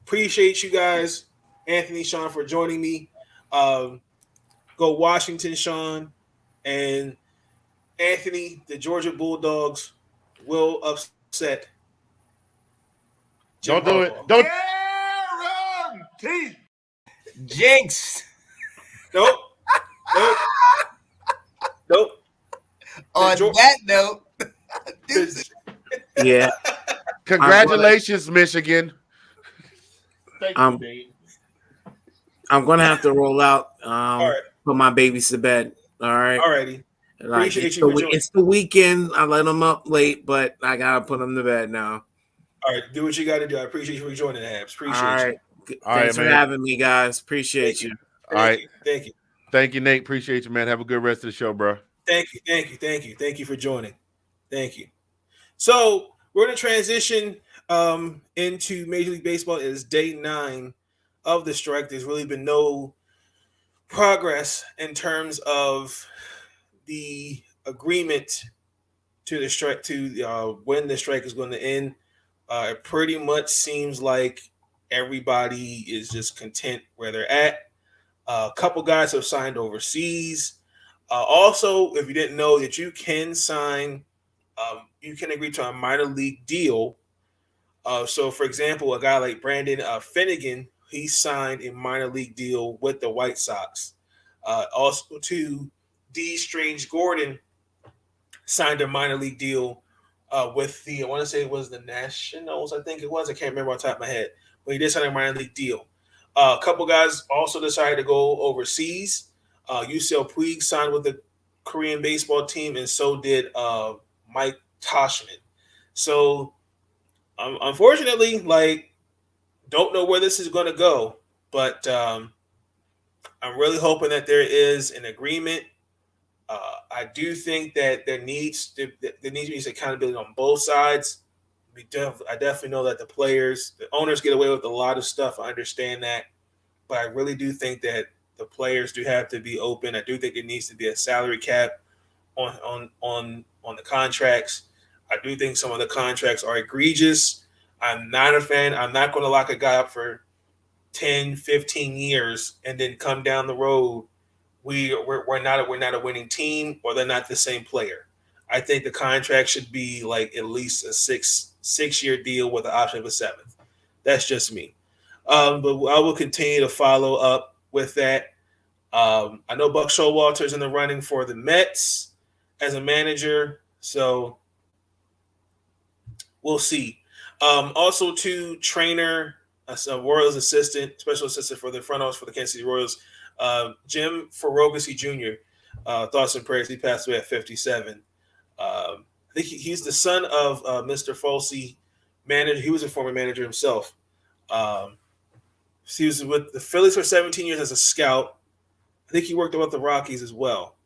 Appreciate you guys, Anthony, Sean, for joining me. Go Washington, Sean, and Anthony. The Georgia Bulldogs will upset. Don't do it. Don't. Jinx. Nope. On that note, yeah. Congratulations, Michigan. I'm gonna have to roll out. Put my babies to bed. All right. Alrighty. Like, it's the weekend. I let them up late, but I gotta put them to bed now. All right, do what you got to do. I appreciate you for joining the Habs. Appreciate you. Thanks for having me, guys. Appreciate you. All right. Thank you, Nate. Appreciate you, man. Have a good rest of the show, bro. Thank you for joining. Thank you. So we're going to transition into Major League Baseball. It is day 9 of the strike. There's really been no progress in terms of the agreement to the strike, to when the strike is going to end. It pretty much seems like everybody is just content where they're at. A couple guys have signed overseas. Also, if you didn't know that you can sign, you can agree to a minor league deal. So, for example, a guy like Brandon Finnegan, he signed a minor league deal with the White Sox. Also, to D. Strange Gordon signed a minor league deal with I want to say it was the Nationals, I think it was. I can't remember off the top of my head. But he did sign a minor league deal. A couple guys also decided to go overseas. UCL Puig signed with the Korean baseball team, and so did Mike Toshman. So, unfortunately, don't know where this is going to go. But I'm really hoping that there is an agreement. I do think that there needs to be some accountability on both sides. I definitely know that the owners get away with a lot of stuff. I understand that, but I really do think that the players do have to be open. I do think it needs to be a salary cap on the contracts. I do think some of the contracts are egregious. I'm not a fan. I'm not going to lock a guy up for 10, 15 years and then come down the road. We're not a winning team, or they're not the same player. I think the contract should be like at least a 6-year deal with the option of a 7th. That's just me. But I will continue to follow up with that. I know Buck Showalter's in the running for the Mets as a manager. So we'll see. Also, trainer, a Royals assistant, special assistant for the front office for the Kansas City Royals, Jim Ferrogasi Jr. Thoughts and prayers. He passed away at 57. I think he's the son of Mr. Folsey, manager. He was a former manager himself. He was with the Phillies for 17 years as a scout. I think he worked with the Rockies as well.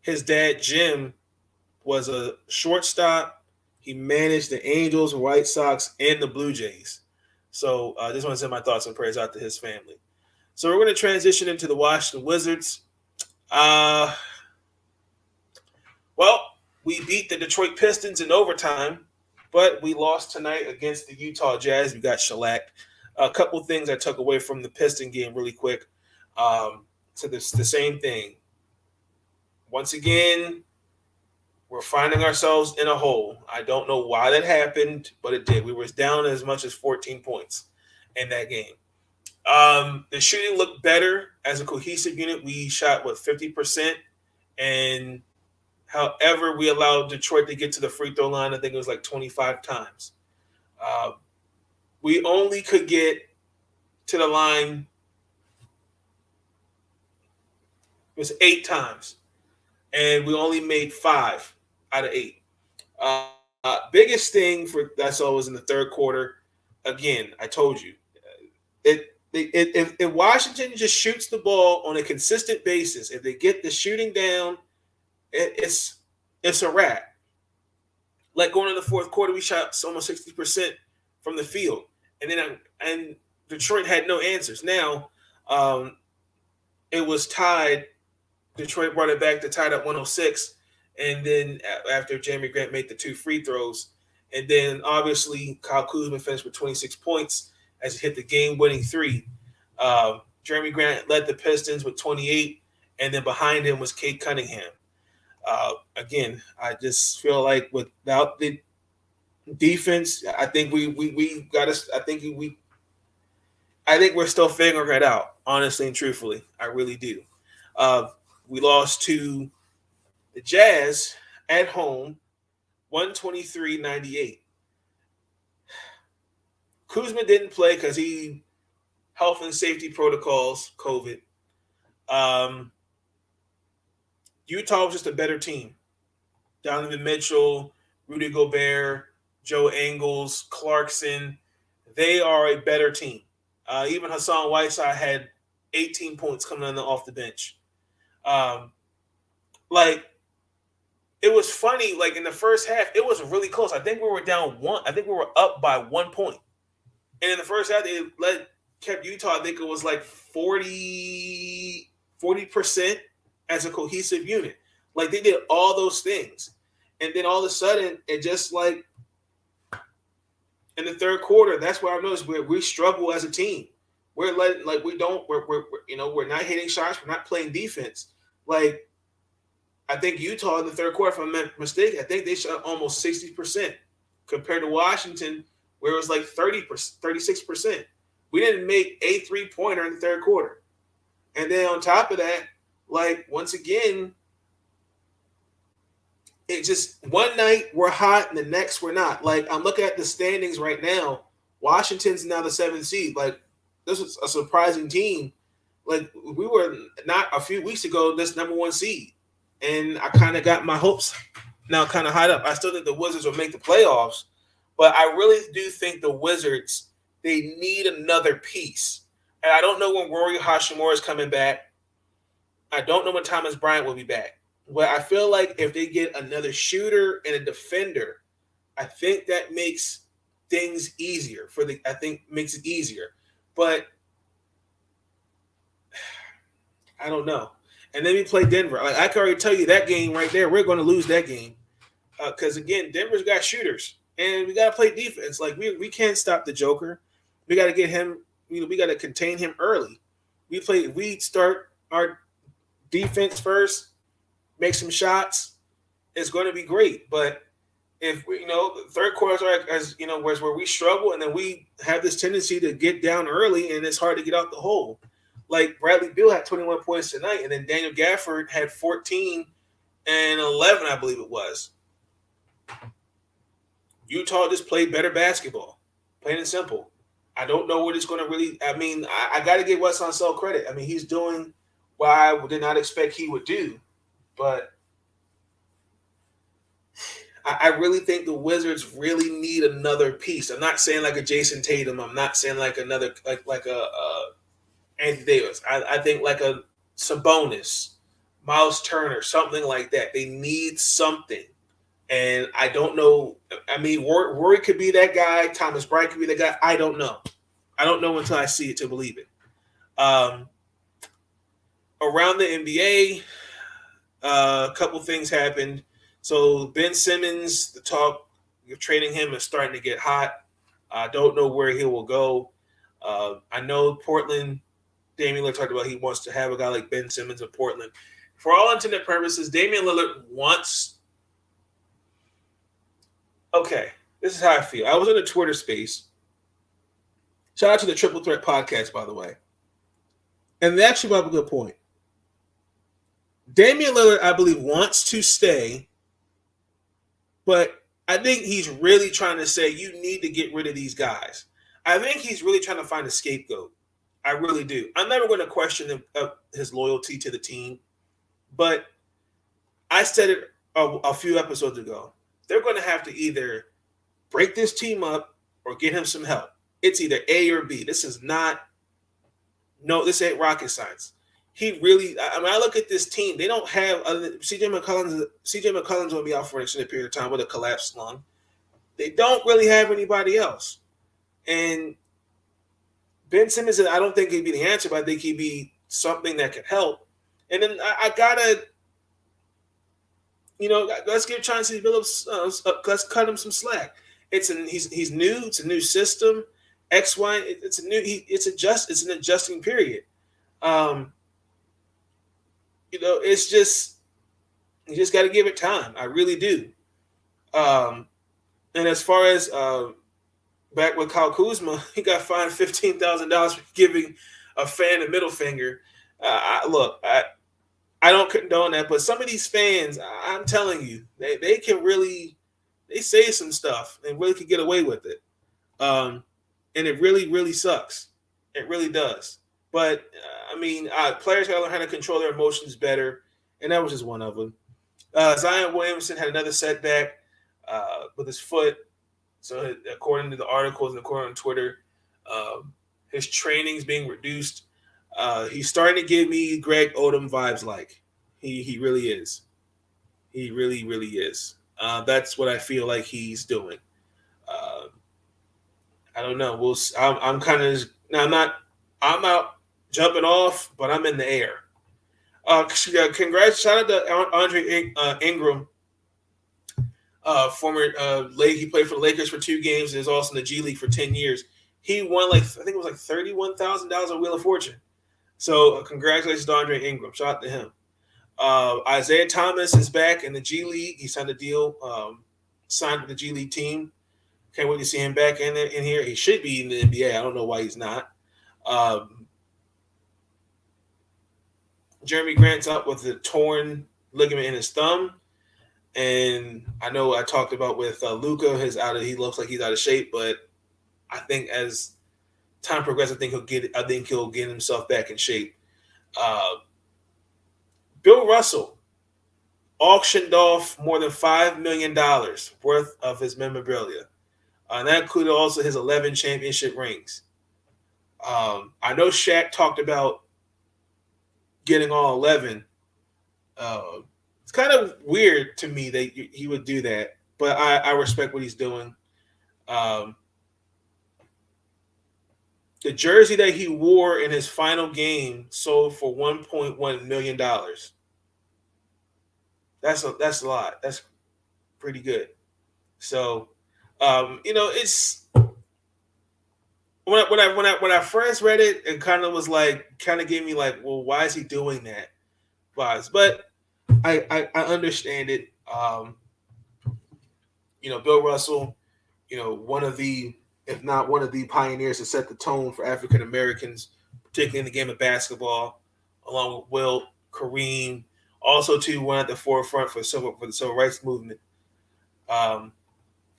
His dad, Jim, was a shortstop. He managed the Angels, White Sox, and the Blue Jays. So I just want to send my thoughts and prayers out to his family. So we're going to transition into the Washington Wizards. Well, we beat the Detroit Pistons in overtime, but we lost tonight against the Utah Jazz. We got shellacked. A couple things I took away from the Piston game really quick. So the same thing. Once again, we're finding ourselves in a hole. I don't know why that happened, but it did. We were down as much as 14 points in that game. The shooting looked better as a cohesive unit. We shot, 50%? And however, we allowed Detroit to get to the free throw line. I think it was like 25 times. We only could get to the line. It was 8 times. And we only made 5 out of 8. Biggest thing for I saw was in the third quarter. Again, I told you, if Washington just shoots the ball on a consistent basis, if they get the shooting down, it's a wrap. Like going in the fourth quarter, we shot almost 60% from the field, and Detroit had no answers. Now, it was tied. Detroit brought it back to tied up 106, and then after Jeremy Grant made the 2 free throws, and then obviously Kyle Kuzma finished with 26 points as he hit the game-winning 3. Jeremy Grant led the Pistons with 28, and then behind him was Cade Cunningham. Again, I just feel like without the defense, I think we got us. I think we're still figuring it out. Honestly and truthfully, I really do. We lost to the Jazz at home, 123-98. Kuzma didn't play because he health and safety protocols, COVID. Utah was just a better team. Donovan Mitchell, Rudy Gobert, Joe Ingles, Clarkson. They are a better team. Even Hassan Whiteside had 18 points coming off the bench. It was funny. Like in the first half, it was really close. I think we were down 1. I think we were up by 1 point. And in the first half, they kept Utah. I think it was like 40% as a cohesive unit. Like they did all those things, and then all of a sudden, it just like in the third quarter, that's where I noticed we struggle as a team. We're we're not hitting shots. We're not playing defense. Like, I think Utah in the third quarter, if I'm not mistaken, I think they shot almost 60% compared to Washington, where it was like 36%. We didn't make a 3-pointer in the third quarter. And then on top of that, like, once again, it just one night we're hot and the next we're not. Like, I'm looking at the standings right now. Washington's now the 7th seed. Like, this was a surprising team. Like, we were not a few weeks ago this number 1 seed. And I kind of got my hopes now kind of high up. I still think the Wizards will make the playoffs. But I really do think the Wizards, they need another piece. And I don't know when Rory Hachimura is coming back. I don't know when Thomas Bryant will be back. But I feel like if they get another shooter and a defender, I think that makes things easier makes it easier. But I don't know. And then we play Denver. Like, I can already tell you that game right there, we're going to lose that game. Because, again, Denver's got shooters. And we got to play defense. Like, we can't stop the Joker. We got to get him, we got to contain him early. We start our defense first, make some shots, it's going to be great. But if the third quarter is where we struggle, and then we have this tendency to get down early, and it's hard to get out the hole. Like Bradley Beal had 21 points tonight, and then Daniel Gafford had 14 2011, I believe it was. Utah just played better basketball, plain and simple. I don't know what it's going to really. I mean, I got to give Wes Unseld credit. I mean, he's doing what I did not expect he would do, but I really think the Wizards really need another piece. I'm not saying like a Jason Tatum. I'm not saying like another like a Anthony Davis. I think like a Sabonis, Miles Turner, something like that. They need something. And I don't know. I mean, Rory could be that guy. Thomas Bryant could be that guy. I don't know. I don't know until I see it to believe it. Around the NBA, a couple things happened. So Ben Simmons, the talk of trading him is starting to get hot. I don't know where he will go. I know Portland, Damian Lillard talked about he wants to have a guy like Ben Simmons in Portland. For all intended purposes, Damian Lillard wants – okay, this is how I feel. I was in a Twitter space. Shout out to the Triple Threat podcast, by the way. And they actually brought up a good point. Damian Lillard, I believe, wants to stay, but I think he's really trying to say you need to get rid of these guys. I think he's really trying to find a scapegoat. I really do. I'm never going to question his loyalty to the team, but I said it a few episodes ago. They're going to have to either break this team up or get him some help. It's either A or B. This ain't rocket science. He really, I mean, I look at this team. They don't have CJ McCollum's will be out for an extended period of time with a collapsed lung. They don't really have anybody else. And Ben Simmons, I don't think he'd be the answer, but I think he'd be something that could help. And then I gotta, let's give Chauncey Billups, let's cut him some slack. He's new. It's a new system. It's an adjusting period. It's just you just got to give it time. I really do. And as far as back with Kyle Kuzma, he got fined $15,000 for giving a fan a middle finger. I don't condone that, but some of these fans, I'm telling you, they can really say some stuff and really could get away with it. And it really, really sucks. It really does. But, players got to learn how to control their emotions better, and that was just one of them. Zion Williamson had another setback with his foot. So according to the articles and according to Twitter, his training's being reduced. He's starting to give me Greg Odom vibes like. He really is. He really, really is. That's what I feel like he's doing. I don't know. I'm kind of now. I'm out jumping off, but I'm in the air. Congrats! Shout out to Andre Ingram, former he played for the Lakers for 2 games and is also in the G League for 10 years. He won I think it was $31,000 on Wheel of Fortune. So congratulations to Andre Ingram. Shout out to him. Isaiah Thomas is back in the G League. He signed a deal, signed with the G League team. Can't wait to see him back in here. He should be in the NBA. I don't know why he's not. Jeremy Grant's up with a torn ligament in his thumb. And I know I talked about with Luka, he looks like he's out of shape, but I think as time progresses, I think he'll get himself back in shape. Bill Russell auctioned off more than $5 million worth of his memorabilia. And that included also his 11 championship rings. I know Shaq talked about getting all 11. It's kind of weird to me that he would do that, but I respect what he's doing. The jersey that he wore in his final game sold for $1.1 million. That's a lot. That's pretty good. So, it's when I first read it, it kind of gave me like, well, why is he doing that? Vibes, but I understand it. Bill Russell, one of the, if not one of the pioneers to set the tone for African Americans, particularly in the game of basketball, along with Wilt, Kareem, Also, too, one at the forefront for the civil rights movement. Got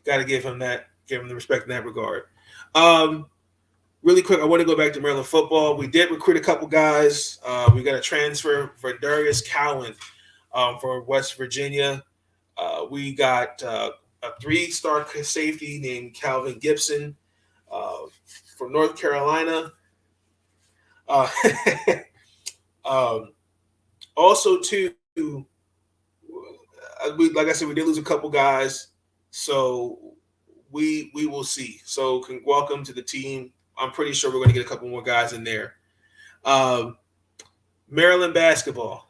to give him the respect in that regard. Really quick, I want to go back to Maryland football. We did recruit a couple guys. We got a transfer for Darius Cowan from West Virginia. We got a 3-star safety named Calvin Gibson from North Carolina. Also, too, like I said, we did lose a couple guys, so we will see. So, welcome to the team. I'm pretty sure we're going to get a couple more guys in there. Maryland basketball.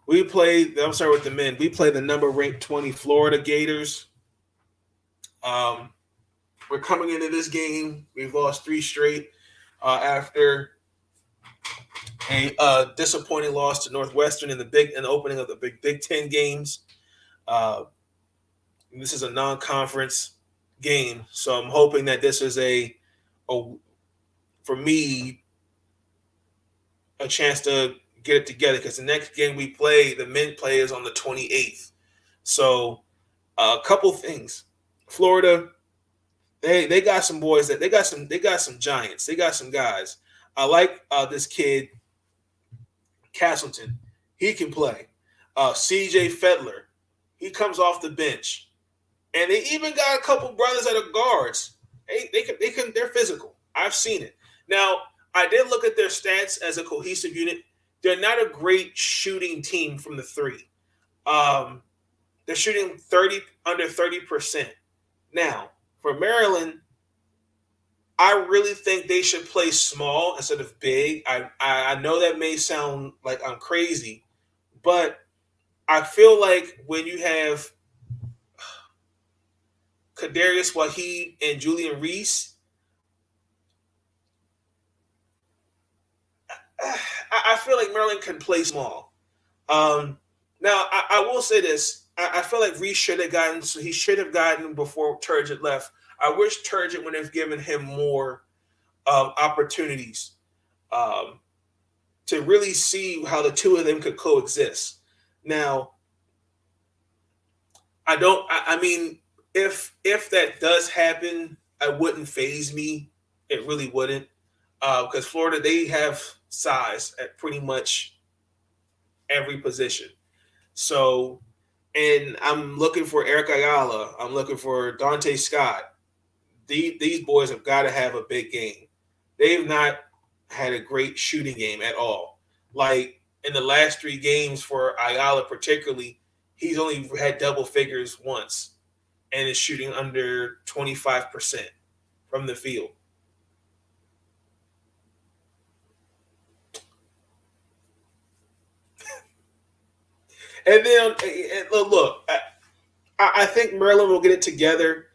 We played. I'm sorry with the men. We played the number-ranked 20 Florida Gators. We're coming into this game. We've lost 3 straight after a disappointing loss to Northwestern in the opening of the Big Ten games. This is a non-conference game, so I'm hoping that this is for me, a chance to get it together, because the next game we play, the men play, is on the 28th. So a couple things. Florida, they got some boys they got some giants. They got some guys. I like this kid, Castleton. He can play. CJ Fedler, he comes off the bench. And they even got a couple brothers that are guards. They're physical. I've seen it. Now, I did look at their stats as a cohesive unit. They're not a great shooting team from the 3. They're shooting under 30%. Now, for Maryland, I really think they should play small instead of big. I know that may sound like I'm crazy, but I feel like when you have Kadarius Waheed and Julian Reese, I feel like Maryland can play small. Now, I will say this. I feel like Reese should have gotten before Turgeon left. I wish Turgeon would have given him more opportunities to really see how the two of them could coexist. Now, I mean, if that does happen, it wouldn't faze me. It really wouldn't, because Florida, they have size at pretty much every position. So, and I'm looking for Eric Ayala. I'm looking for Dante Scott. These boys have got to have a big game. They've not had a great shooting game at all. Like in the last 3 games for Ayala particularly, he's only had double figures once and is shooting under 25% from the field. And then, look, I think Maryland will get it together.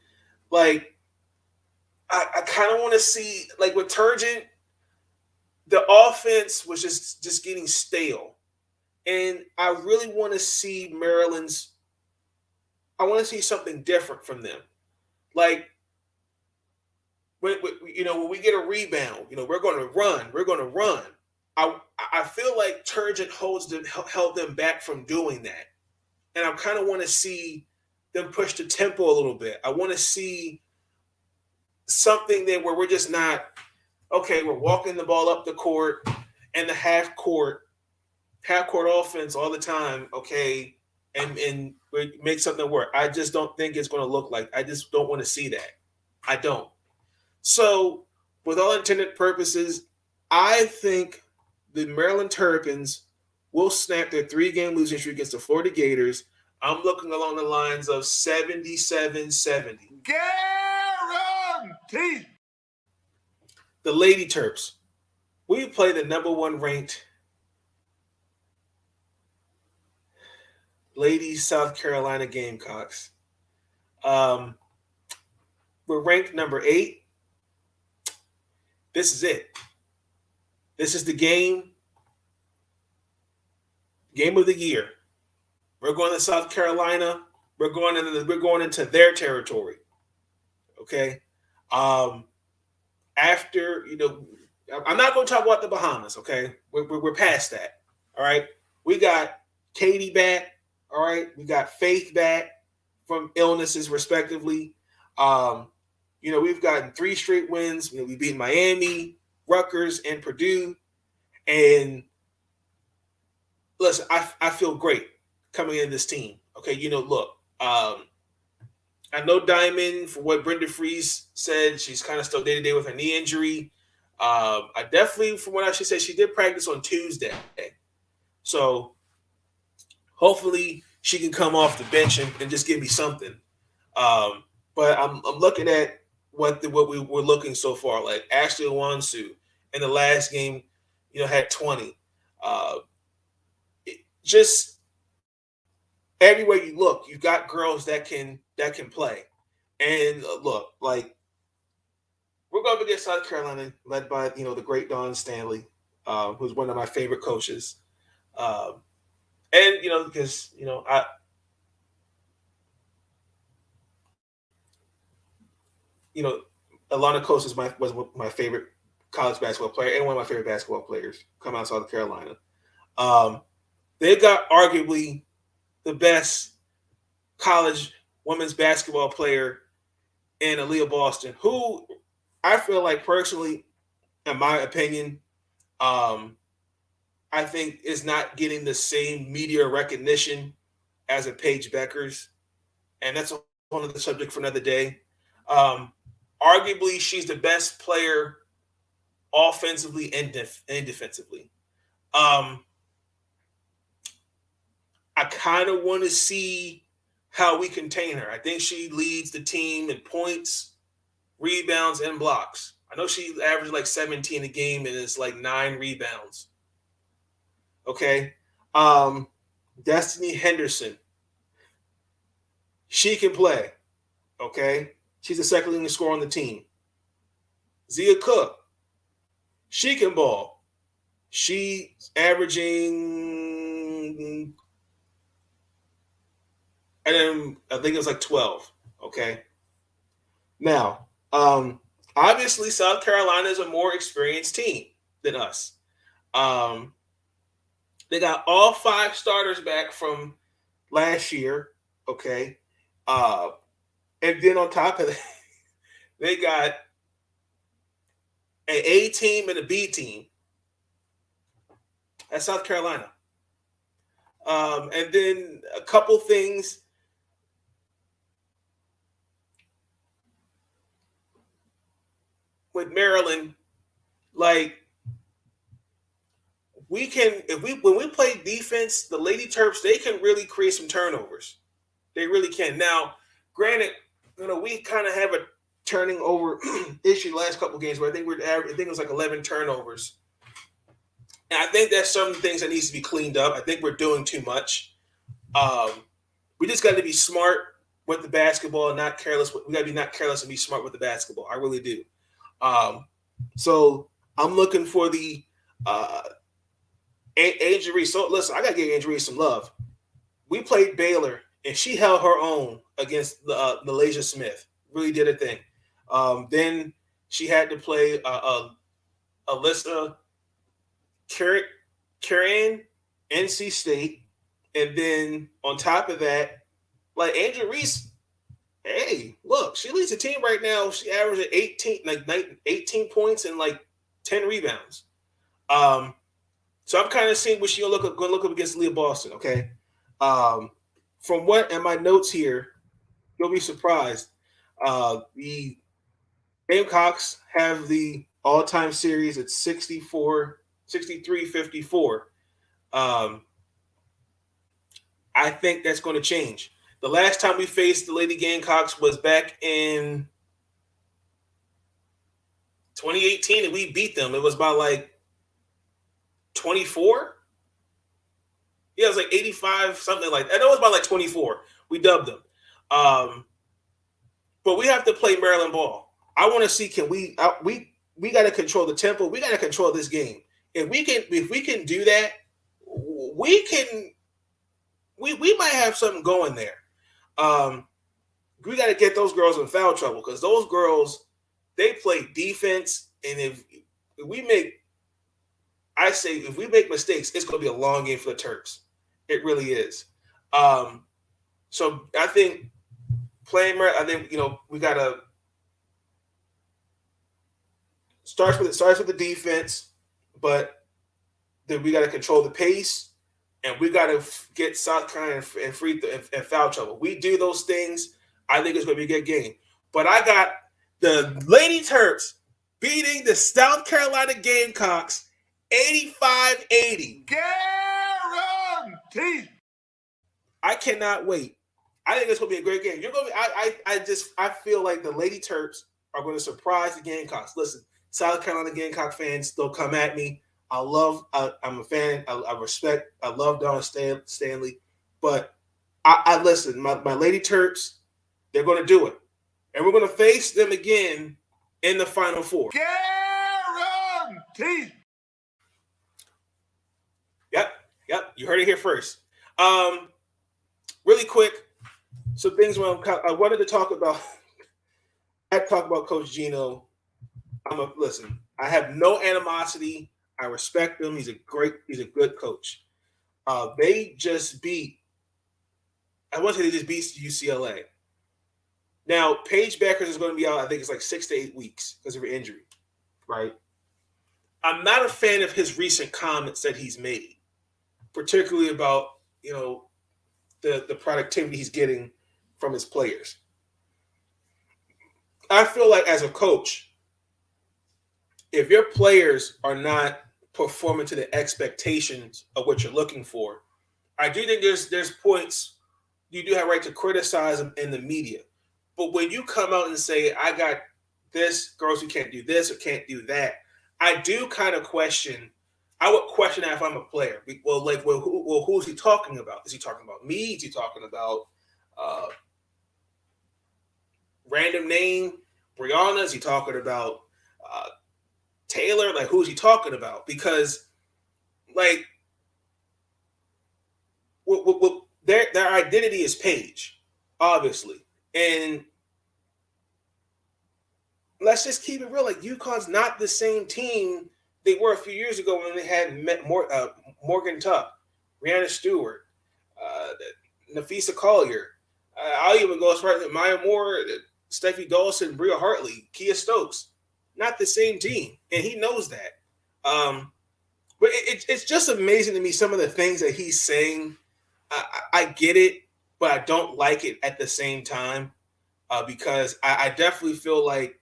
Like, I kind of want to see, like with Turgeon, the offense was just getting stale. And I really want to see I want to see something different from them. Like, when we get a rebound, we're going to run. We're going to run. I feel like Turgeon held them back from doing that. And I kind of want to see them push the tempo a little bit. I want to see something there where we're just not, okay, we're walking the ball up the court and the half court offense all the time, okay, and we make something work. I just don't think it's going to look like. I just don't want to see that. I don't. So, with all intended purposes, I think the Maryland Terrapins will snap their 3-game losing streak against the Florida Gators. I'm looking along the lines of 77-70. Guaranteed. The Lady Terps. We play the number 1 ranked Lady South Carolina Gamecocks. We're ranked number 8. This is it. This is the game of the year. We're going to South Carolina. We're going into their territory. Okay. After I'm not going to talk about the Bahamas, okay? We're past that, all right? We got Katie back, all right? We got Faith back from illnesses, respectively. We've gotten 3 straight wins. We beat Miami, Rutgers, and Purdue. And listen, I feel great coming in this team. Okay, look, I know Diamond, for what Brenda Freeze said, she's kind of still day-to-day with her knee injury. I definitely, from what she said, she did practice on Tuesday. So hopefully she can come off the bench and just give me something. But I'm looking at what we were looking so far. Like Ashley Owansu in the last game, had 20. Just everywhere you look, you've got girls that can play. And look, like we're going to get South Carolina, led by the great Dawn Stanley, who's one of my favorite coaches. And because Alana Coast was my favorite college basketball player and one of my favorite basketball players come out of South Carolina. They've got arguably the best college women's basketball player in Aaliyah Boston, who I feel like personally, in my opinion, I think is not getting the same media recognition as a Paige Beckers. And that's a whole other subject for another day. Arguably, she's the best player offensively and defensively. I kind of want to see how we contain her. I think she leads the team in points, rebounds, and blocks. I know she averaged like 17 a game and it's like 9 rebounds. Okay. Destiny Henderson. She can play. Okay. She's the second leading scorer on the team. Zia Cook. She can ball. She's averaging, and then I think it was like 12. Okay. Now, obviously, South Carolina is a more experienced team than us. They got all 5 starters back from last year. Okay. And then on top of that, they got an A team and a B team at South Carolina. And then a couple things. With Maryland, like when we play defense, the Lady Terps, they can really create some turnovers. They really can. Now, granted, we kind of have a turning over issue the last couple games where I think it was like 11 turnovers. And I think that's some things that needs to be cleaned up. I think we're doing too much. We just got to be smart with the basketball and not careless. We got to be not careless and be smart with the basketball. I really do. So I'm looking for the Angel Reese. So listen, I got to give Angel Reese some love. We played Baylor, and she held her own against Malaysia Smith. Really did a thing. Then she had to play Alyssa Carrion, NC State. And then on top of that, like Angel Reese, hey, look, she leads the team right now. She averaged 18 points and like 10 rebounds. So I'm kind of seeing what she'll going to look up against Leah Boston. Okay. From what in my notes here, you'll be surprised. The Gamecocks have the all-time series at 63-54. I think that's going to change. The last time we faced the Lady Gamecocks was back in 2018, and we beat them. It was by like 24. Yeah, it was like 85, something like that. I know it was by like 24. We dubbed them. But we have to play Maryland ball. I want to see, we got to control the tempo. We got to control this game. If we can do that, we might have something going there. We got to get those girls in foul trouble because those girls, they play defense, and if if we make mistakes, it's going to be a long game for the Terps. It really is. So I think we got to starts with the defense, but then we got to control the pace, and we got to get South Carolina in foul trouble. We do those things, I think it's going to be a good game. But I got the Lady Terps beating the South Carolina Gamecocks 85-80. Guaranteed. I cannot wait. I think it's going to be a great game. You're going to be. I feel like the Lady Terps are going to surprise the Gamecocks. Listen, South Carolina Gamecock fans, they'll come at me. I'm a fan. I respect. I love Don Stanley, but I listen. My Lady Terps, they're going to do it, and we're going to face them again in the Final Four. Guaranteed. Yep. You heard it here first. Really quick, some things I wanted to talk about. I had to talk about Coach Gino. Listen, I have no animosity. I respect him. He's a good coach. They just beat UCLA. Now, Paige Beckers is going to be out, I think it's like 6 to 8 weeks because of her injury, right? I'm not a fan of his recent comments that he's made, particularly about, the productivity he's getting from his players. I feel like as a coach, if your players are not performing to the expectations of what you're looking for, I do think there's points you do have right to criticize them in the media. But when you come out and say, I got this, girls who can't do this or can't do that, I do kind of question. I would question that if I'm a player. Who's he talking about? Is he talking about me? Is he talking about random name Brianna? Is he talking about Taylor? Like, who's he talking about? Because, their identity is Paige, obviously, and let's just keep it real. Like, UConn's not the same team they were a few years ago when they had Morgan Tuck, Rihanna Stewart, Nafisa Collier. I'll even go as far as Maya Moore, Steffi Dawson, Bria Hartley, Kia Stokes. Not the same team, and he knows that. But it's just amazing to me, some of the things that he's saying. I get it, but I don't like it at the same time because I definitely feel like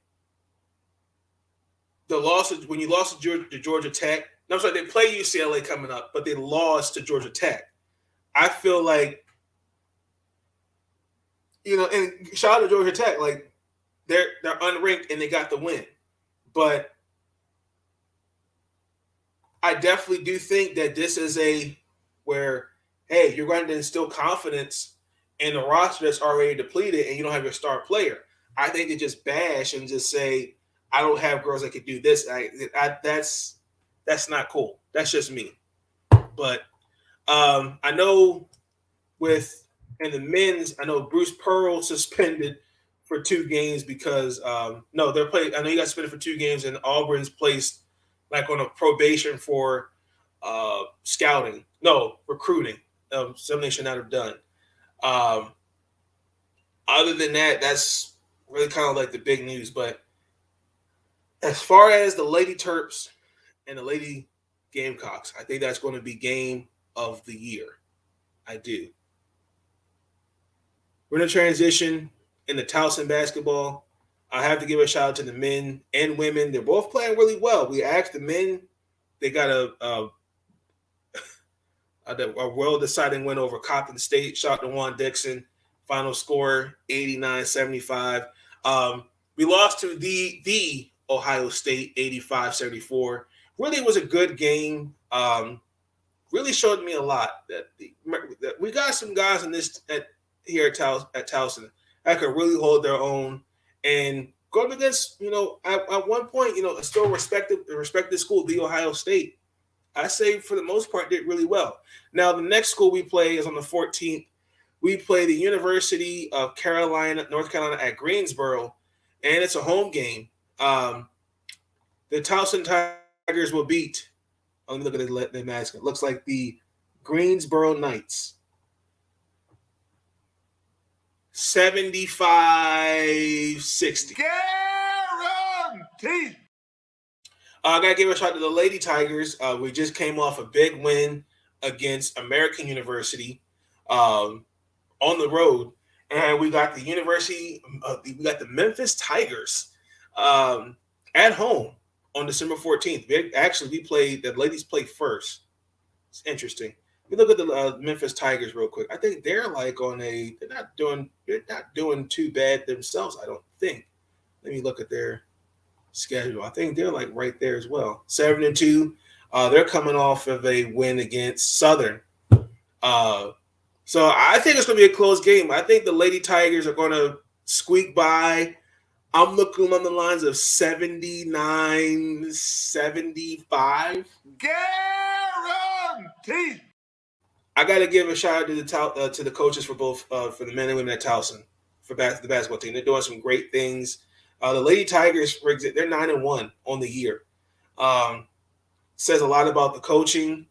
when you lost to Georgia Tech, I'm sorry, they play UCLA coming up, but they lost to Georgia Tech. I feel like, and shout out to Georgia Tech, like they're unranked and they got the win. But I definitely do think that this is where, hey, you're going to instill confidence in the roster that's already depleted and you don't have your star player. I think they just bash and just say, I don't have girls that could do this. That's not cool. That's just me. But I know in the men's, I know Bruce Pearl suspended for 2 games because I know he got suspended for 2 games and Auburn's placed on a probation for recruiting. Something they should not have done. Other than that, that's really kind of like the big news. But as far as the Lady Terps and the Lady Gamecocks, I think that's going to be game of the year. I do. We're going to transition into Towson Basketball. I have to give a shout out to the men and women. They're both playing really well. We asked the men. They got a well-deciding win over Coppin State. Shout out to Juan Dixon. Final score, 89-75. We lost to the Ohio State, 85-74. Really was a good game. Really showed me a lot that we got some guys in this here at Towson that could really hold their own and going against, at one point, still a respected school, the Ohio State. I say for the most part did really well. Now the next school we play is on the 14th. We play the University of North Carolina at Greensboro, and it's a home game. The Towson Tigers will beat. Let me look at the mascot. Looks like the Greensboro Knights. 75-60. Guaranteed. I got to give a shout out to the Lady Tigers. We just came off a big win against American University on the road. And we got the the Memphis Tigers at home on December 14th. The ladies played first. It's interesting. We look at the Memphis Tigers real quick. I think they're like they're not doing too bad themselves, I don't think. Let me look at their schedule. I think they're like right there as well. 7-2. They're coming off of a win against Southern. So I think it's going to be a close game. I think the Lady Tigers are going to squeak by. I'm looking on the lines of 79-75. Guaranteed. I got to give a shout out to the coaches for both for the men and women at Towson for the basketball team. They're doing some great things. The Lady Tigers, they're 9-1 on the year. Says a lot about the coaching.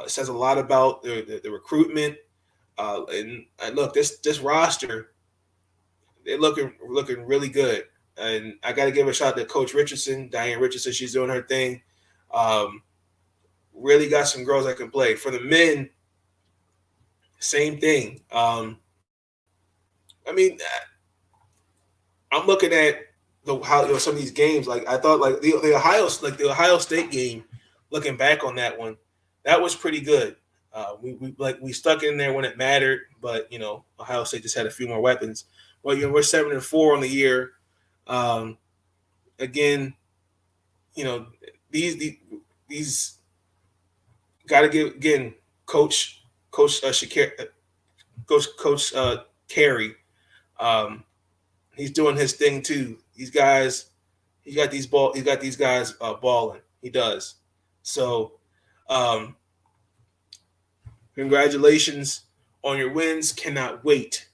Says a lot about the recruitment. And look, this roster, they're looking really good. And I got to give a shout out to Coach Richardson, Diane Richardson. She's doing her thing. Really got some girls that can play. For the men, same thing. I'm looking at how some of these games. Like I thought, like the Ohio State game. Looking back on that one, that was pretty good. We stuck in there when it mattered, but Ohio State just had a few more weapons. Well, we're 7-4 on the year. Again, these got to give again, Coach Carey. He's doing his thing too. These guys, he got these guys balling. He does. So, congratulations on your wins. Cannot wait.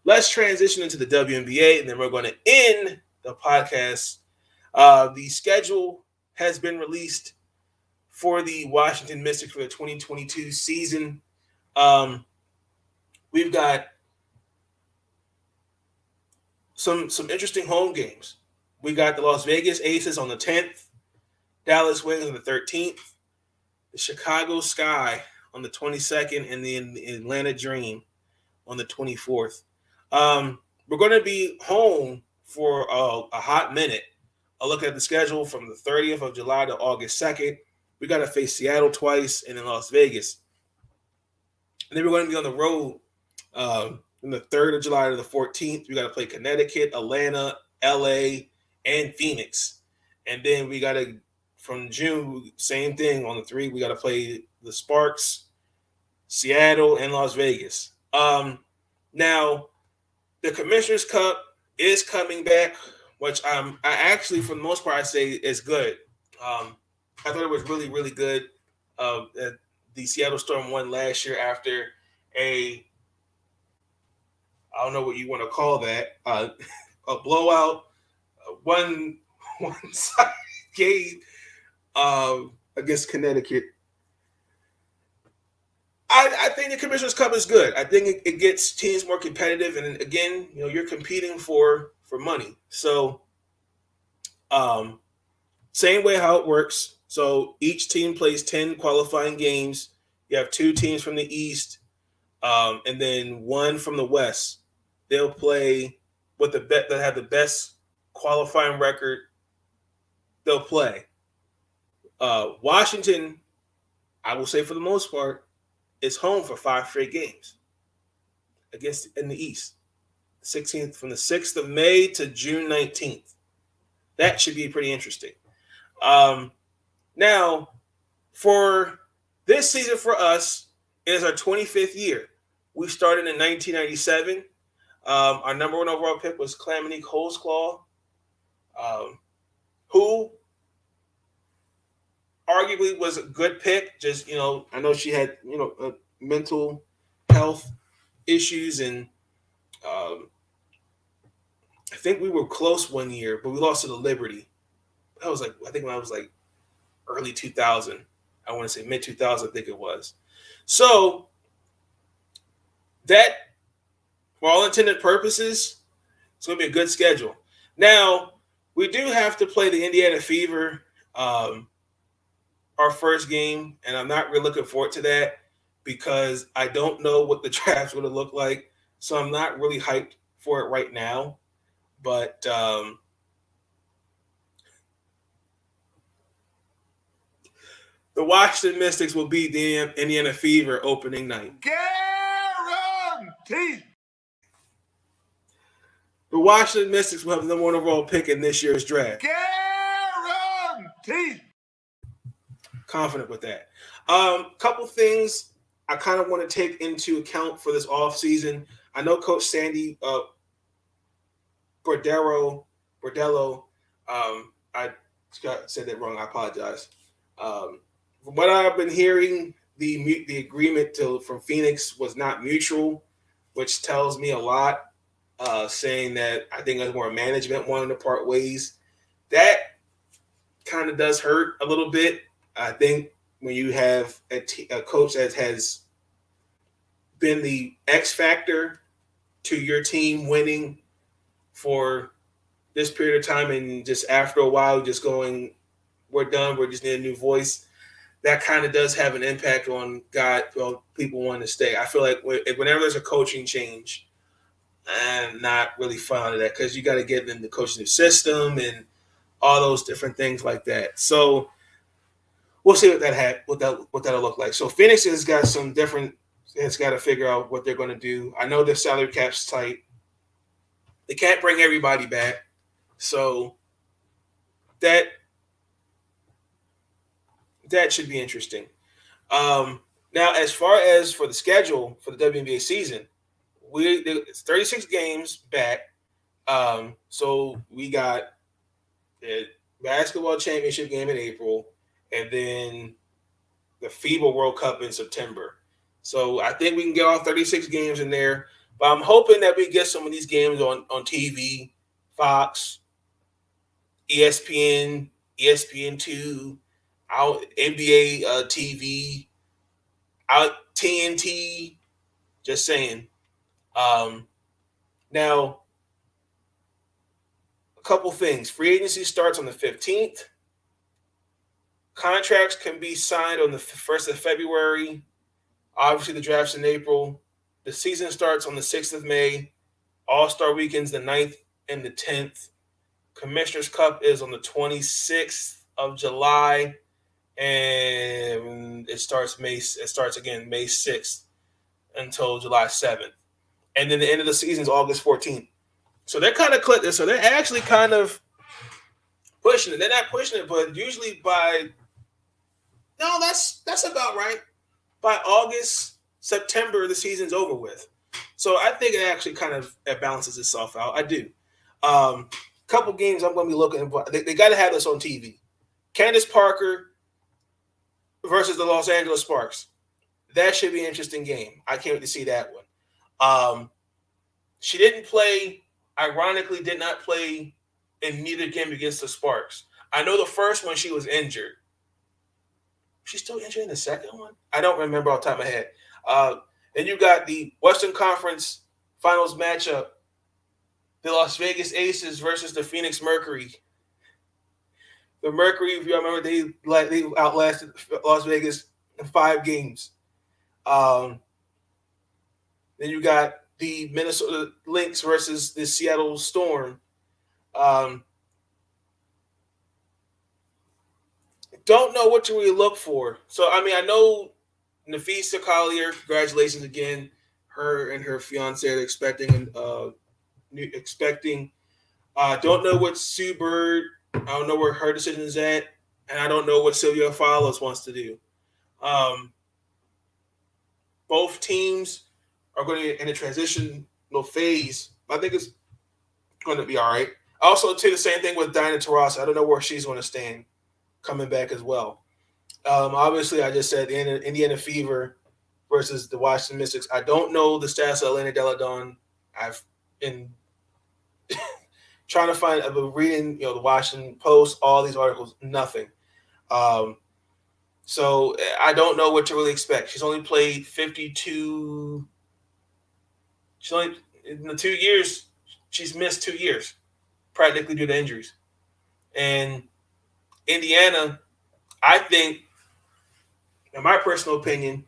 Let's transition into the WNBA, and then we're going to end the podcast. The schedule has been released for the Washington Mystics for the 2022 season. We've got some interesting home games. We got the Las Vegas Aces on the 10th, Dallas Wings on the 13th, the Chicago Sky on the 22nd, and the Atlanta Dream on the 24th. We're going to be home for a hot minute. I'll look at the schedule from the 30th of July to August 2nd. We got to face Seattle twice and in Las Vegas. And then we're going to be on the road from the 3rd of July to the 14th. We got to play Connecticut, Atlanta, LA, and Phoenix. And then we got to, from June, same thing on the 3rd, we got to play the Sparks, Seattle, and Las Vegas. Now, the Commissioner's Cup is coming back, which I actually, for the most part, I say is good. I thought it was really, really good. The Seattle Storm won last year after I don't know what you want to call that, a blowout, one-side game against Connecticut. I think the Commissioner's Cup is good. I think it gets teams more competitive, and again, you're competing for money. So, same way how it works. So each team plays 10 qualifying games. You have 2 teams from the East, and then 1 from the West. They'll play with that have the best qualifying record. They'll play. Washington, I will say for the most part, is home for 5 straight games in the East. 16th from the 6th of May to June 19th. That should be pretty interesting. Now, for this season for us, it is our 25th year. We started in 1997. Our number 1 overall pick was Clamonique Holzclaw, who arguably was a good pick. Just, I know she had, mental health issues, and I think we were close one year, but we lost to the Liberty. I think when I was like early 2000. I want to say mid 2000, I think it was. So that, for all intended purposes, it's going to be a good schedule. Now, we do have to play the Indiana Fever our first game, and I'm not really looking forward to that because I don't know what the draft's going to look like. So I'm not really hyped for it right now. But the Washington Mystics will beat the Indiana Fever opening night. Guaranteed. The Washington Mystics will have the number one overall pick in this year's draft. Guaranteed. Confident with that. Couple things I kind of want to take into account for this offseason. I know Coach Sandy Bordello, I said that wrong. I apologize. From what I've been hearing, the agreement from Phoenix was not mutual, which tells me a lot, saying that I think there's more management wanting to part ways. That kind of does hurt a little bit. I think when you have a coach that has been the X factor to your team winning for this period of time, and just after a while just going, we're done, we just need a new voice, that kind of does have an impact on people wanting to stay. I feel like whenever there's a coaching change, I'm not really fond of that because you got to get them to coach the system and all those different things like that. So we'll see what that'll look like. So Phoenix has got some different. It's got to figure out what they're going to do. I know their salary cap's tight. They can't bring everybody back, so that should be interesting. Now, as far as for the schedule for the WNBA season, it's 36 games back. So we got the basketball championship game in April, and then the FIBA World Cup in September. So I think we can get all 36 games in there. But I'm hoping that we get some of these games on TV, Fox, ESPN, ESPN2, out NBA TV, out TNT. Just saying. Now, a couple things. Free agency starts on the 15th. Contracts can be signed on the 1st of February. Obviously, the draft's in April. The season starts on the 6th of May. All-Star Weekend's the 9th and the 10th. Commissioner's Cup is on the 26th of July. And it starts again May 6th until July 7th. And then the end of the season is August 14th. So they're kind of clipped. So they're actually kind of pushing it. They're not pushing it, but usually that's about right. By August, September, the season's over with. So I think it actually kind of balances itself out. I do. Couple games I'm going to be looking at. They got to have this on TV. Candace Parker versus the Los Angeles Sparks. That should be an interesting game. I can't wait to see that one. She did not play in neither game against the Sparks. I know the first one she was injured. She's still injured in the second one? I don't remember off the top of my head. Then you got the Western Conference Finals matchup. The Las Vegas Aces versus the Phoenix Mercury. The Mercury, if you remember, they outlasted Las Vegas in 5 games. Then you got the Minnesota Lynx versus the Seattle Storm. Don't know what to really look for. So, I know Nafisa Collier, congratulations again. Her and her fiance are expecting. Don't know what Sue Bird. I don't know where her decision is at, and I don't know what Sylvia Fowles wants to do. Both teams are going to be in a transitional phase. I think it's going to be all right. Also, too, the same thing with Diana Taurasi. I don't know where she's going to stand coming back as well. Obviously, I just said the Indiana Fever versus the Washington Mystics. I don't know the status of Elena Deladon. I've been trying to find, I've been reading, the Washington Post, all these articles, nothing. So I don't know what to really expect. She's only played 52. She's only in the 2 years. She's missed 2 years, practically due to injuries. And Indiana, I think, in my personal opinion,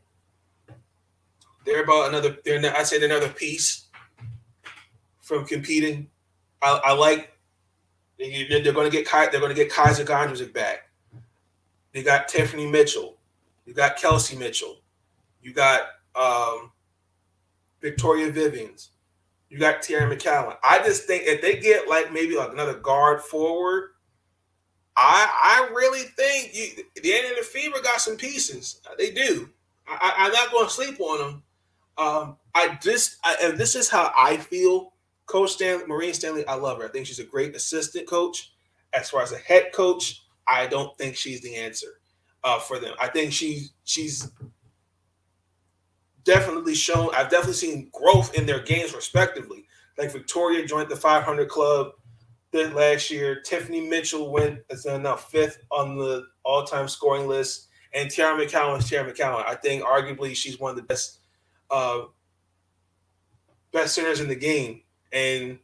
they're about another. I'd say another piece from competing. I like. They're going to get Kaiser Gondrzik back. They got Tiffany Mitchell. You got Kelsey Mitchell. You got Victoria Vivians. You got Tiara McCallum. I just think if they get maybe another guard forward, I really think the end of the Fever got some pieces. They do. I'm not going to sleep on them. And this is how I feel. Coach Stanley, Maureen Stanley, I love her. I think she's a great assistant coach. As far as a head coach, I don't think she's the answer for them. I think she's definitely shown. I've definitely seen growth in their games, respectively. Like Victoria joined the 500 club last year. Tiffany Mitchell went as now 5th on the all-time scoring list, and Tiara McCallum is Tiara McCallum. I think arguably she's one of the best centers in the game. And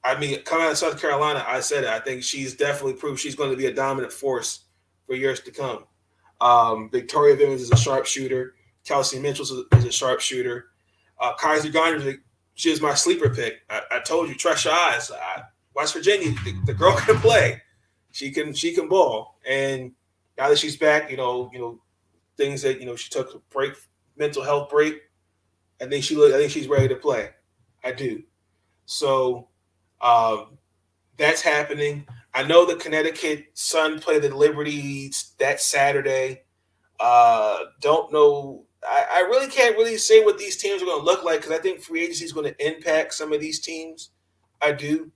I mean, coming out of South Carolina, I said it. I think she's definitely proved she's going to be a dominant force for years to come. Victoria Vivians is a sharpshooter. Kelsey Mitchell is a sharpshooter. Kaiser Gondrzik, she is my sleeper pick. I told you, trust your eyes. West Virginia, the girl can play. She can ball. And now that she's back, things that she took a break, mental health break. I think she's ready to play. I do. So that's happening. I know the Connecticut Sun play the Liberty that Saturday. Don't know. I really can't really say what these teams are going to look like because I think free agency is going to impact some of these teams. I do.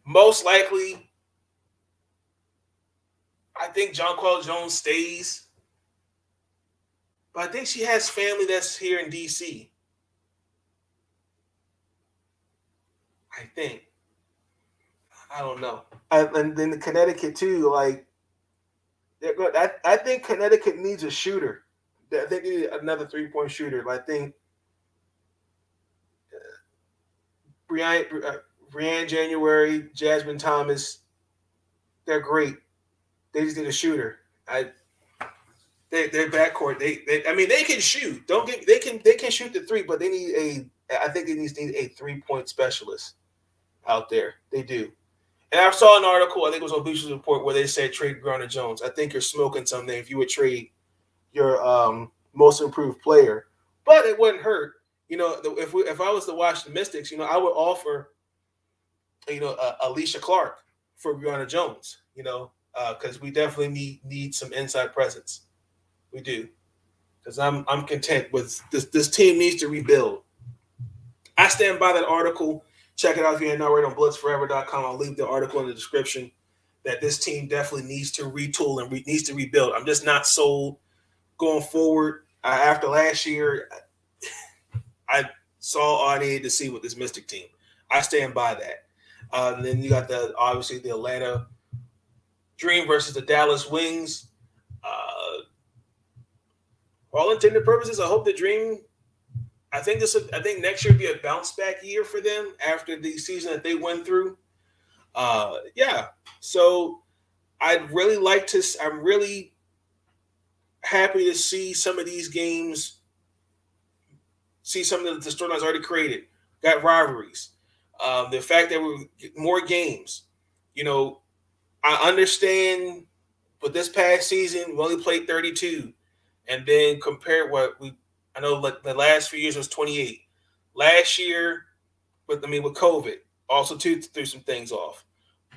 Most likely, I think Jonquel Jones stays. But I think she has family that's here in D.C. I think. I don't know. And then the Connecticut, too, I think Connecticut needs a shooter. I think they need another three-point shooter. I think Brianne January, Jasmine Thomas, they're great. They just need a shooter. Their backcourt. They can shoot. They can shoot the three, but they need I think they need a 3-point specialist out there. They do. And I saw an article, I think it was on Bleacher Report, where they said trade Brianna Jones. I think you're smoking something if you would trade your most improved player, but it wouldn't hurt. If I was the Washington Mystics, I would offer, Alicia Clark for Brianna Jones. Because we definitely need some inside presence. We do, because I'm content with this team needs to rebuild. I stand by that article. Check it out if you're not right on blitzforever.com. I'll leave the article in the description that this team definitely needs to retool and needs to rebuild. I'm just not sold going forward. After last year, I saw all I needed to see with this Mystic team. I stand by that. And then you got obviously the Atlanta Dream versus the Dallas Wings. All intended purposes, I hope the Dream. I think next year will be a bounce back year for them after the season that they went through. So I'd really like to. I'm really happy to see some of these games. See some of the storylines already created. Got rivalries. The fact that we're more games. I understand, but this past season we only played 32, and then compare I know the last few years was 28. Last year, with COVID, also threw some things off.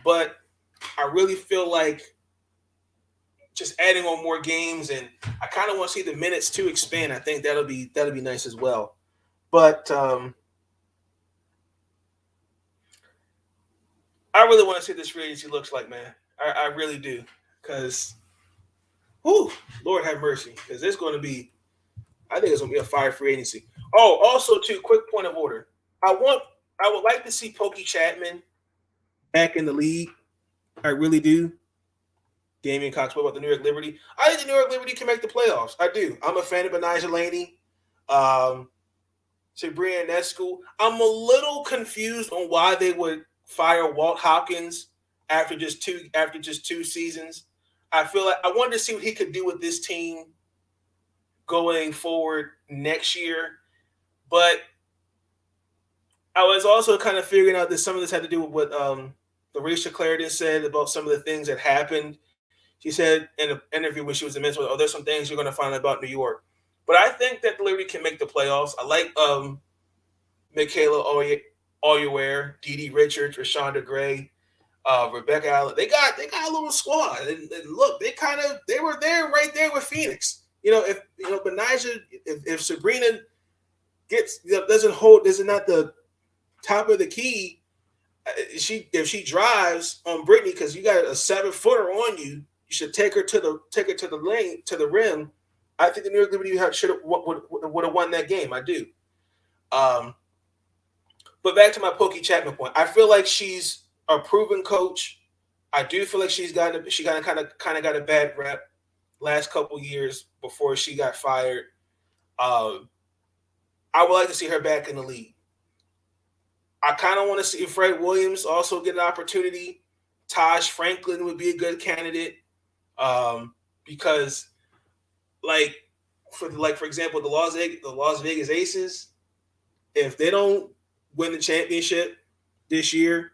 But I really feel like just adding on more games, and I kind of want to see the minutes to expand. I think that'll be nice as well. But I really want to see what this free agency looks like, man. I really do, because, Lord have mercy, because it's going to be. I think it's gonna be a fire free agency. Oh, also too, quick point of order. I would like to see Pokey Chapman back in the league. I really do. Damian Cox, what about the New York Liberty? I think the New York Liberty can make the playoffs. I do. I'm a fan of Benijah Laney. Sabrina Nescu. I'm a little confused on why they would fire Walt Hopkins after just two seasons. I feel like I wanted to see what he could do with this team going forward next year. But I was also kind of figuring out that some of this had to do with what Larisha Clarendon said about some of the things that happened. She said in an interview when she was in Minnesota, "Oh, there's some things you're going to find out about New York." But I think that the Liberty can make the playoffs. I like Michaela Oyeware, Dee Richards, Rashonda Gray, Rebecca Allen. They got a little squad. And look, they were there right there with Phoenix. If Benijah, if Sabrina doesn't not the top of the key, if she drives on Brittany because you got a 7-footer on you, you should take her to the rim. I think the New York Liberty would have won that game. I do. But back to my Pokey Chapman point, I feel like she's a proven coach. I do feel like she kind of got a bad rep last couple years before she got fired. I would like to see her back in the league. I kind of want to see Fred Williams also get an opportunity. Taj Franklin would be a good candidate because, for example, the Las Vegas Aces, if they don't win the championship this year,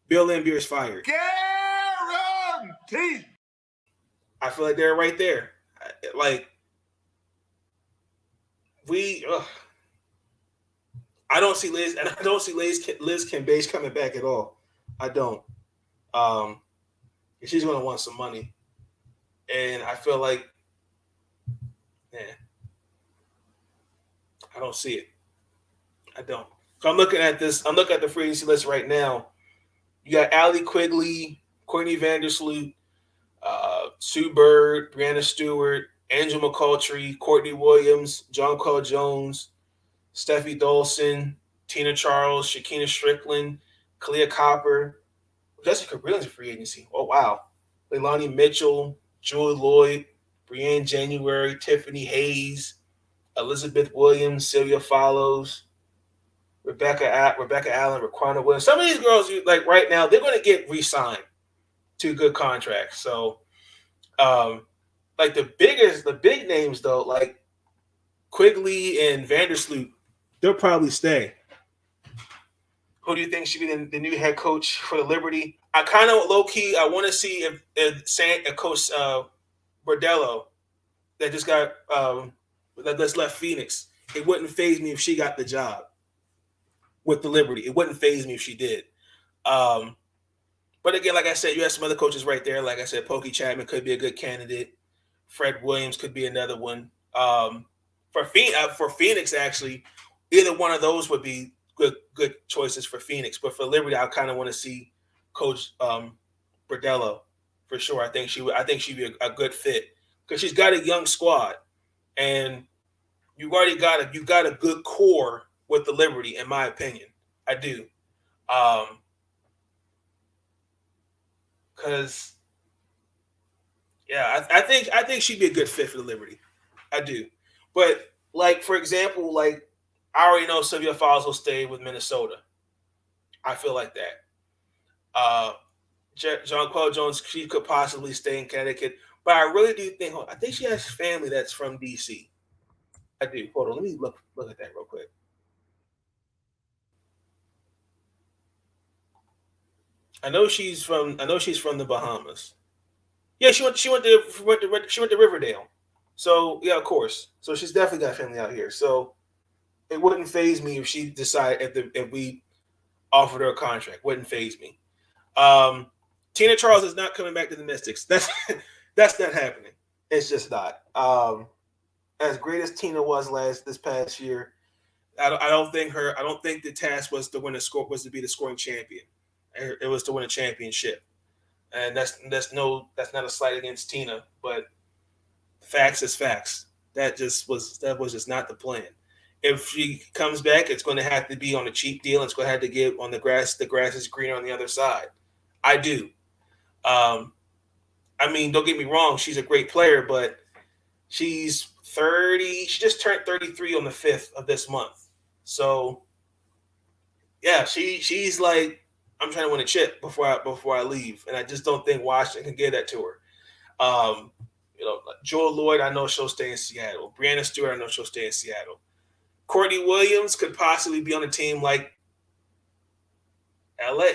Bill Laimbeer is fired. Guaranteed. I feel like they're right there. I don't see Liz, and I don't see Liz Cambage coming back at all. I don't. She's going to want some money, and I feel like, I don't see it. I don't. So I'm looking at this. I'm looking at the free agency list right now. You got Allie Quigley, Courtney Vandersloot, Sue Bird, Brianna Stewart, Angel McCoughtry, Courtney Williams, John Carl Jones, Steffi Dolson, Tina Charles, Shakina Strickland, Kalia Copper, Jessica Brilliant's a free agency. Oh, wow. Leilani Mitchell, Julie Lloyd, Brianne January, Tiffany Hayes, Elizabeth Williams, Sylvia Follows, Rebecca Allen, Raquana Williams. Some of these girls, right now, they're going to get re-signed to good contracts. So, the big names, though, like Quigley and Vandersloot, they'll probably stay. Who do you think should be the new head coach for the Liberty? I kind of low-key, I want to see if Coach Bordello that just got that's left Phoenix. It wouldn't faze me if she got the job with the Liberty. It wouldn't faze me if she did. But again, like I said, you have some other coaches right there. Like I said, Pokey Chapman could be a good candidate. Fred Williams could be another one. For Phoenix, actually, either one of those would be good choices for Phoenix. But for Liberty, I kind of want to see Coach Bordello for sure. I think she'd be a good fit because she's got a young squad, and you got a good core with the Liberty, in my opinion. I do. Because I think she'd be a good fit for the Liberty. I do. But for example, I already know Sylvia Fowles will stay with Minnesota. I feel like that. John Paul Jones, she could possibly stay in Connecticut, but I really do think she has family that's from DC. I do. Hold on, let me look at that real quick. I know she's from the Bahamas. Yeah, she went to Riverdale. So yeah, of course. So she's definitely got family out here. So it wouldn't faze me if she decided if we offered her a contract. Wouldn't faze me. Tina Charles is not coming back to the Mystics. That's not happening. It's just not. As great as Tina was this past year, I don't think the task was to be the scoring champion. It was to win a championship. And that's not a slight against Tina, but facts is facts. That was just not the plan. If she comes back, it's going to have to be on a cheap deal. It's going to have to get on the grass. The grass is greener on the other side. I do. I mean, don't get me wrong. She's a great player, but she's 30. She just turned 33 on the 5th of this month. So, yeah, she's like, I'm trying to win a chip before I leave, and I just don't think Washington can give that to her. Joel Lloyd, I know she'll stay in Seattle. Brianna Stewart, I know she'll stay in Seattle. Courtney Williams could possibly be on a team like LA.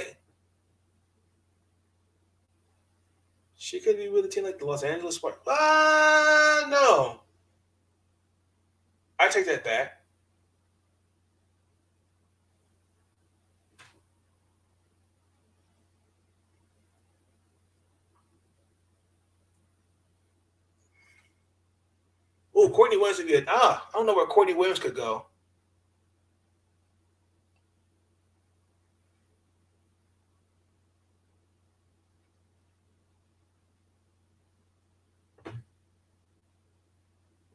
She could be with a team like the Los Angeles Sparks. No. I take that back. Oh, Courtney Williams would be good. I don't know where Courtney Williams could go.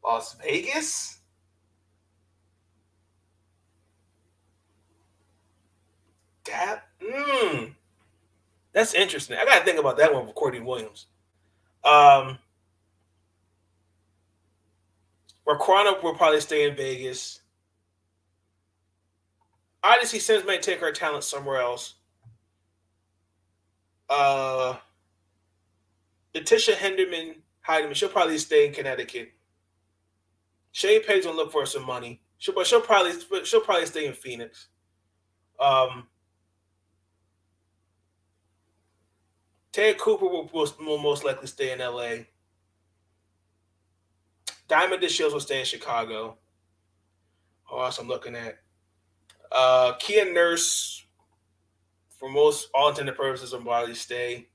Las Vegas? That's interesting. I got to think about that one for Courtney Williams. Raquana will probably stay in Vegas. Odyssey Sims may take her talent somewhere else. Letitia Heidemann, she'll probably stay in Connecticut. Shay Page will look for some money. She'll probably stay in Phoenix. Ted Cooper will most likely stay in LA. Diamond DeShields will stay in Chicago. Who else I'm looking at? Kia Nurse, for all intended purposes, will probably stay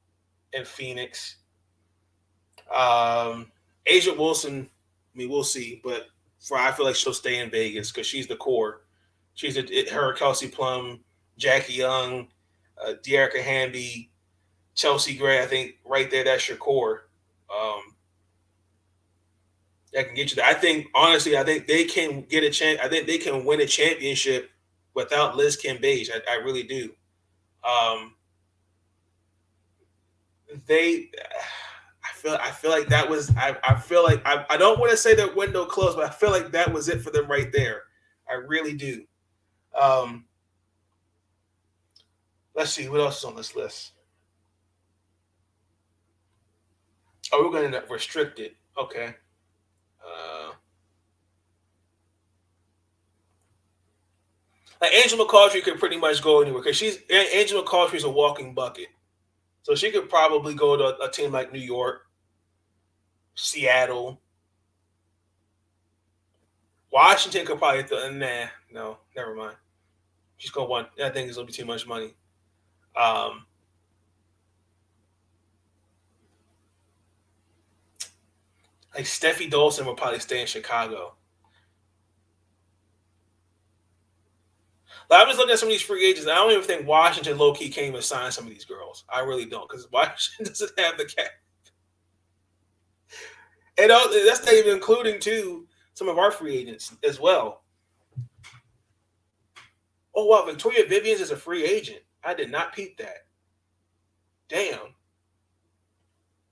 in Phoenix. Asia Wilson, I mean, we'll see, but I feel like she'll stay in Vegas because she's the core. She's her, Kelsey Plum, Jackie Young, Dearica Hamby, Chelsea Gray. I think right there, that's your core. That can get you there. I think they can get a chance. I think they can win a championship without Liz Kim Beige. I really do. I feel like that was. I feel like I don't want to say that window closed, but I feel like that was it for them right there. I really do. Let's see what else is on this list. Oh, we're going to restrict it. Okay. Like Angel McCautry could pretty much go anywhere because Angel McCautry is a walking bucket, so she could probably go to a team like New York, Seattle, Washington could probably. No, never mind. She's going one. I think it's gonna be too much money. Like Steffi Dolson will probably stay in Chicago. Like, I'm just looking at some of these free agents. I don't even think Washington low-key can't even sign some of these girls. I really don't, because Washington doesn't have the cap. And that's not even including, too, some of our free agents as well. Oh, wow, Victoria Vivians is a free agent. I did not peep that. Damn.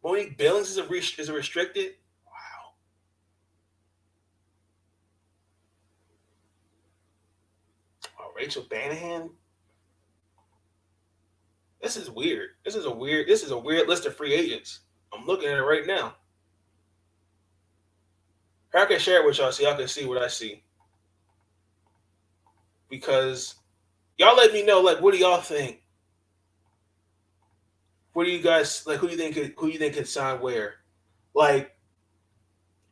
Monique Billings is a restricted. Wow. Oh, Rachel Banahan. This is weird. This is a weird list of free agents. I'm looking at it right now. I can share it with y'all so y'all can see what I see. Because y'all let me know, like, what do y'all think? What do you guys like? Who do you think could sign where? Like,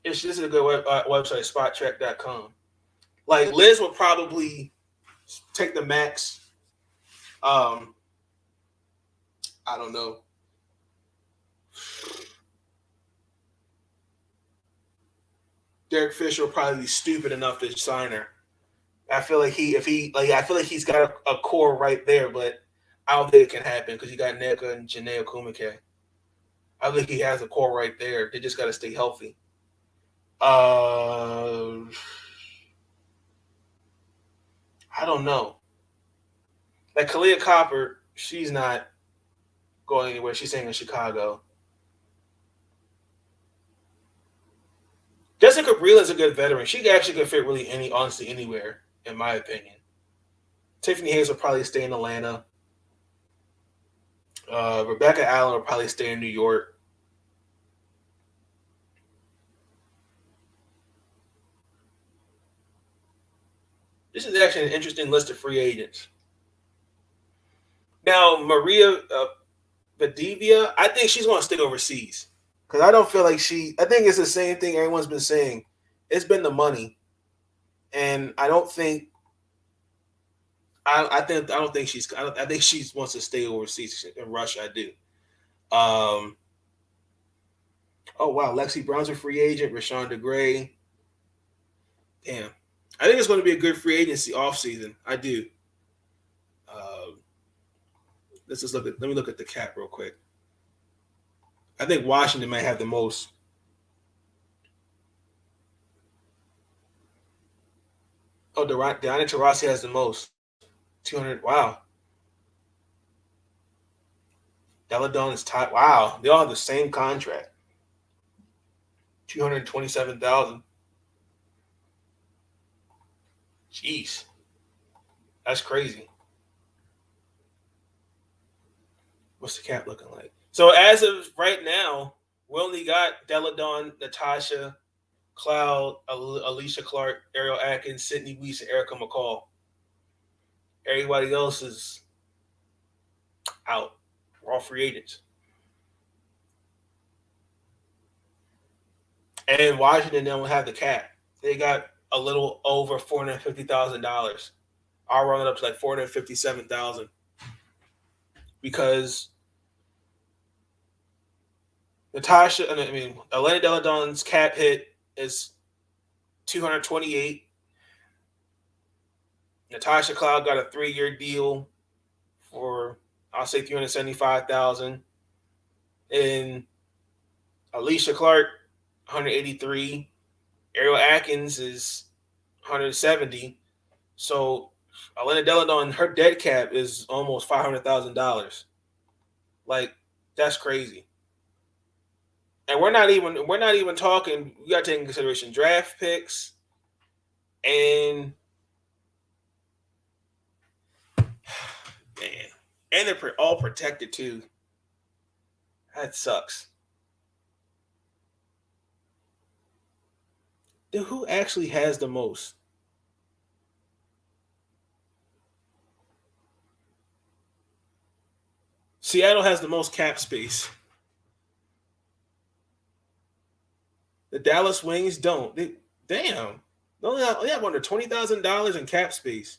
this is a good website, spottrack.com. Like, Liz will probably take the max. I don't know. Derek Fisher will probably be stupid enough to sign her. I feel like he's got a core right there, but I don't think it can happen because you got Nneka and Janae Okumike. I think he has a core right there. They just got to stay healthy. I don't know. Like Kalia Copper, she's not going anywhere. She's staying in Chicago. Jessica Breland's a good veteran. She actually could fit really anywhere, in my opinion. Tiffany Hayes will probably stay in Atlanta. Rebecca Allen will probably stay in New York. This is actually an interesting list of free agents. Now, Maria Badivia, I think she's going to stay overseas because I don't feel like I think it's the same thing everyone's been saying. It's been the money, and I don't think. I think she wants to stay overseas in Russia. I do. Oh wow, Lexi Brown's a free agent. Rashawn DeGray. Damn, I think it's going to be a good free agency offseason. I do. Let me look at the cap real quick. I think Washington might have the most. Oh, Diana Taurasi has the most. 200. Wow. Deladon is tied. Wow. They all have the same contract. 227,000. Jeez. That's crazy. What's the cap looking like? So as of right now, we only got Deladon, Natasha, Cloud, Alicia Clark, Ariel Atkins, Sydney Weiss, and Erica McCall. Everybody else is out. We're all free agents. And Washington don't have the cap. They got a little over $450,000. I'll run it up to like $457,000 because Elena Deladon's cap hit is $228. Natasha Cloud got a 3-year deal for, I'll say, $375,000. And Alicia Clark, $183. Ariel Atkins is $170. So Elena Deladon, her dead cap is almost $500,000. Like, that's crazy. And we're not even talking. We got to take in consideration draft picks and man, and they're all protected too. That sucks. Then who actually has the most? Seattle has the most cap space. The Dallas Wings don't. They only have under $20,000 in cap space.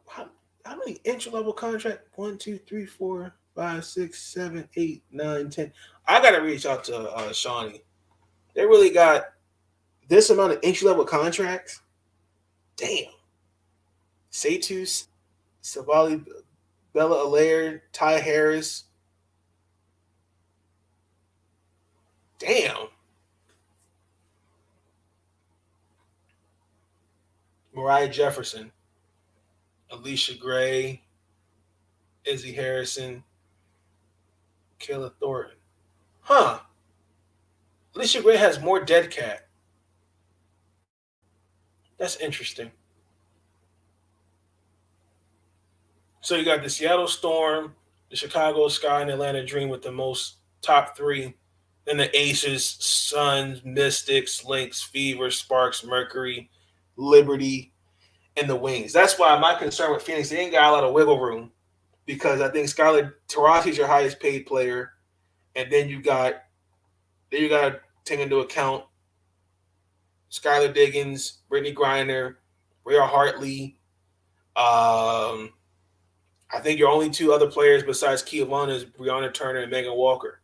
How many entry-level contract? 1, 2, 3, 4, 5, 6, 7, 8, 9, 10. I got to reach out to Shawnee. They really got this amount of entry-level contracts? Damn. Satu, Savali, Bella Allaire, Ty Harris. Damn. Mariah Jefferson, Alicia Gray, Izzy Harrison, Kayla Thornton. Huh. Alicia Gray has more dead cap. That's interesting. So you got the Seattle Storm, the Chicago Sky, and Atlanta Dream with the most top 3. Then the Aces, Suns, Mystics, Lynx, Fever, Sparks, Mercury, Liberty, and the Wings. That's why my concern with Phoenix, they ain't got a lot of wiggle room because I think Skylar Taurasi's your highest paid player. And then you got to take into account Skylar Diggins, Brittany Griner, Rhea Hartley. I think your only 2 other players besides Keelan is Breonna Turner and Megan Walker.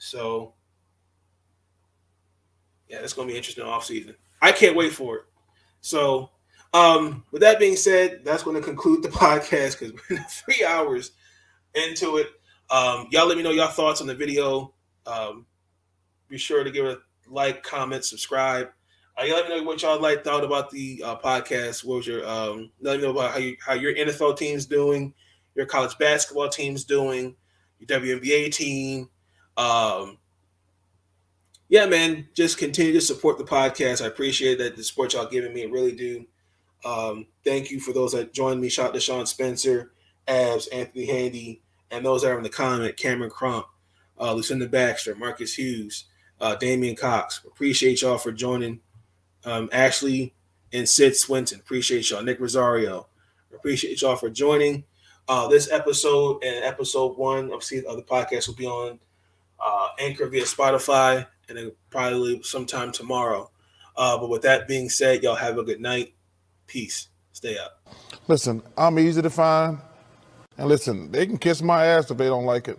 So, yeah, that's going to be interesting offseason. I can't wait for it. So, with that being said, that's going to conclude the podcast because we're 3 hours into it. Y'all let me know your thoughts on the video. Be sure to give it a like, comment, subscribe. Let me know what y'all thought about the podcast. What was your let me know about how your NFL team's doing, your college basketball team's doing, your WNBA team. Yeah, man, just continue to support the podcast. I appreciate that the support y'all giving me. I really do. Thank you for those that joined me. Shout out to Sean Spencer, Abs, Anthony Handy, and those that are in the comment, Cameron Crump, Lucinda Baxter, Marcus Hughes, Damian Cox. Appreciate y'all for joining. Ashley and Sid Swinton. Appreciate y'all. Nick Rosario. Appreciate y'all for joining. This episode and episode 1 of the podcast will be on Anchor via Spotify, and then probably sometime tomorrow. But with that being said, y'all have a good night. Peace. Stay up. Listen, I'm easy to find. And listen, they can kiss my ass if they don't like it.